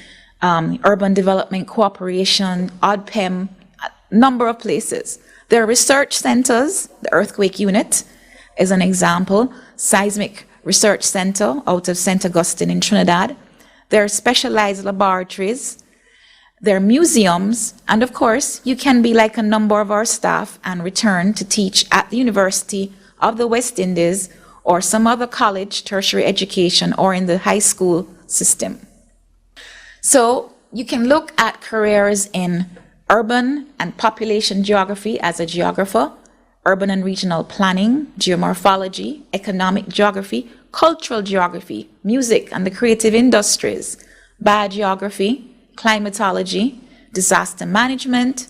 Urban Development Corporation, ODPEM, a number of places. There are research centers. The Earthquake Unit is an example. Seismic Research Center out of St. Augustine in Trinidad. There are specialized laboratories. There are museums. And of course, you can be like a number of our staff and return to teach at the University of the West Indies or some other college, tertiary education, or in the high school system. So you can look at careers in urban and population geography as a geographer, urban and regional planning, geomorphology, economic geography, cultural geography, music and the creative industries, biogeography, climatology, disaster management,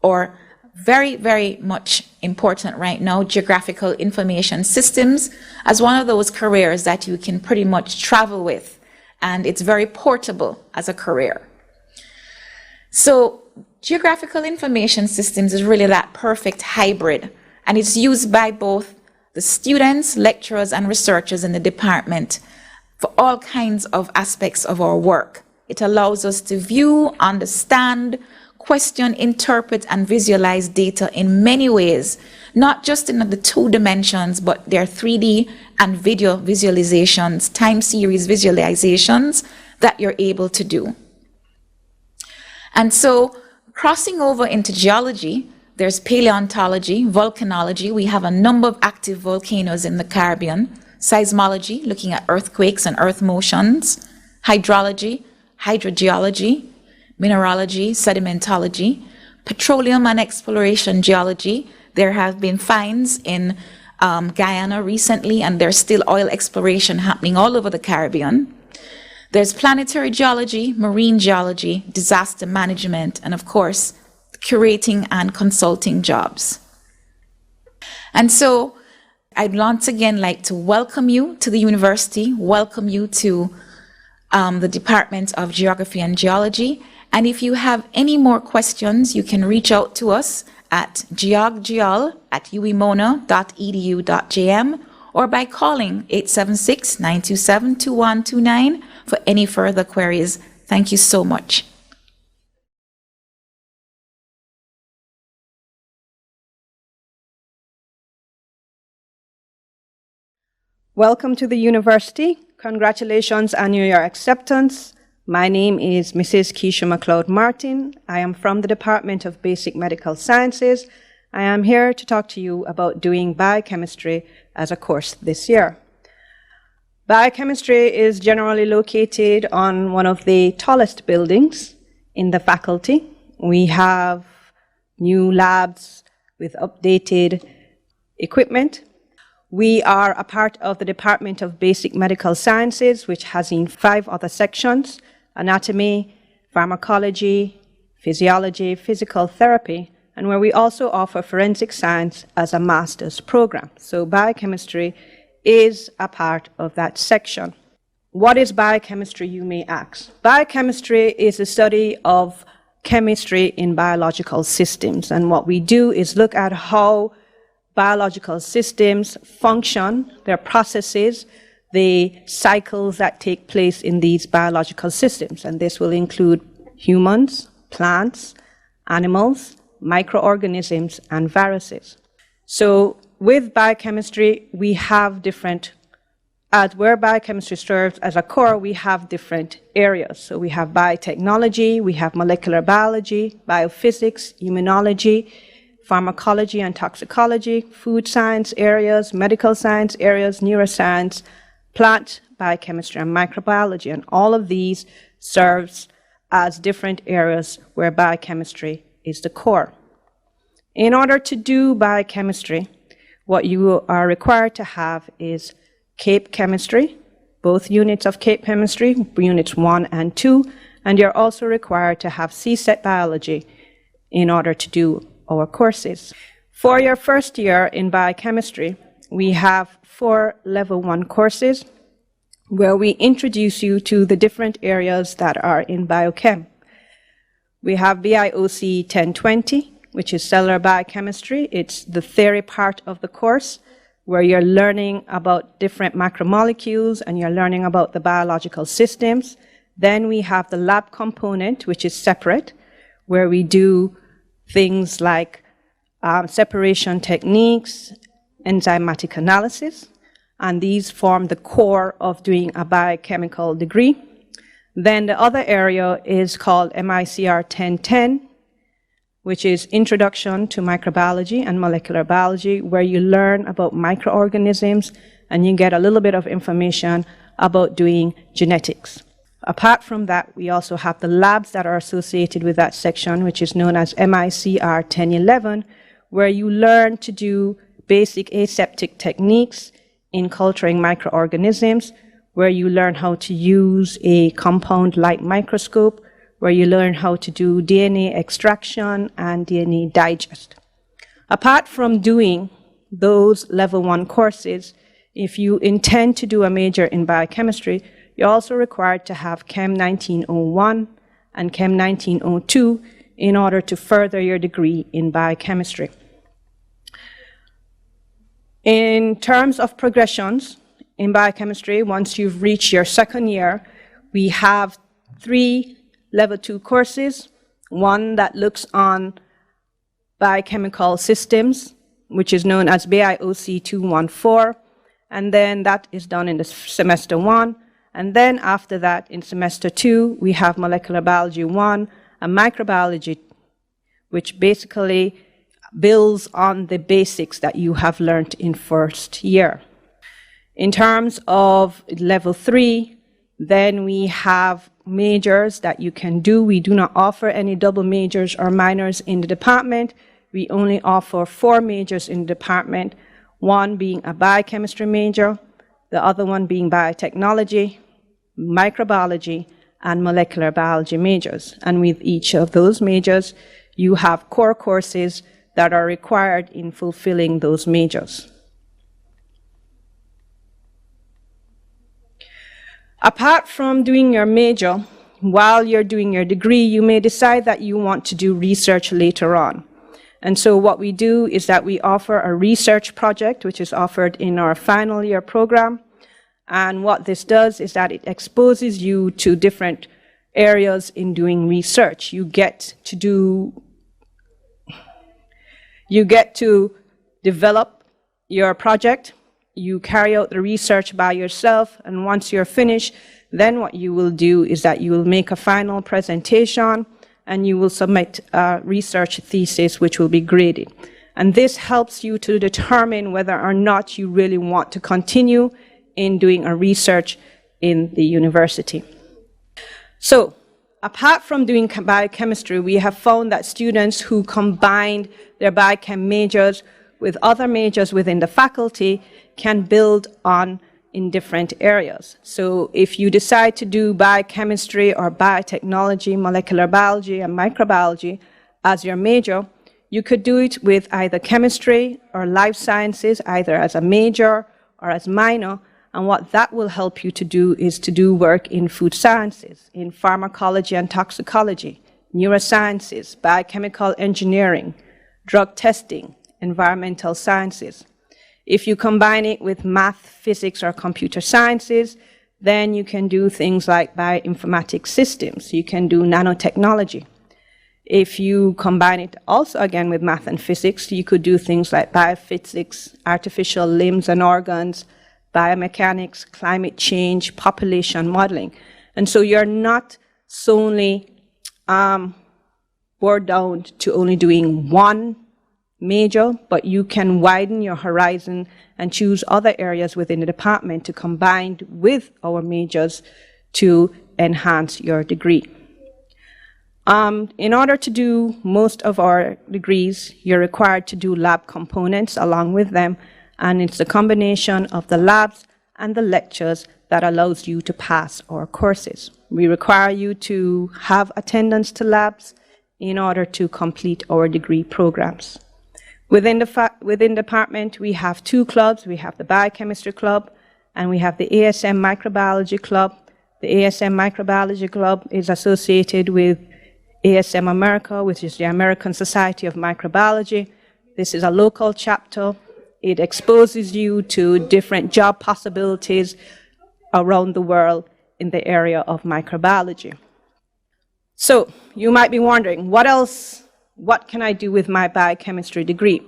or very, very much important right now, geographical information systems as one of those careers that you can pretty much travel with, and it's very portable as a career. So geographical information systems is really that perfect hybrid, and it's used by both the students, lecturers, and researchers in the department for all kinds of aspects of our work. It allows us to view, understand, question, interpret, and visualize data in many ways, not just in the 2 dimensions, but their 3D and video visualizations, time series visualizations that you're able to do. And so crossing over into geology, there's paleontology, volcanology. We have a number of active volcanoes in the Caribbean. Seismology, looking at earthquakes and earth motions. Hydrology, hydrogeology, mineralogy, sedimentology, petroleum and exploration geology. There have been finds in Guyana recently, and there's still oil exploration happening all over the Caribbean. There's planetary geology, marine geology, disaster management, and of course, curating and consulting jobs. And so I'd once again like to welcome you to the university, welcome you to the Department of Geography and Geology. And if you have any more questions, you can reach out to us at geoggeol@uwimona.edu.jm or by calling 876-927-2129 for any further queries. Thank you so much. Welcome to the university. Congratulations on your acceptance. My name is Mrs. Kisha McLeod-Martin. I am from the Department of Basic Medical Sciences. I am here to talk to you about doing biochemistry as a course this year. Biochemistry is generally located on one of the tallest buildings in the faculty. We have new labs with updated equipment. We are a part of the Department of Basic Medical Sciences, which has in 5 other sections: anatomy, pharmacology, physiology, physical therapy, and where we also offer forensic science as a master's program. So biochemistry is a part of that section. What is biochemistry, you may ask? Biochemistry is the study of chemistry in biological systems, and what we do is look at how biological systems function, their processes, the cycles that take place in these biological systems. And this will include humans, plants, animals, microorganisms, and viruses. So with biochemistry, we have different, where biochemistry serves as a core, we have different areas. So we have biotechnology, we have molecular biology, biophysics, immunology, pharmacology and toxicology, food science areas, medical science areas, neuroscience, plant biochemistry, and microbiology. And all of these serves as different areas where biochemistry is the core. In order to do biochemistry, what you are required to have is CAPE chemistry, both units of CAPE chemistry, units 1 and 2, and you're also required to have CSET biology in order to do our courses. For your first year in biochemistry, we have 4 level 1 courses where we introduce you to the different areas that are in biochem. We have BIOC 1020, which is cellular biochemistry. It's the theory part of the course where you're learning about different macromolecules and you're learning about the biological systems. Then we have the lab component, which is separate, where we do things like separation techniques, enzymatic analysis, and these form the core of doing a biochemical degree. Then the other area is called MICR 1010, which is Introduction to Microbiology and Molecular Biology, where you learn about microorganisms and you get a little bit of information about doing genetics. Apart from that, we also have the labs that are associated with that section, which is known as MICR 1011, where you learn to do basic aseptic techniques in culturing microorganisms, where you learn how to use a compound light microscope, where you learn how to do DNA extraction and DNA digest. Apart from doing those level 1 courses, if you intend to do a major in biochemistry, you're also required to have Chem 1901 and Chem 1902 in order to further your degree in biochemistry. In terms of progressions in biochemistry, once you've reached your second year, we have 3 level 2 courses. One that looks on biochemical systems, which is known as BIOC 214, and then that is done in the semester 1. And then after that, in semester 2, we have molecular biology 1 and microbiology, which basically builds on the basics that you have learned in first year. In terms of level 3, then we have majors that you can do. We do not offer any double majors or minors in the department. We only offer 4 majors in the department, one being a biochemistry major, the other one being biotechnology, microbiology, and molecular biology majors. And with each of those majors, you have core courses that are required in fulfilling those majors. Apart from doing your major, while you're doing your degree, you may decide that you want to do research later on. And so what we do is that we offer a research project, which is offered in our final year program. And what this does is that it exposes you to different areas in doing research. You get to develop your project, you carry out the research by yourself, and once you're finished, then what you will do is that you will make a final presentation and you will submit a research thesis which will be graded. And this helps you to determine whether or not you really want to continue in doing a research in the university. So, apart from doing biochemistry, we have found that students who combined their biochem majors with other majors within the faculty can build on in different areas. So if you decide to do biochemistry or biotechnology, molecular biology, and microbiology as your major, you could do it with either chemistry or life sciences, either as a major or as minor. And what that will help you to do is to do work in food sciences, in pharmacology and toxicology, neurosciences, biochemical engineering, drug testing, environmental sciences. If you combine it with math, physics, or computer sciences, then you can do things like bioinformatics systems. You can do nanotechnology. If you combine it also again with math and physics, you could do things like biophysics, artificial limbs and organs, biomechanics, climate change, population modeling. And so you're not solely bored down to only doing one major, but you can widen your horizon and choose other areas within the department to combine with our majors to enhance your degree. In order to do most of our degrees, you're required to do lab components along with them, and it's the combination of the labs and the lectures that allows you to pass our courses. We require you to have attendance to labs in order to complete our degree programs. Within the department, we have two clubs. We have the Biochemistry Club and we have the ASM Microbiology Club. The ASM Microbiology Club is associated with ASM America, which is the American Society of Microbiology. This is a local chapter. It exposes you to different job possibilities around the world in the area of microbiology. So you might be wondering, what can I do with my biochemistry degree?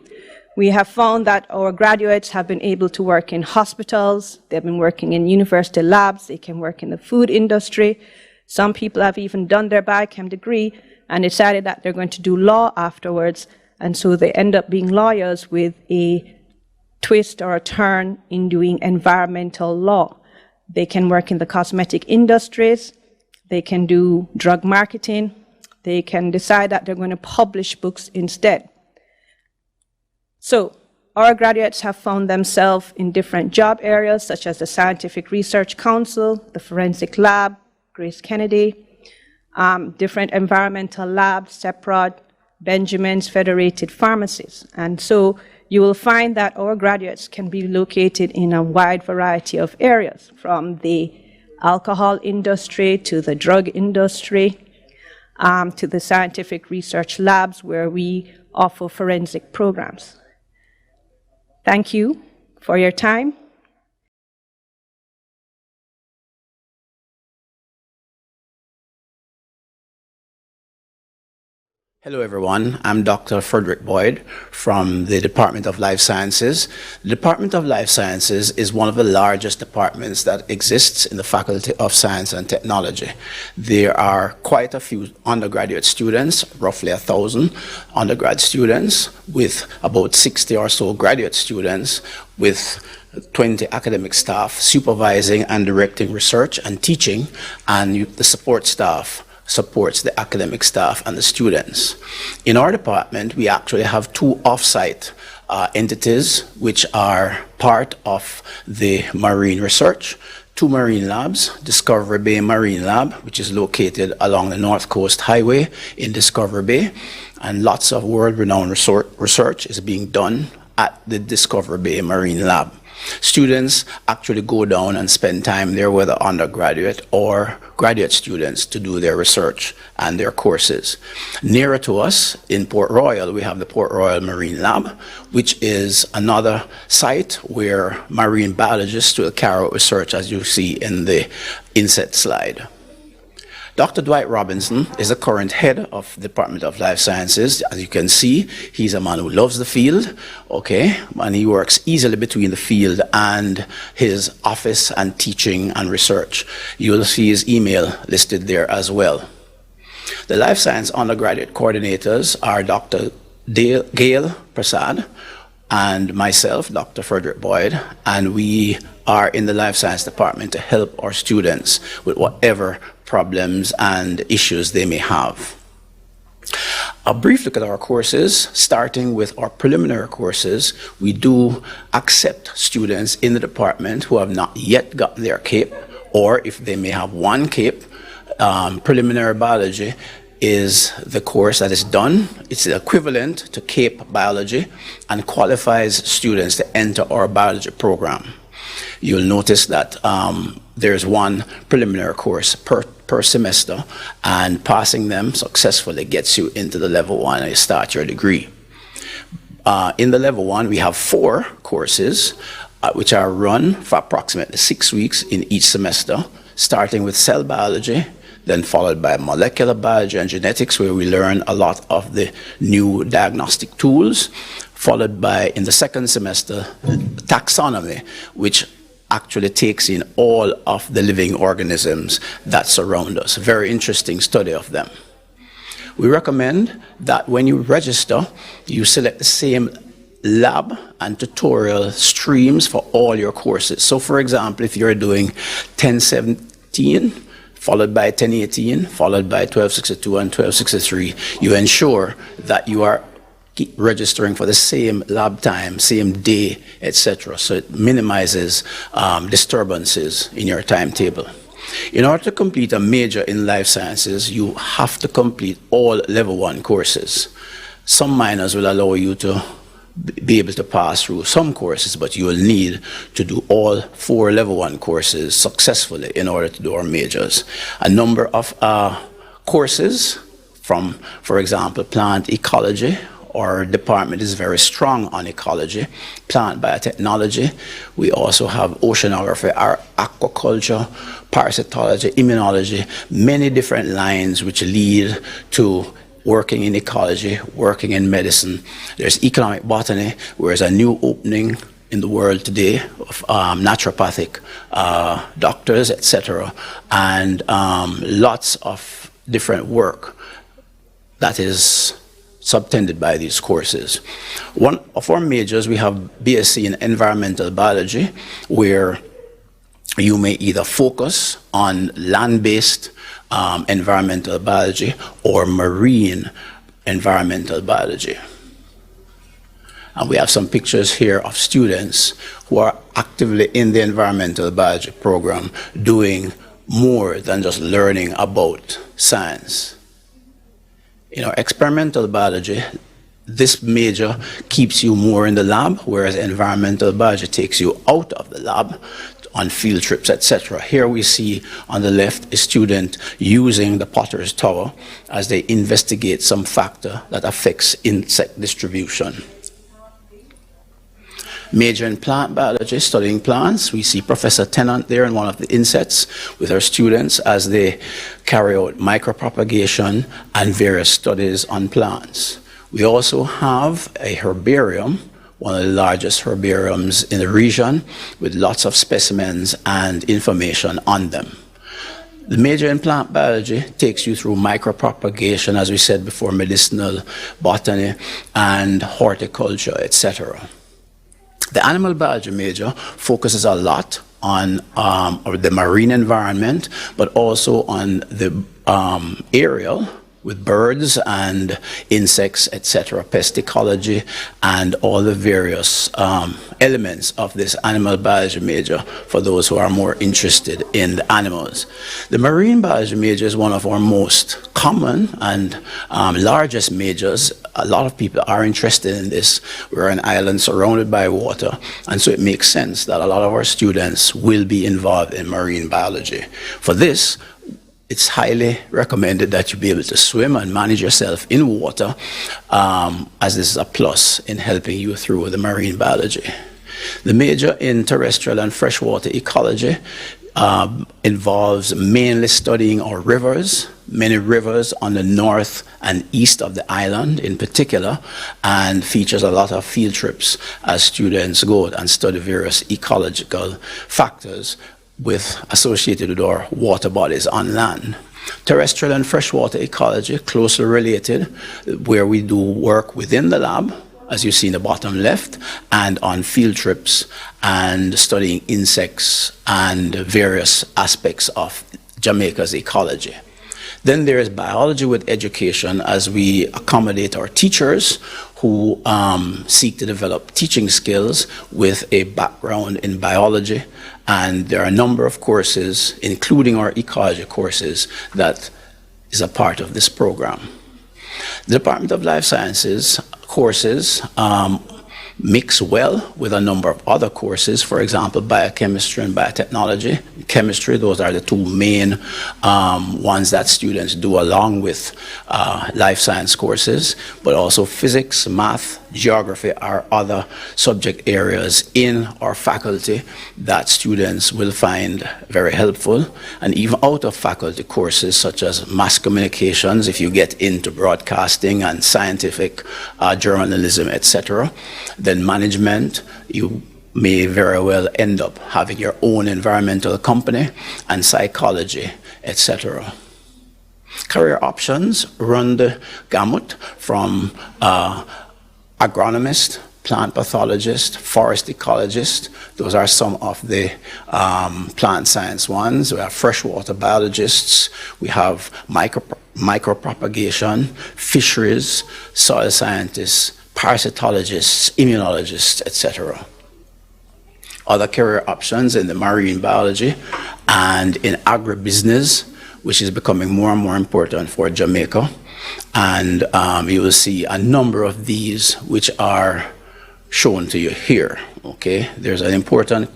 We have found that our graduates have been able to work in hospitals, they've been working in university labs, they can work in the food industry. Some people have even done their biochem degree and decided that they're going to do law afterwards, and so they end up being lawyers with a twist or a turn in doing environmental law. They can work in the cosmetic industries, they can do drug marketing, they can decide that they're going to publish books instead. So our graduates have found themselves in different job areas, such as the Scientific Research Council, the Forensic Lab, Grace Kennedy, different environmental labs, CEPROD, Benjamin's Federated Pharmacies. And so you will find that our graduates can be located in a wide variety of areas, from the alcohol industry to the drug industry, to the scientific research labs where we offer forensic programs. Thank you for your time. Hello everyone, I'm Dr. Frederick Boyd from the Department of Life Sciences. The Department of Life Sciences is one of the largest departments that exists in the Faculty of Science and Technology. There are quite a few undergraduate students, roughly 1,000 undergrad students, with about 60 or so graduate students, with 20 academic staff supervising and directing research and teaching, and the support staff supports the academic staff and the students. In our department, we actually have two off-site entities which are part of the marine research. Two marine labs, Discovery Bay Marine Lab, which is located along the North Coast Highway in Discovery Bay, and lots of world-renowned research is being done at the Discovery Bay Marine Lab. Students actually go down and spend time there, whether undergraduate or graduate students, to do their research and their courses. Nearer to us, in Port Royal, we have the Port Royal Marine Lab, which is another site where marine biologists will carry out research, as you see in the inset slide. Dr. Dwight Robinson is the current head of the Department of Life Sciences. As you can see, he's a man who loves the field, okay, and he works easily between the field and his office and teaching and research. You'll see his email listed there as well. The Life Science undergraduate coordinators are Dr. Gail Prasad and myself, Dr. Frederick Boyd, and we are in the Life Science Department to help our students with whatever problems and issues they may have. A brief look at our courses, starting with our preliminary courses. We do accept students in the department who have not yet gotten their CAPE, or if they may have one CAPE. Preliminary biology is the course that is done. It's equivalent to CAPE biology and qualifies students to enter our biology program. You'll notice that there's one preliminary course per semester, and passing them successfully gets you into the level 1 and you start your degree. In the level 1, we have 4 courses which are run for approximately 6 weeks in each semester, starting with cell biology, then followed by molecular biology and genetics, where we learn a lot of the new diagnostic tools, followed by, in the second semester, taxonomy, which actually takes in all of the living organisms that surround us. Very interesting study of them. We recommend that when you register, you select the same lab and tutorial streams for all your courses. So for example, if you're doing 1017, followed by 1018, followed by 1262 and 1263, you ensure that you are registering for the same lab time, same day, etc. So it minimizes disturbances in your timetable. In order to complete a major in life sciences, you have to complete all level 1 courses. Some minors will allow you to be able to pass through some courses, but you will need to do all 4 level 1 courses successfully in order to do our majors. A number of courses from, for example, plant ecology. Our department is very strong on ecology, plant biotechnology. We also have oceanography, aquaculture, parasitology, immunology, many different lines which lead to working in ecology, working in medicine. There's economic botany, where there's a new opening in the world today of naturopathic doctors, etc., and lots of different work that is subtended by these courses. One of our majors, we have Bsc in environmental biology, where you may either focus on land-based environmental biology or marine environmental biology. And we have some pictures here of students who are actively in the environmental biology program doing more than just learning about science. In our experimental biology, this major keeps you more in the lab, whereas environmental biology takes you out of the lab on field trips, etc. Here we see on the left a student using the Potter's Tower as they investigate some factor that affects insect distribution. Major in plant biology, studying plants. We see Professor Tennant there in one of the insets with her students as they carry out micropropagation and various studies on plants. We also have a herbarium, one of the largest herbariums in the region, with lots of specimens and information on them. The major in plant biology takes you through micropropagation, as we said before, medicinal botany and horticulture, etc. The animal biology major focuses a lot on the marine environment, but also on the aerial with birds and insects, etc., pest ecology, and all the various elements of this animal biology major for those who are more interested in the animals. The marine biology major is one of our most common and largest majors. A lot of people are interested in this. We're an island surrounded by water, and so it makes sense that a lot of our students will be involved in marine biology. For this, it's highly recommended that you be able to swim and manage yourself in water, as this is a plus in helping you through the marine biology. The major in terrestrial and freshwater ecology involves mainly studying our rivers, many rivers on the north and east of the island in particular, and features a lot of field trips as students go and study various ecological factors associated with our water bodies on land. Terrestrial and freshwater ecology, closely related, where we do work within the lab, as you see in the bottom left, and on field trips and studying insects and various aspects of Jamaica's ecology. Then there is biology with education, as we accommodate our teachers who seek to develop teaching skills with a background in biology. And there are a number of courses, including our ecology courses, that is a part of this program. The Department of Life Sciences courses mix well with a number of other courses, for example, biochemistry and biotechnology. Chemistry, those are the two main ones that students do along with life science courses, but also physics, math, geography are other subject areas in our faculty that students will find very helpful. And even out of faculty courses such as mass communications, if you get into broadcasting and scientific journalism, etc., then management, you may very well end up having your own environmental company, and psychology, etc. Career options run the gamut from agronomist, plant pathologist, forest ecologist. Those are some of the plant science ones. We have freshwater biologists. We have micropropagation, fisheries, soil scientists, parasitologists, immunologists, etc. Other career options in the marine biology and in agribusiness, which is becoming more and more important for Jamaica. And you will see a number of these which are shown to you here. Okay, there's an important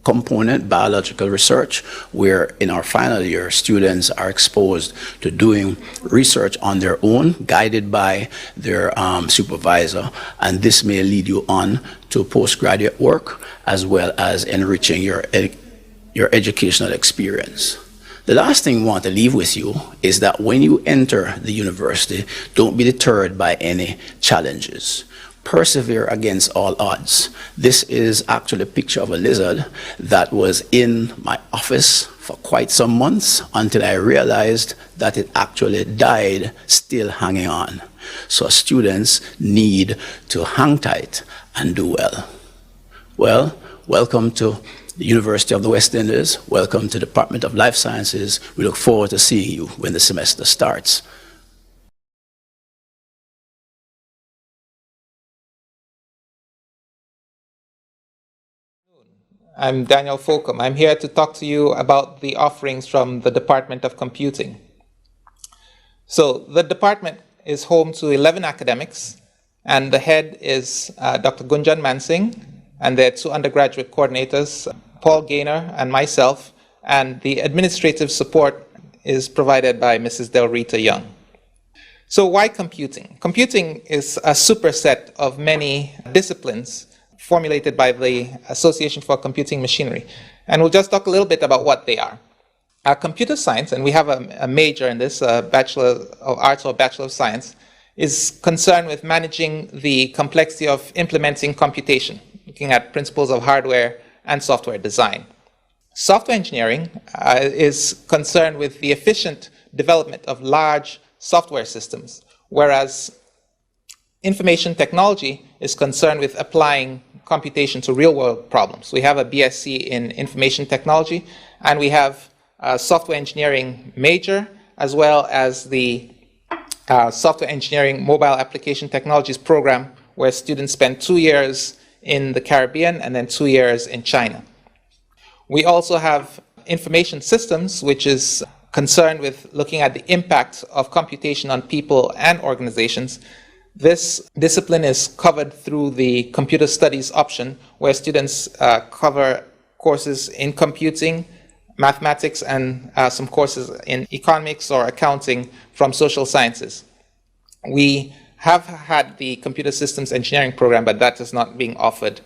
component, biological research, where in our final year, students are exposed to doing research on their own, guided by their supervisor, and this may lead you on to postgraduate work, as well as enriching your educational experience. The last thing we want to leave with you is that when you enter the university, don't be deterred by any challenges. Persevere against all odds. This is actually a picture of a lizard that was in my office for quite some months until I realized that it actually died still hanging on. So students need to hang tight and do well. Well, welcome to the University of the West Indies. Welcome to the Department of Life Sciences. We look forward to seeing you when the semester starts. I'm Daniel Fokum. I'm here to talk to you about the offerings from the Department of Computing. So the department is home to 11 academics, and the head is Dr. Gunjan Mansingh, and there are two undergraduate coordinators, Paul Gaynor and myself, and the administrative support is provided by Mrs. Del Rita Young. So why computing? Computing is a superset of many disciplines formulated by the Association for Computing Machinery. And we'll just talk a little bit about what they are. Computer science, and we have a major in this, Bachelor of Arts or Bachelor of Science, is concerned with managing the complexity of implementing computation, looking at principles of hardware and software design. Software engineering is concerned with the efficient development of large software systems, whereas information technology is concerned with applying computation to real-world problems. We have a Bsc in information technology, and we have a software engineering major, as well as the software engineering mobile application technologies program where students spend 2 years in the Caribbean and then 2 years in China. We also have information systems, which is concerned with looking at the impact of computation on people and organizations. This discipline is covered through the computer studies option, where students cover courses in computing, mathematics, and some courses in economics or accounting from social sciences. We have had the computer systems engineering program, but that is not being offered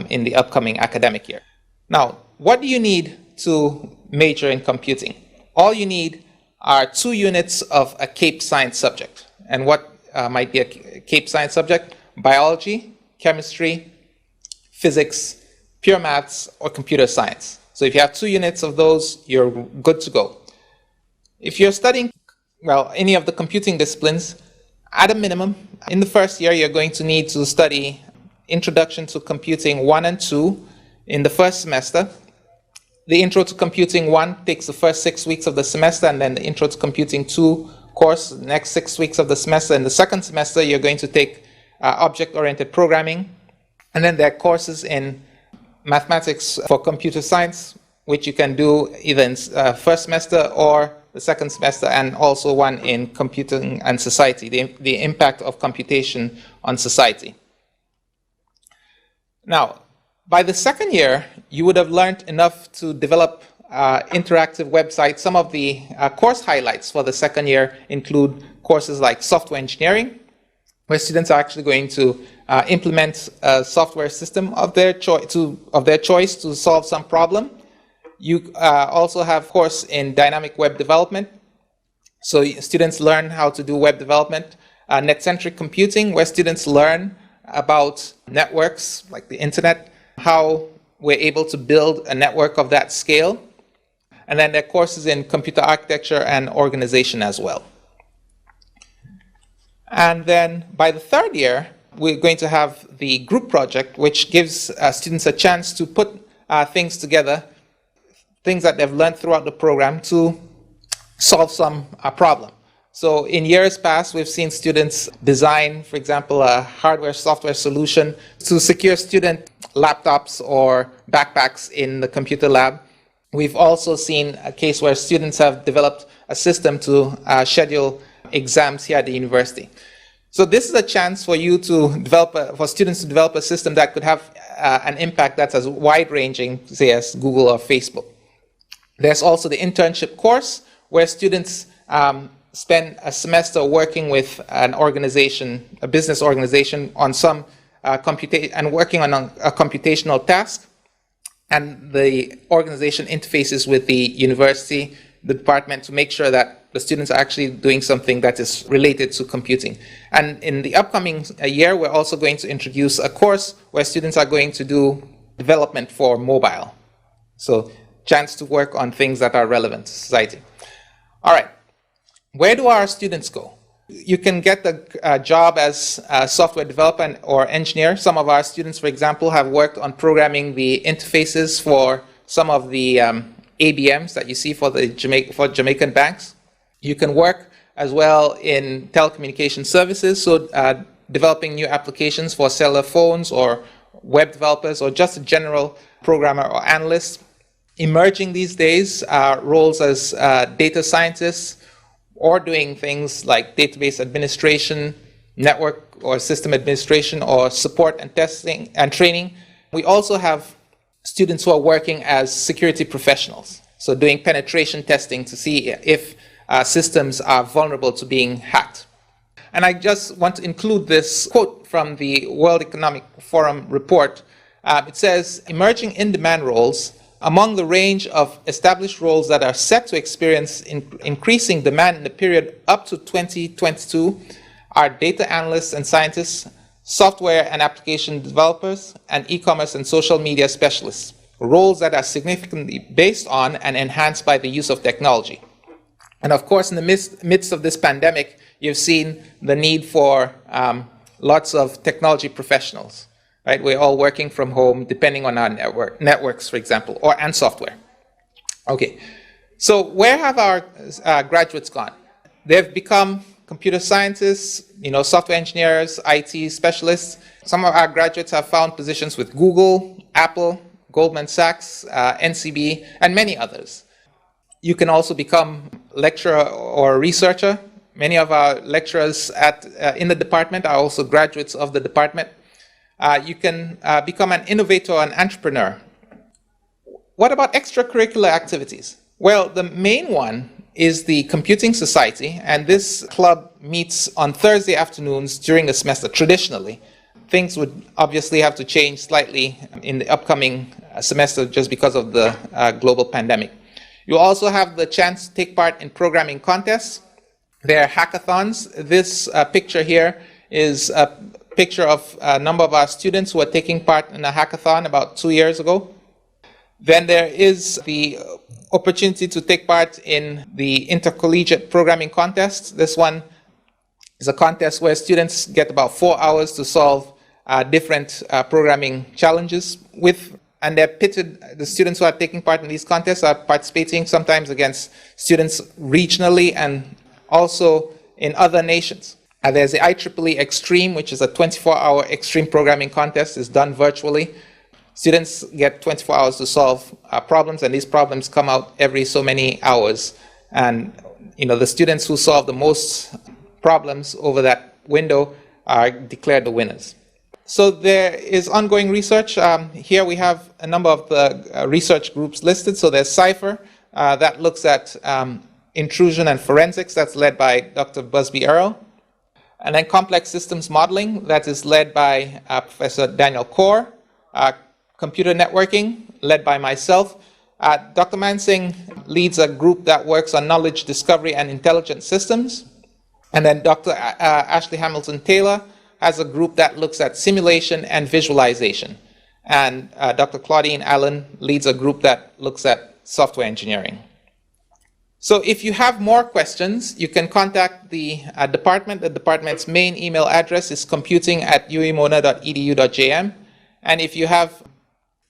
in the upcoming academic year. Now, what do you need to major in computing? All you need are 2 units of a CAPE science subject. And what might be a CAPE science subject? Biology, chemistry, physics, pure maths, or computer science. So if you have 2 units of those, you're good to go. If you're studying, well, any of the computing disciplines, at a minimum, in the first year, you're going to need to study Introduction to Computing 1 and 2 in the first semester. The Intro to Computing 1 takes the first 6 weeks of the semester, and then the Intro to Computing 2 course, the next 6 weeks of the semester. In the second semester, you're going to take object-oriented programming. And then there are courses in mathematics for computer science, which you can do either in first semester or the second semester, and also one in computing and society, the impact of computation on society. Now, by the second year, you would have learned enough to develop interactive websites. Some of the course highlights for the second year include courses like software engineering, where students are actually going to implement a software system of their choice to solve some problem. You also have a course in dynamic web development. So students learn how to do web development. Net-centric computing, where students learn about networks like the internet, how we're able to build a network of that scale. And then there are courses in computer architecture and organization as well. And then by the third year, we're going to have the group project, which gives students a chance to put things together, things that they've learned throughout the program, to solve some problem. So in years past, we've seen students design, for example, a hardware-software solution to secure student laptops or backpacks in the computer lab. We've also seen a case where students have developed a system to schedule exams here at the university. So this is a chance for you to develop, for students to develop a system that could have an impact that's as wide-ranging, say, as Google or Facebook. There's also the internship course, where students spend a semester working with an organization, a business organization, on some and working on a computational task. And the organization interfaces with the university, the department, to make sure that the students are actually doing something that is related to computing. And in the upcoming year, we're also going to introduce a course where students are going to do development for mobile. So, chance to work on things that are relevant to society. All right. Where do our students go? You can get a job as a software developer or engineer. Some of our students, for example, have worked on programming the interfaces for some of the ABMs that you see for the Jamaican banks. You can work as well in telecommunication services, so developing new applications for cellular phones or web developers or just a general programmer or analyst. Emerging these days are roles as data scientists, or doing things like database administration, network or system administration, or support and testing and training. We also have students who are working as security professionals, so doing penetration testing to see if systems are vulnerable to being hacked. And I just want to include this quote from the World Economic Forum report. It says, emerging in-demand roles, among the range of established roles that are set to experience increasing demand in the period up to 2022 are data analysts and scientists, software and application developers, and e-commerce and social media specialists, roles that are significantly based on and enhanced by the use of technology. And of course, in the midst of this pandemic, you've seen the need for lots of technology professionals. Right? We're all working from home, depending on our networks, for example, and software. Okay, so where have our graduates gone? They've become computer scientists, software engineers, IT specialists. Some of our graduates have found positions with Google, Apple, Goldman Sachs, NCB, and many others. You can also become lecturer or researcher. Many of our lecturers in the department are also graduates of the department. You can become an innovator or an entrepreneur. What about extracurricular activities? Well, the main one is the Computing Society, and this club meets on Thursday afternoons during the semester, traditionally. Things would obviously have to change slightly in the upcoming semester just because of the global pandemic. You also have the chance to take part in programming contests. There are hackathons. This picture here is a picture of a number of our students who are taking part in a hackathon about 2 years ago. Then there is the opportunity to take part in the intercollegiate programming contest. This one is a contest where students get about 4 hours to solve different programming challenges and they're pitted. The students who are taking part in these contests are participating sometimes against students regionally and also in other nations. There's the IEEE Extreme, which is a 24-hour extreme programming contest. It's done virtually. Students get 24 hours to solve problems, and these problems come out every so many hours. And the students who solve the most problems over that window are declared the winners. So there is ongoing research. Here we have a number of the research groups listed. So there's CIPHER, that looks at intrusion and forensics. That's led by Dr. Busby Earle. And then complex systems modeling, that is led by Professor Danielle Kerr. Computer networking, led by myself. Dr. Mansingh leads a group that works on knowledge discovery and intelligent systems. And then Dr. Ashley Hamilton-Taylor has a group that looks at simulation and visualization. And Dr. Claudine Allen leads a group that looks at software engineering. So if you have more questions, you can contact the department. The department's main email address is computing@uimona.edu.jm. And if you have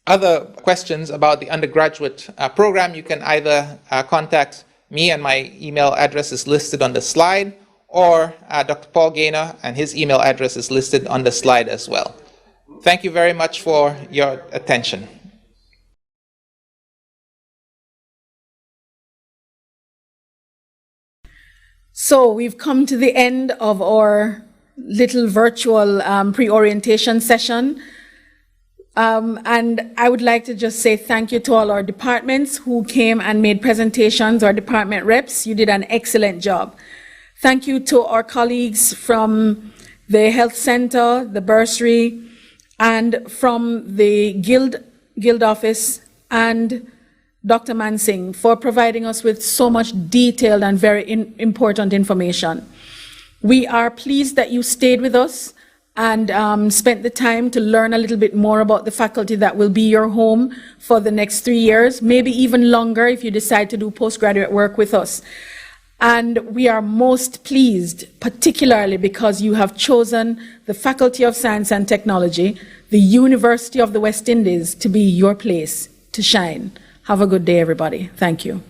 other questions about the undergraduate program, you can either contact me, and my email address is listed on the slide, or Dr. Paul Gaynor, and his email address is listed on the slide as well. Thank you very much for your attention. So we've come to the end of our little virtual pre-orientation session. And I would like to just say thank you to all our departments who came and made presentations, our department reps. You did an excellent job. Thank you to our colleagues from the Health Center, the bursary, and from the Guild office, and Dr. Mansingh for providing us with so much detailed and very important information. We are pleased that you stayed with us and spent the time to learn a little bit more about the faculty that will be your home for the next 3 years, maybe even longer if you decide to do postgraduate work with us. And we are most pleased, particularly because you have chosen the Faculty of Science and Technology, the University of the West Indies, to be your place to shine. Have a good day, everybody. Thank you.